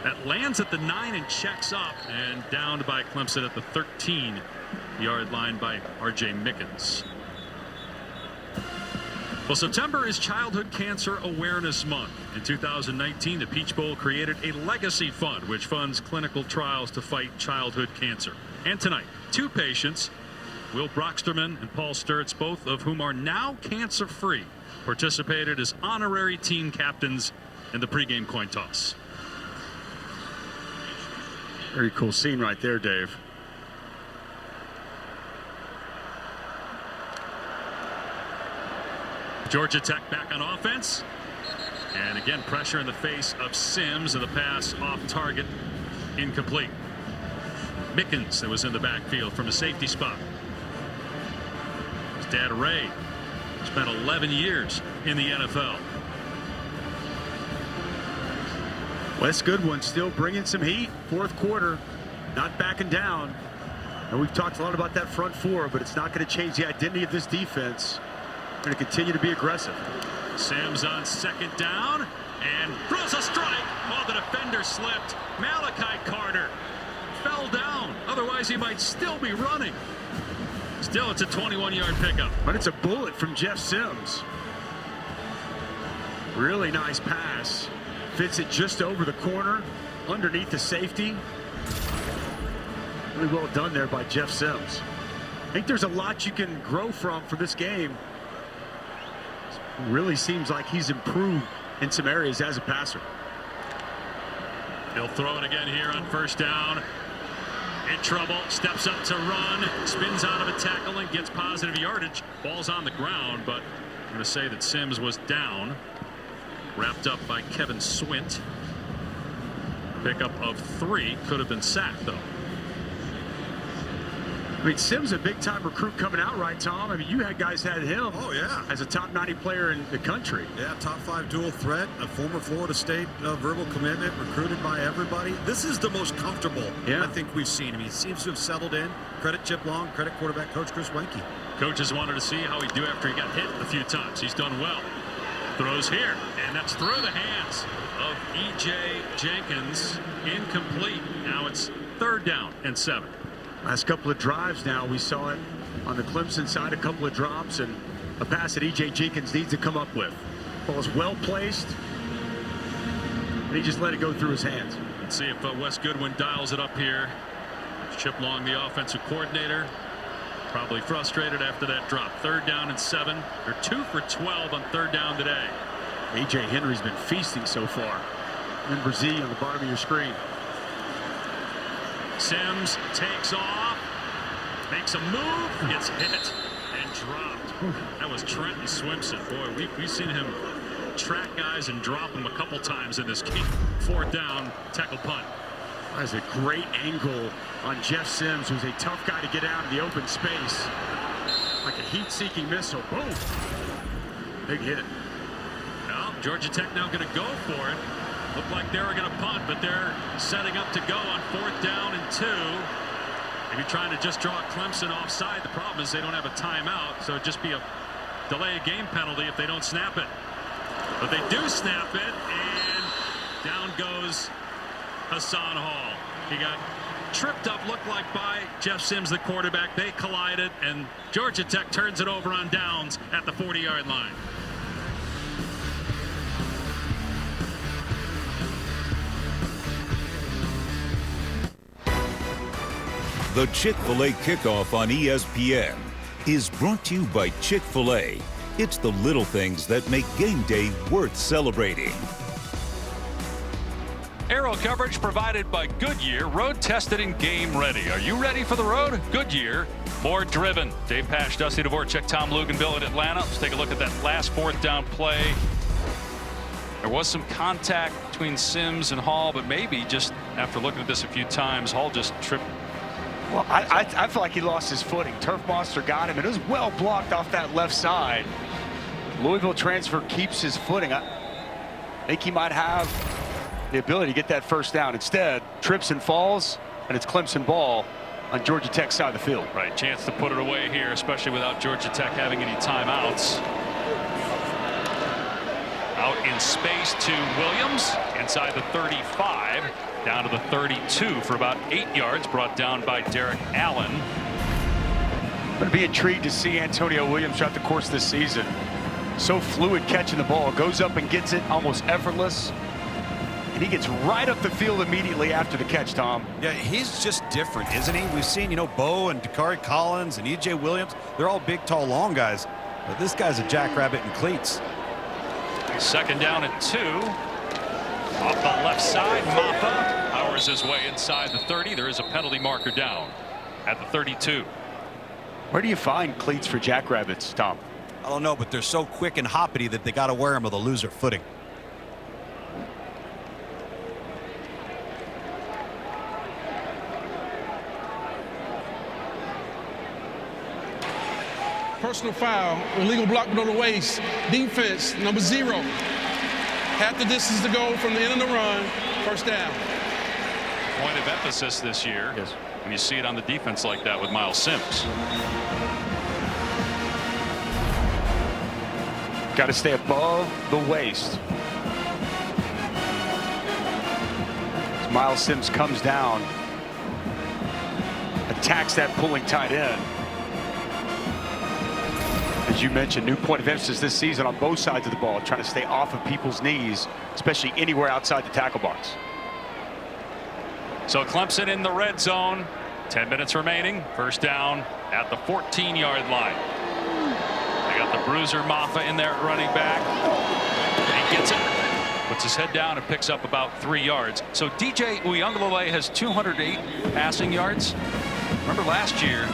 That lands at the 9 and checks up, and downed by Clemson at the 13-yard line by R.J. Mickens. Well, September is Childhood Cancer Awareness Month. In 2019, the Peach Bowl created a legacy fund, which funds clinical trials to fight childhood cancer. And tonight, 2 patients, Will Brocksterman and Paul Sturtz, both of whom are now cancer-free, participated as honorary team captains in the pregame coin toss. Very cool scene right there, Dave. Georgia Tech back on offense. And again, pressure in the face of Sims, and the pass off target, incomplete. Mickens that was in the backfield from a safety spot. His dad Ray spent 11 years in the NFL. Wes Goodwin still bringing some heat. Fourth quarter, not backing down. And we've talked a lot about that front four, but it's not going to change the identity of this defense. They're going to continue to be aggressive. Sims on second down and throws a strike. Oh, the defender slipped. Malachi Carter fell down. Otherwise, he might still be running. Still, it's a 21-yard pickup. But it's a bullet from Jeff Sims. Really nice pass. Fits it just over the corner, underneath the safety. Really well done there by Jeff Sims. I think there's a lot you can grow from this game. Really seems like he's improved in some areas as a passer. He'll throw it again here on first down. In trouble, steps up to run, spins out of a tackle and gets positive yardage. Ball's on the ground, but I'm going to say that Sims was down. Wrapped up by Kevin Swint. Pickup of 3. Could have been sacked, though. I mean, Sims a big-time recruit coming out, right, Tom? I mean, you had guys had him as a top 90 player in the country. Yeah, top 5 dual threat, a former Florida State verbal commitment, recruited by everybody. This is the most comfortable I think we've seen him. He seems to have settled in. Credit Chip Long, credit quarterback coach Chris Wenke. Coaches wanted to see how he'd do after he got hit a few times. He's done well. Throws here, and that's through the hands of E.J. Jenkins. Incomplete. Now it's 3rd down and 7. Last couple of drives now, we saw it on the Clemson side, a couple of drops and a pass that E.J. Jenkins needs to come up with. Ball is well placed, and he just let it go through his hands. Let's see if Wes Goodwin dials it up here. Chip Long, the offensive coordinator, probably frustrated after that drop. 3rd down and 7. They're 2 for 12 on 3rd down today. A.J. Henry's been feasting so far. Number Z on the bottom of your screen. Sims takes off, makes a move, gets hit and dropped. That was Trenton Swimson. Boy, we've seen him track guys and drop them a couple times in this game. 4th down, tackle punt. That's a great angle on Jeff Sims, who's a tough guy to get out in the open space. Like a heat-seeking missile. Boom. Big hit. Well, Georgia Tech now going to go for it. Looked like they were going to punt, but they're setting up to go on 4th down and 2. Maybe trying to just draw Clemson offside. The problem is they don't have a timeout, so it'd just be a delay of game penalty if they don't snap it. But they do snap it, and down goes Hassan Hall. He got tripped up, looked like by Jeff Sims, the quarterback. They collided, and Georgia Tech turns it over on downs at the 40-yard line. The Chick-fil-A Kickoff on ESPN is brought to you by Chick-fil-A. It's the little things that make game day worth celebrating. Aero coverage provided by Goodyear, road tested and game ready. Are you ready for the road? Goodyear, more driven. Dave Pasch, Dusty Dvorak, Tom Luganville in Atlanta. Let's take a look at that last 4th down play. There was some contact between Sims and Hall, but maybe just after looking at this a few times, Hall just tripped. Well, I feel like he lost his footing. Turf Monster got him, and it was well blocked off that left side. Louisville transfer keeps his footing. I think he might have the ability to get that 1st down. Instead, trips and falls, and it's Clemson ball on Georgia Tech's side of the field. Right, chance to put it away here, especially without Georgia Tech having any timeouts. Out in space to Williams, inside the 35, down to the 32 for about 8 yards, brought down by Derek Allen. I'm going to be intrigued to see Antonio Williams throughout the course of this season. So fluid catching the ball, goes up and gets it almost effortless. And he gets right up the field immediately after the catch, Tom. Yeah, he's just different, isn't he? We've seen, Bo and Dakari Collins and E.J. Williams. They're all big, tall, long guys. But this guy's a jackrabbit in cleats. 2nd down and 2. Off the left side, Maffa. Our powers his way inside the 30. There is a penalty marker down at the 32. Where do you find cleats for jackrabbits, Tom? I don't know, but they're so quick and hoppity that they got to wear them or they'll lose their footing. Personal foul, illegal block below the waist. Defense, number 0. Half the distance to go from the end of the run. First down. Point of emphasis this year. Yes. When you see it on the defense like that with Miles Sims. Got to stay above the waist. As Miles Sims comes down, attacks that pulling tight end. As you mentioned, new point of emphasis this season on both sides of the ball, trying to stay off of people's knees, especially anywhere outside the tackle box. So Clemson in the red zone. 10 minutes remaining. First down at the 14-yard line. They got the bruiser Maffa in there at running back. He gets it. Puts his head down and picks up about 3 yards. So DJ Uiagalelei has 208 passing yards. Remember last year,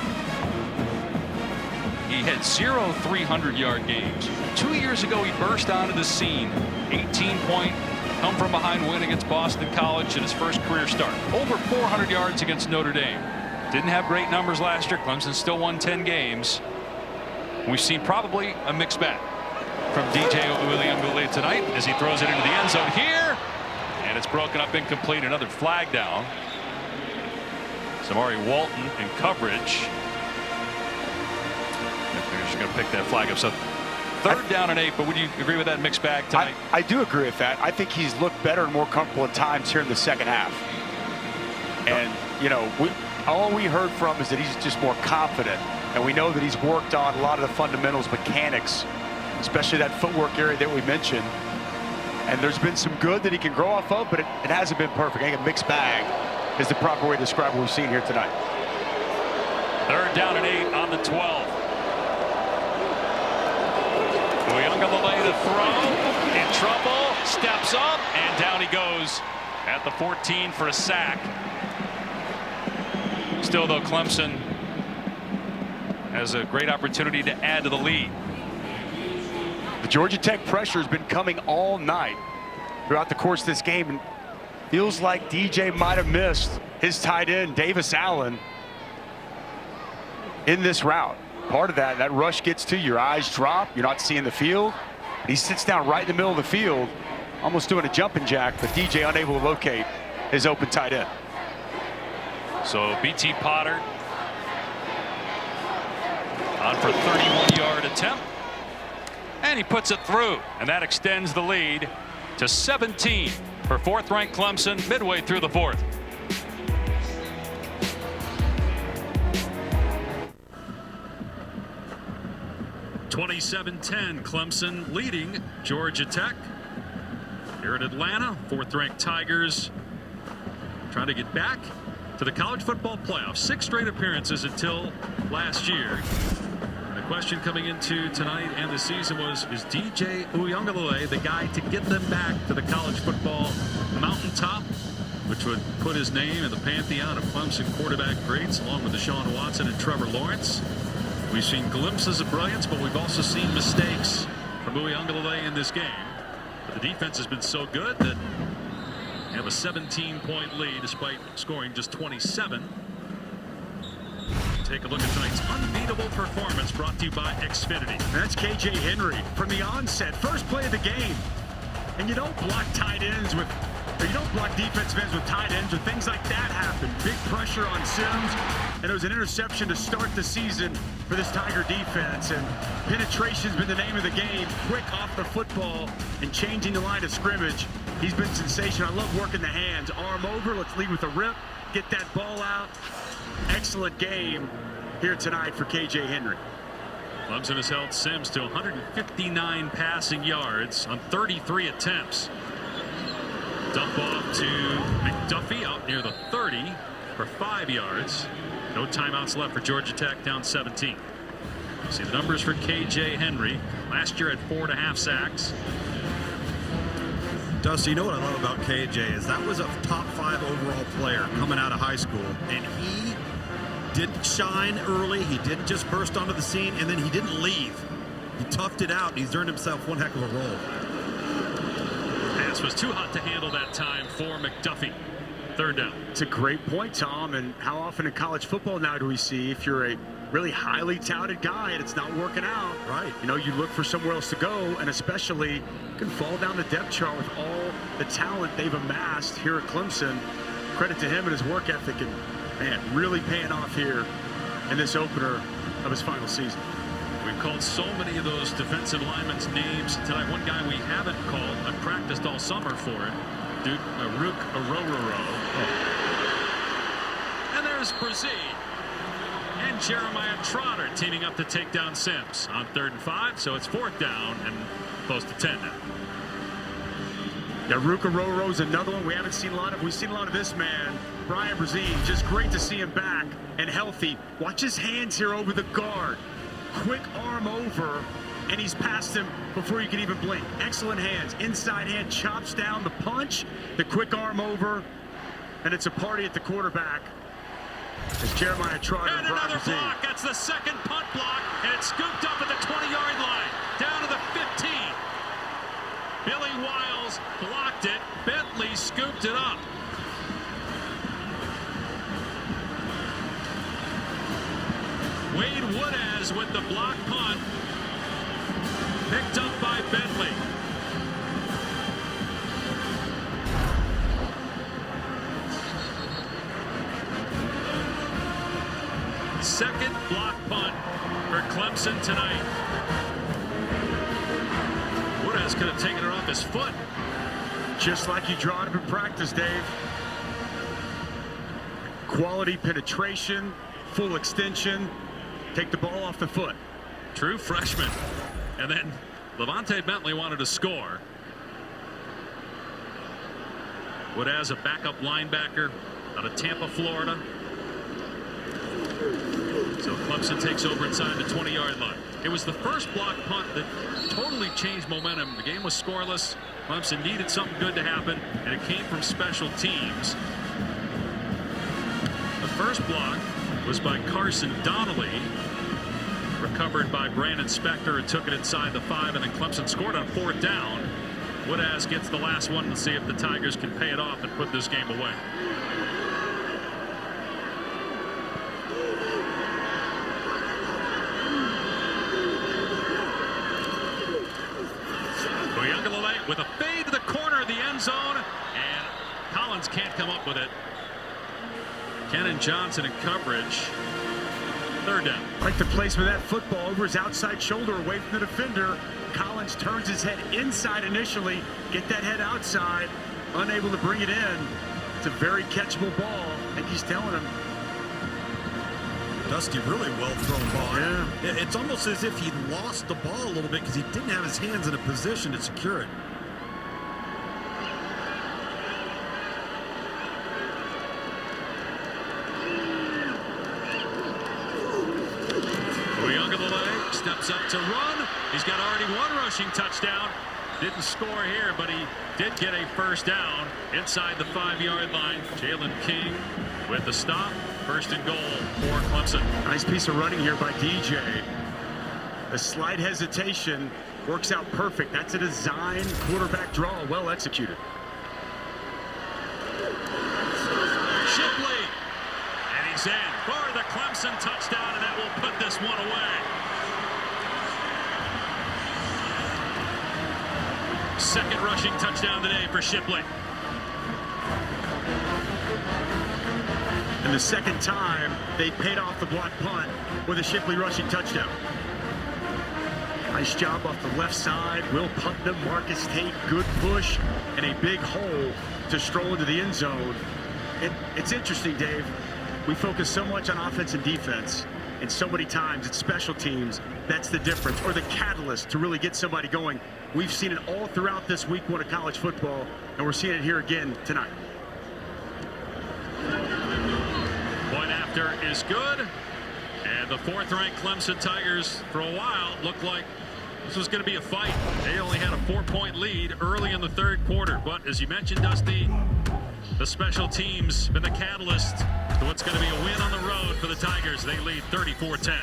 he had 0 300-yard games. 2 years ago, he burst onto the scene. 18-point come from behind win against Boston College in his first career start. Over 400 yards against Notre Dame. Didn't have great numbers last year. Clemson still won 10 games. We've seen probably a mixed bag from DJ Uiagalelei tonight as he throws it into the end zone here. And it's broken up, incomplete. Another flag down. Samari Walton in coverage. They're just going to pick that flag up. So third down and 8, but would you agree with that mixed bag tonight? I do agree with that. I think he's looked better and more comfortable at times here in the second half. And, you know, all we heard from is that he's just more confident. And we know that he's worked on a lot of the fundamentals, mechanics, especially that footwork area that we mentioned. And there's been some good that he can grow off of, but it hasn't been perfect. I think a mixed bag is the proper way to describe what we've seen here tonight. Third down and 8 on the 12. Uiagalelei to throw, in trouble, steps up, and down he goes at the 14 for a sack. Still, though, Clemson has a great opportunity to add to the lead. The Georgia Tech pressure has been coming all night throughout the course of this game, and feels like DJ might have missed his tight end, Davis Allen, in this route. Part of that rush gets to you. Your eyes drop. You're not seeing the field. He sits down right in the middle of the field, almost doing a jumping jack, but DJ unable to locate his open tight end. So BT Potter on for a 31-yard attempt. And he puts it through. And that extends the lead to 17 for fourth-ranked Clemson midway through the fourth. (27-10) Clemson leading Georgia Tech. Here in Atlanta, fourth-ranked Tigers trying to get back to the college football playoffs. 6 straight appearances until last year. And the question coming into tonight and the season was, is DJ Uiagalelei the guy to get them back to the college football mountaintop, which would put his name in the pantheon of Clemson quarterback greats, along with Deshaun Watson and Trevor Lawrence? We've seen glimpses of brilliance, but we've also seen mistakes from Uiagalelei in this game. But the defense has been so good that they have a 17-point lead despite scoring just 27. Take a look at tonight's unbeatable performance brought to you by Xfinity. That's KJ Henry from the onset, first play of the game. And you don't block tight ends with, or you don't block defensive ends with tight ends, or things like that happen. Big pressure on Sims, and it was an interception to start the season for this Tiger defense. And penetration's been the name of the game. Quick off the football and changing the line of scrimmage. He's been sensational. I love working the hands. Arm over, let's lead with a rip, get that ball out. Excellent game here tonight for KJ Henry. Clemson has held Sims to 159 passing yards on 33 attempts. Dump off to McDuffie out near the 30 for 5 yards. No timeouts left for Georgia Tech, down 17. See the numbers for KJ Henry. Last year at 4.5 sacks. Dusty, you know what I love about KJ is that was a top 5 overall player coming out of high school, and he didn't shine early. He didn't just burst onto the scene, and then he didn't leave. He toughed it out, and he's earned himself one heck of a role. Pass was too hot to handle that time for McDuffie. Third down. It's a great point, Tom. And how often in college football now do we see if you're a really highly touted guy and it's not working out, right? You know, you look for somewhere else to go, and especially you can fall down the depth chart with all the talent they've amassed here at Clemson. Credit to him and his work ethic, and man, really paying off here in this opener of his final season. We've called so many of those defensive linemen's names tonight. One guy we haven't called, I practiced all summer for it, dude, Rook Arororo. And there's Brazil and Jeremiah Trotter teaming up to take down Sims on 3rd and 5, so it's 4th down and close to 10 now. Yeah, Rook Aroro's another one we haven't seen a lot of. We've seen a lot of this man, Brian Brazil. Just great to see him back and healthy. Watch his hands here over the guard. Quick arm over, and he's past him before you can even blink. Excellent hands. Inside hand chops down the punch, the quick arm over, and it's a party at the quarterback as Jeremiah Trotter and another block. That's the second punt block, and it's scooped up at the 20-yard line, down to the 15. Billy Wiles blocked it. Bentley scooped it up. Wade Woodaz with the block punt. Picked up by Bentley. Second block punt for Clemson tonight. Woodaz could have taken it off his foot. Just like you draw it up in practice, Dave. Quality penetration, full extension. Take the ball off the foot. True freshman. And then Levante Bentley wanted to score. Woodaz, a backup linebacker out of Tampa, Florida. So Clemson takes over inside the 20-yard line. It was the first block punt that totally changed momentum. The game was scoreless. Clemson needed something good to happen, and it came from special teams. The first block was by Carson Donnelly, recovered by Brandon Spector, and took it inside the 5, and then Clemson scored on 4th down. Woodaz gets the last one to see if the Tigers can pay it off and put this game away. With a fade to the corner of the end zone, and Collins can't come up with it. Kenan Johnson in coverage. 3rd down. Like the placement of that football over his outside shoulder away from the defender. Collins turns his head inside initially, get that head outside, unable to bring it in. It's a very catchable ball. I think he's telling him. Dusty, really well thrown ball. Yeah. It's almost as if he lost the ball a little bit because he didn't have his hands in a position to secure it. Steps up to run. He's got already one rushing touchdown. Didn't score here, but he did get a 1st down inside the 5-yard line. Jalen King with the stop. 1st and goal for Clemson. Nice piece of running here by DJ. A slight hesitation works out perfect. That's a design quarterback draw, well executed. Shipley, and he's in for the Clemson touchdown, and that will put this one away. Second rushing touchdown today for Shipley. And the second time they paid off the block punt with a Shipley rushing touchdown. Nice job off the left side. Will Putnam, Marcus Tate, good push, and a big hole to stroll into the end zone. It's interesting, Dave. We focus so much on offense and defense, and so many times it's special teams. That's the difference, or the catalyst to really get somebody going. We've seen it all throughout this week one of college football, and we're seeing it here again tonight. Point after is good. And the 4th-ranked Clemson Tigers, for a while, looked like This was going to be a fight. They only had a 4-point lead early in the third quarter. But as you mentioned, Dusty, the special teams been the catalyst to what's going to be a win on the road for the Tigers. They lead 34-10.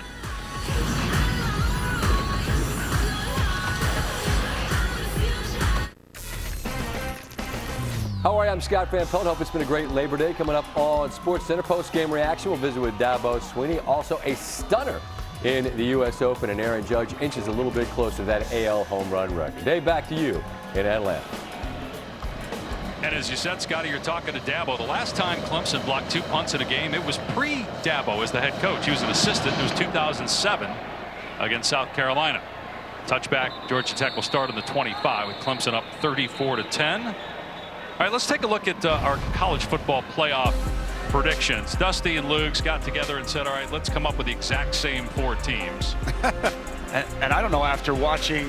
How are you? I'm Scott Van Pelt. Hope it's been a great Labor Day. Coming up on SportsCenter, post-game reaction. We'll visit with Dabo Swinney. Also a stunner in the U.S. Open, and Aaron Judge inches a little bit closer to that AL home run record. Dave, back to you in Atlanta. And as you said, Scotty, you're talking to Dabo. The last time Clemson blocked 2 punts in a game, it was pre-Dabo as the head coach. He was an assistant. It was 2007 against South Carolina. Touchback, Georgia Tech will start on the 25 with Clemson up 34-10. All right, let's take a look at our college football playoff predictions. Dusty and Luke's got together and said, all right, let's come up with the exact same 4 teams. and I don't know, after watching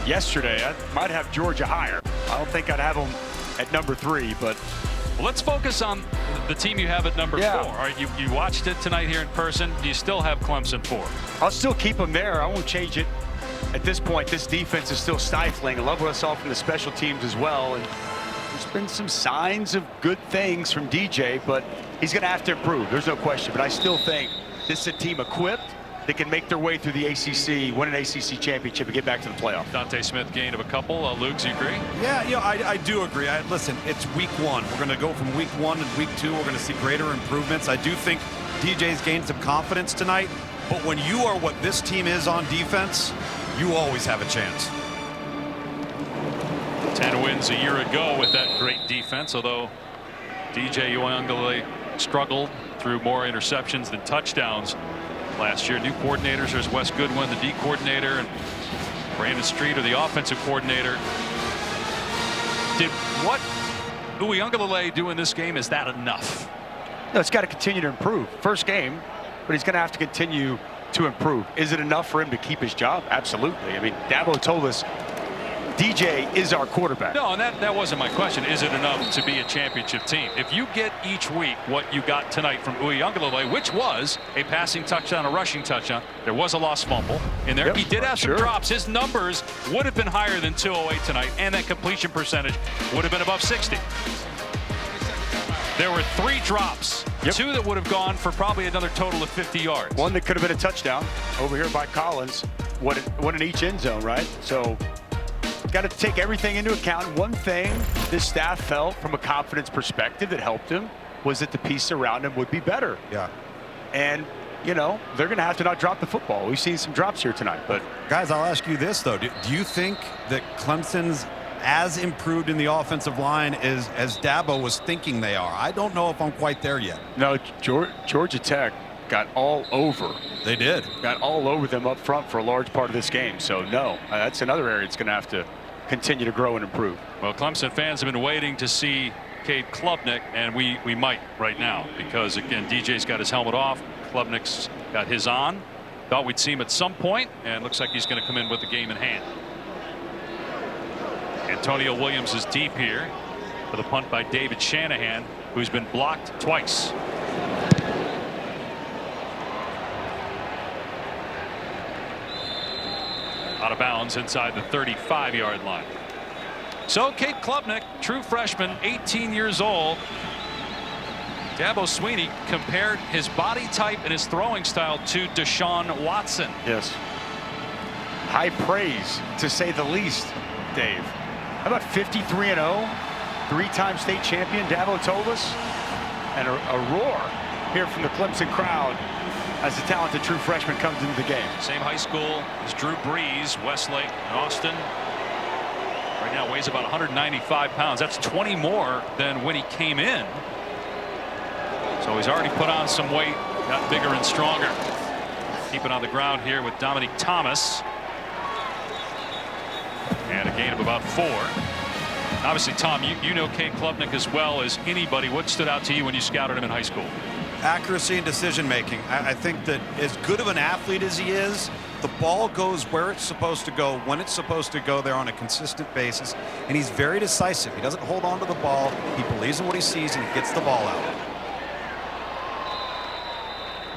yesterday, I might have Georgia higher. I don't think I'd have them at number 3, but well, let's focus on the team you have at number 4. All right, you watched it tonight here in person. Do you still have Clemson 4? I'll still keep them there. I won't change it. At this point, this defense is still stifling. I love what I saw from the special teams as well. And there's been some signs of good things from DJ, but he's going to have to improve. There's no question. But I still think this is a team equipped that can make their way through the ACC, win an ACC championship, and get back to the playoff. Dante Smith gained of a couple. Luke, do you agree? Yeah, I do agree. Listen, it's week 1. We're going to go from week 1 and week 2. We're going to see greater improvements. I do think DJ's gained some confidence tonight. But when you are what this team is on defense, you always have a chance. 10 wins a year ago with that great defense, although DJ Uiagalelei struggled through more interceptions than touchdowns last year. New coordinators, there's Wes Goodwin, the D coordinator, and Brandon Streeter, the offensive coordinator. Did what Uiagalelei do in this game, is that enough? No, it's got to continue to improve. First game, but he's going to have to continue to improve. Is it enough for him to keep his job? Absolutely. I mean, Dabo told us DJ is our quarterback. No, and that wasn't my question. Is it enough to be a championship team? If you get each week what you got tonight from Uiagalelei, which was a passing touchdown, a rushing touchdown, there was a lost fumble in there. Yep, he did have some drops. His numbers would have been higher than 208 tonight, and that completion percentage would have been above 60. There were 3 drops, 2 that would have gone for probably another total of 50 yards. One that could have been a touchdown over here by Collins. One in each end zone, right? So got to take everything into account. One thing this staff felt from a confidence perspective that helped him was that the piece around him would be better. Yeah. And, you know, they're going to have to not drop the football. We've seen some drops here tonight. But guys, I'll ask you this, though. Do you think that Clemson's as improved in the offensive line as Dabo was thinking they are? I don't know if I'm quite there yet. No, Georgia Tech got all over. They did. Got all over them up front for a large part of this game. So, no, that's another area it's going to have to continue to grow and improve. Well, Clemson fans have been waiting to see Cade Klubnik, and we might right now, because, again, DJ's got his helmet off. Klubnik's got his on. Thought we'd see him at some point, and looks like he's going to come in with the game in hand. Antonio Williams is deep here with a punt by David Shanahan, who's been blocked twice. Out of bounds inside the 35-yard line. So Cade Klubnik, true freshman, 18 years old. Dabo Swinney compared his body type and his throwing style to Deshaun Watson. Yes. High praise, to say the least, Dave. How about 53-0, 3-time state champion, Dabo told us, and a roar here from the Clemson crowd as the talented true freshman comes into the game. Same high school as Drew Brees, Westlake, and Austin. Right now weighs about 195 pounds. That's 20 more than when he came in. So he's already put on some weight, got bigger and stronger. Keep it on the ground here with Dominique Thomas. And a gain of about 4. Obviously, Tom, you know Cade Klubnik as well as anybody. What stood out to you when you scouted him in high school? Accuracy and decision making. I think that as good of an athlete as he is, the ball goes where it's supposed to go, when it's supposed to go there on a consistent basis, and he's very decisive. He doesn't hold on to the ball. He believes in what he sees, and he gets the ball out.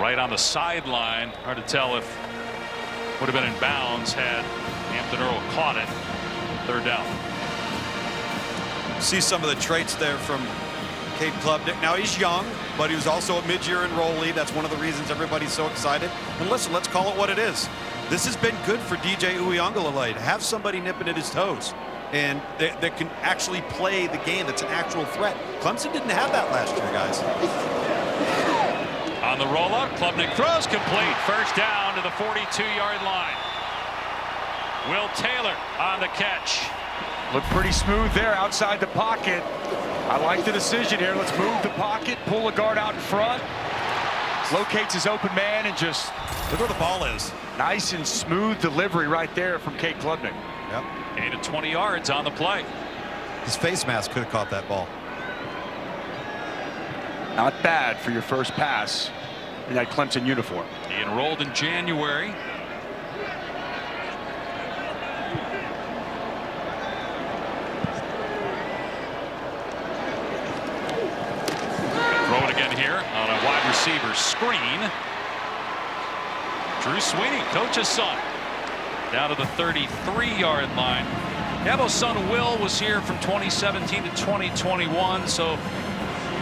Right on the sideline. Hard to tell if would have been in bounds had Hampton Earl caught it. 3rd down. See some of the traits there from Cade Klubnik. Now he's young, but he was also a mid-year enrollee. That's one of the reasons everybody's so excited. And listen, let's call it what it is. This has been good for DJ Uiagalelei to have somebody nipping at his toes and that can actually play the game, that's an actual threat. Clemson didn't have that last year, guys. On the rollout, Klubnik throws complete. 1st down to the 42-yard line. Will Taylor on the catch. Looked pretty smooth there outside the pocket. I like the decision here. Let's move the pocket, pull a guard out in front. Locates his open man and just look where the ball is. Nice and smooth delivery right there from Cade Klubnik. Yep. Gain of 20 yards on the play. His face mask could have caught that ball. Not bad for your first pass in that Clemson uniform. He enrolled in January. Throw it again here on a wide receiver screen. Drew Sweeney, coach's son, down to the 33-yard line. Dabo's son Will was here from 2017 to 2021, so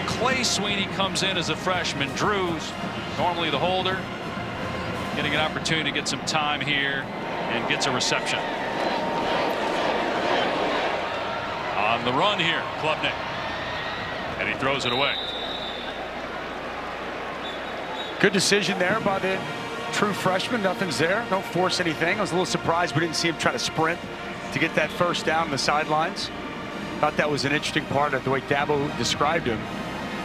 Clay Sweeney comes in as a freshman. Drew's normally the holder, getting an opportunity to get some time here and gets a reception. On the run here, Klubnik, and he throws it away. Good decision there by the true freshman. Nothing's there. Don't force anything. I was a little surprised we didn't see him try to sprint to get that 1st down on the sidelines. Thought that was an interesting part of the way Dabo described him.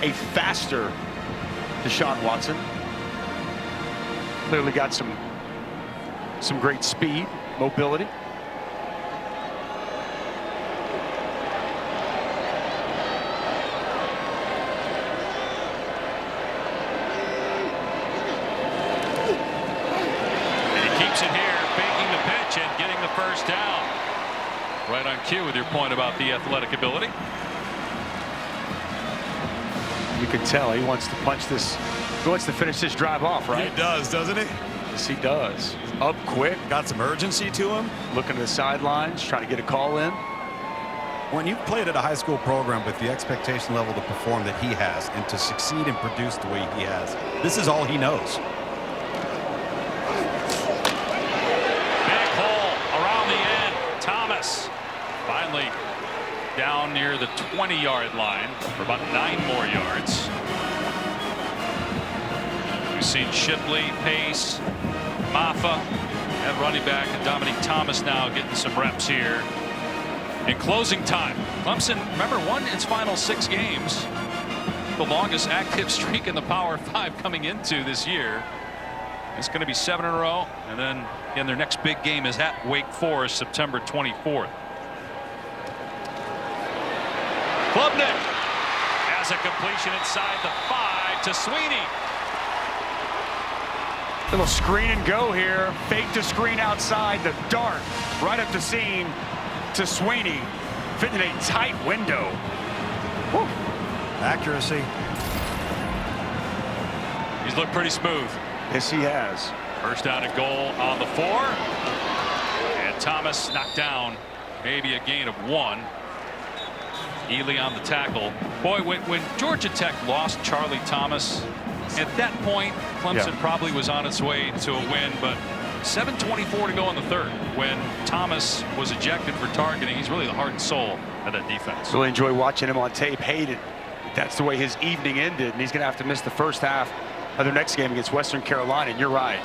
A faster Deshaun Watson. Clearly got some great speed, mobility. Right on cue with your point about the athletic ability. You can tell he wants to punch this. He wants to finish this drive off, right? He does, doesn't he? Yes, he does. Up quick. Got some urgency to him. Looking to the sidelines, trying to get a call in. When you've played at a high school program with the expectation level to perform that he has and to succeed and produce the way he has, this is all he knows. Big hole around the end. Thomas finally down near the 20-yard line for about 9 more yards. We've seen Shipley, Pace, Maffa, and running back and Dominique Thomas now getting some reps here. In closing time, Clemson, remember, won its final 6 games. The longest active streak in the Power 5 coming into this year. It's going to be 7 in a row, and then again their next big game is at Wake Forest, September 24th. Klubnik has a completion inside the 5 to Sweeney. Little screen and go here. Fake to screen outside. The dart right up the seam to Sweeney. Fitting a tight window. Woo. Accuracy. He's looked pretty smooth. Yes, he has. First down and goal on the 4. And Thomas knocked down. Maybe a gain of 1. Ely on the tackle. Boy, when Georgia Tech lost Charlie Thomas, at that point, Clemson probably was on its way to a win, but 7:24 to go in the 3rd. When Thomas was ejected for targeting, he's really the heart and soul of that defense. Really enjoy watching him on tape. Hated that's the way his evening ended, and he's going to have to miss the first half of their next game against Western Carolina. And you're right,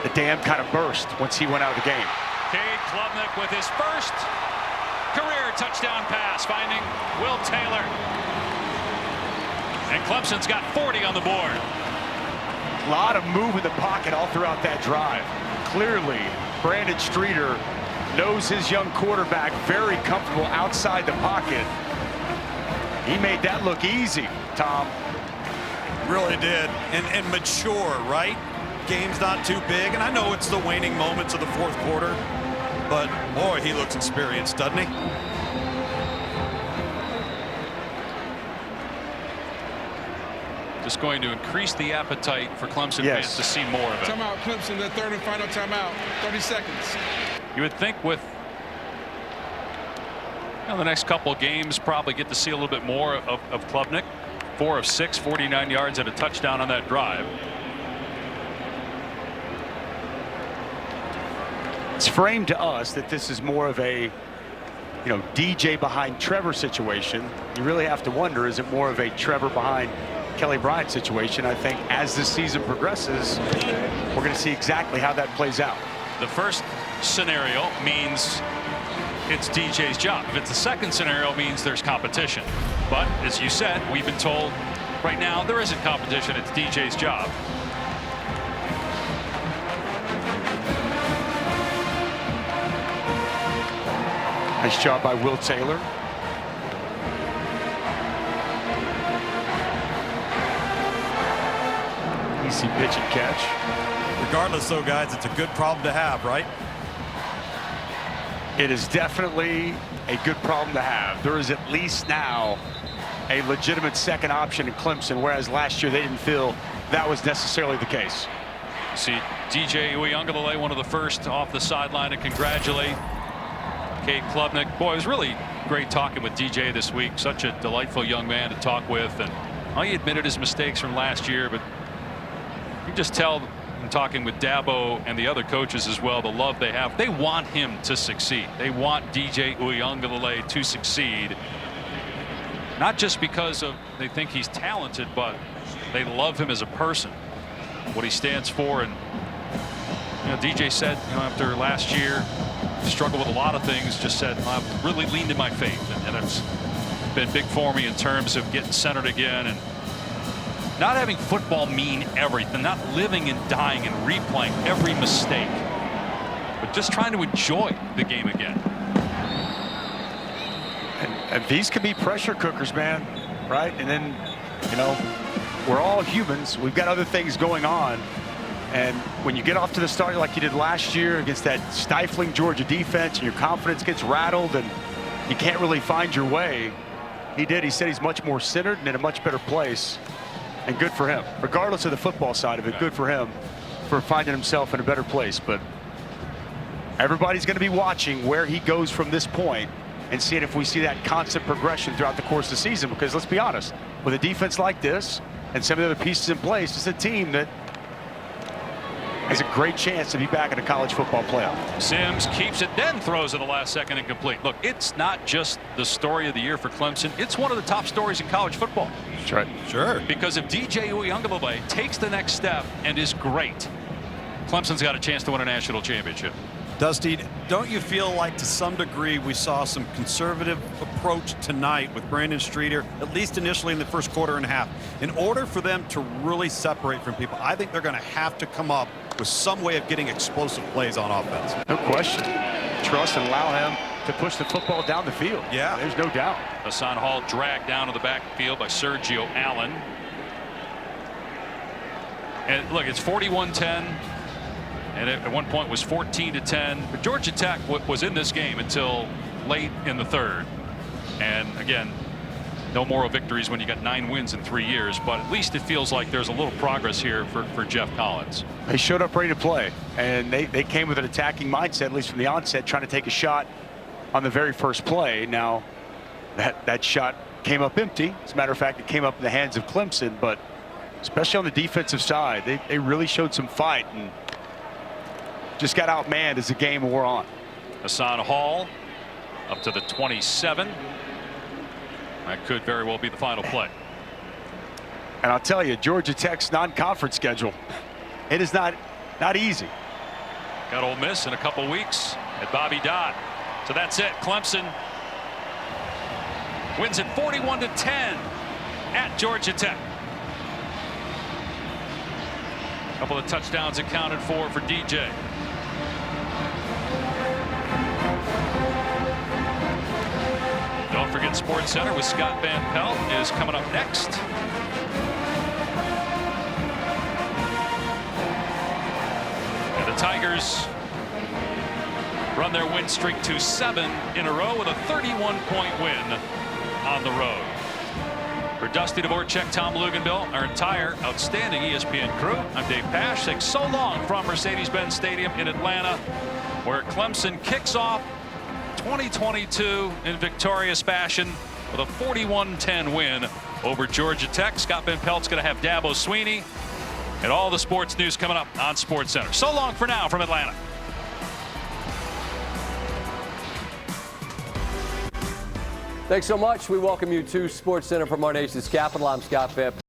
the dam kind of burst once he went out of the game. Cade Klubnik with his first career touchdown pass, finding Will Taylor. And Clemson's got 40 on the board. A lot of move in the pocket all throughout that drive. Clearly, Brandon Streeter knows his young quarterback, very comfortable outside the pocket. He made that look easy, Tom. Really did. And mature, right? Game's not too big. And I know it's the waning moments of the 4th quarter, but boy, he looks experienced, doesn't he? Just going to increase the appetite for Clemson fans to see more of it. Timeout, Clemson, their 3rd and final timeout. 30 seconds. You would think with the next couple of games probably get to see a little bit more of Klubnik. 4 of 6, 49 yards and a touchdown on that drive. It's framed to us that this is more of a DJ behind Trevor situation. You really have to wonder, is it more of a Trevor behind Kelly Bryant situation? I think as this season progresses, we're going to see exactly how that plays out. The first scenario means it's DJ's job. If it's the second scenario, it means there's competition. But as you said, we've been told right now there isn't competition. It's DJ's job. Nice job by Will Taylor. Easy pitch and catch. Regardless, though, guys, it's a good problem to have, right? It is definitely a good problem to have. There is at least now a legitimate second option in Clemson, whereas last year they didn't feel that was necessarily the case. See DJ Uiagalelei, one of the first off the sideline, to congratulate Cade Klubnik. Boy, it was really great talking with DJ this week. Such a delightful young man to talk with, and he admitted his mistakes from last year, but you can just tell in talking with Dabo and the other coaches as well, the love they have. They want him to succeed. They want DJ Uiagalelei to succeed. Not just because they think he's talented, but they love him as a person, what he stands for. And DJ said, after last year, struggled with a lot of things, just said, I've really leaned in my faith, and it's been big for me in terms of getting centered again and not having football mean everything, not living and dying and replaying every mistake, but just trying to enjoy the game again. And these can be pressure cookers, man, right? And then, we're all humans. We've got other things going on. And when you get off to the start like you did last year against that stifling Georgia defense, and your confidence gets rattled and you can't really find your way, he did. He said he's much more centered and in a much better place. And good for him, regardless of the football side of it. Good for him for finding himself in a better place. But everybody's going to be watching where he goes from this point and seeing if we see that constant progression throughout the course of the season. Because let's be honest, with a defense like this and some of the other pieces in place, it's a team that has a great chance to be back in a college football playoff. Sims keeps it, then throws at the last second incomplete. Look, it's not just the story of the year for Clemson. It's one of the top stories in college football. That's right. Sure. Because if DJ Uiagalelei takes the next step and is great, Clemson's got a chance to win a national championship. Dusty, don't you feel like to some degree we saw some conservative approach tonight with Brandon Streeter, at least initially in the first quarter and a half? In order for them to really separate from people, I think they're going to have to come up with some way of getting explosive plays on offense. No question. Trust and allow him to push the football down the field. Yeah. There's no doubt. Hassan Hall dragged down to the backfield by Sergio Allen. And look, it's 41-10. And at one point was 14-10. But Georgia Tech was in this game until late in the third. And again, no moral victories when you got 9 wins in 3 years. But at least it feels like there's a little progress here for Jeff Collins. They showed up ready to play. And they came with an attacking mindset, at least from the onset, trying to take a shot on the very first play. Now, that shot came up empty. As a matter of fact, it came up in the hands of Clemson. But especially on the defensive side, they really showed some fight and just got outmanned as the game wore on. Hassan Hall up to the 27. That could very well be the final play. And I'll tell you, Georgia Tech's non-conference schedule, it is not easy. Got Ole Miss in a couple weeks at Bobby Dodd. So that's it. Clemson wins it 41-10 at Georgia Tech. A couple of touchdowns accounted for DJ. Don't forget Sports Center with Scott Van Pelt is coming up next. And the Tigers run their win streak to 7 in a row with a 31-point win on the road. For Dusty Dvorak, Tom Luganbill, our entire outstanding ESPN crew, I'm Dave Pasch. Saying so long from Mercedes-Benz Stadium in Atlanta. where Clemson kicks off 2022 in victorious fashion with a 41-10 win over Georgia Tech. Scott Van Pelt's going to have Dabo Swinney and all the sports news coming up on SportsCenter. So long for now from Atlanta. Thanks so much. We welcome you to SportsCenter from our nation's capital. I'm Scott Van Pelt.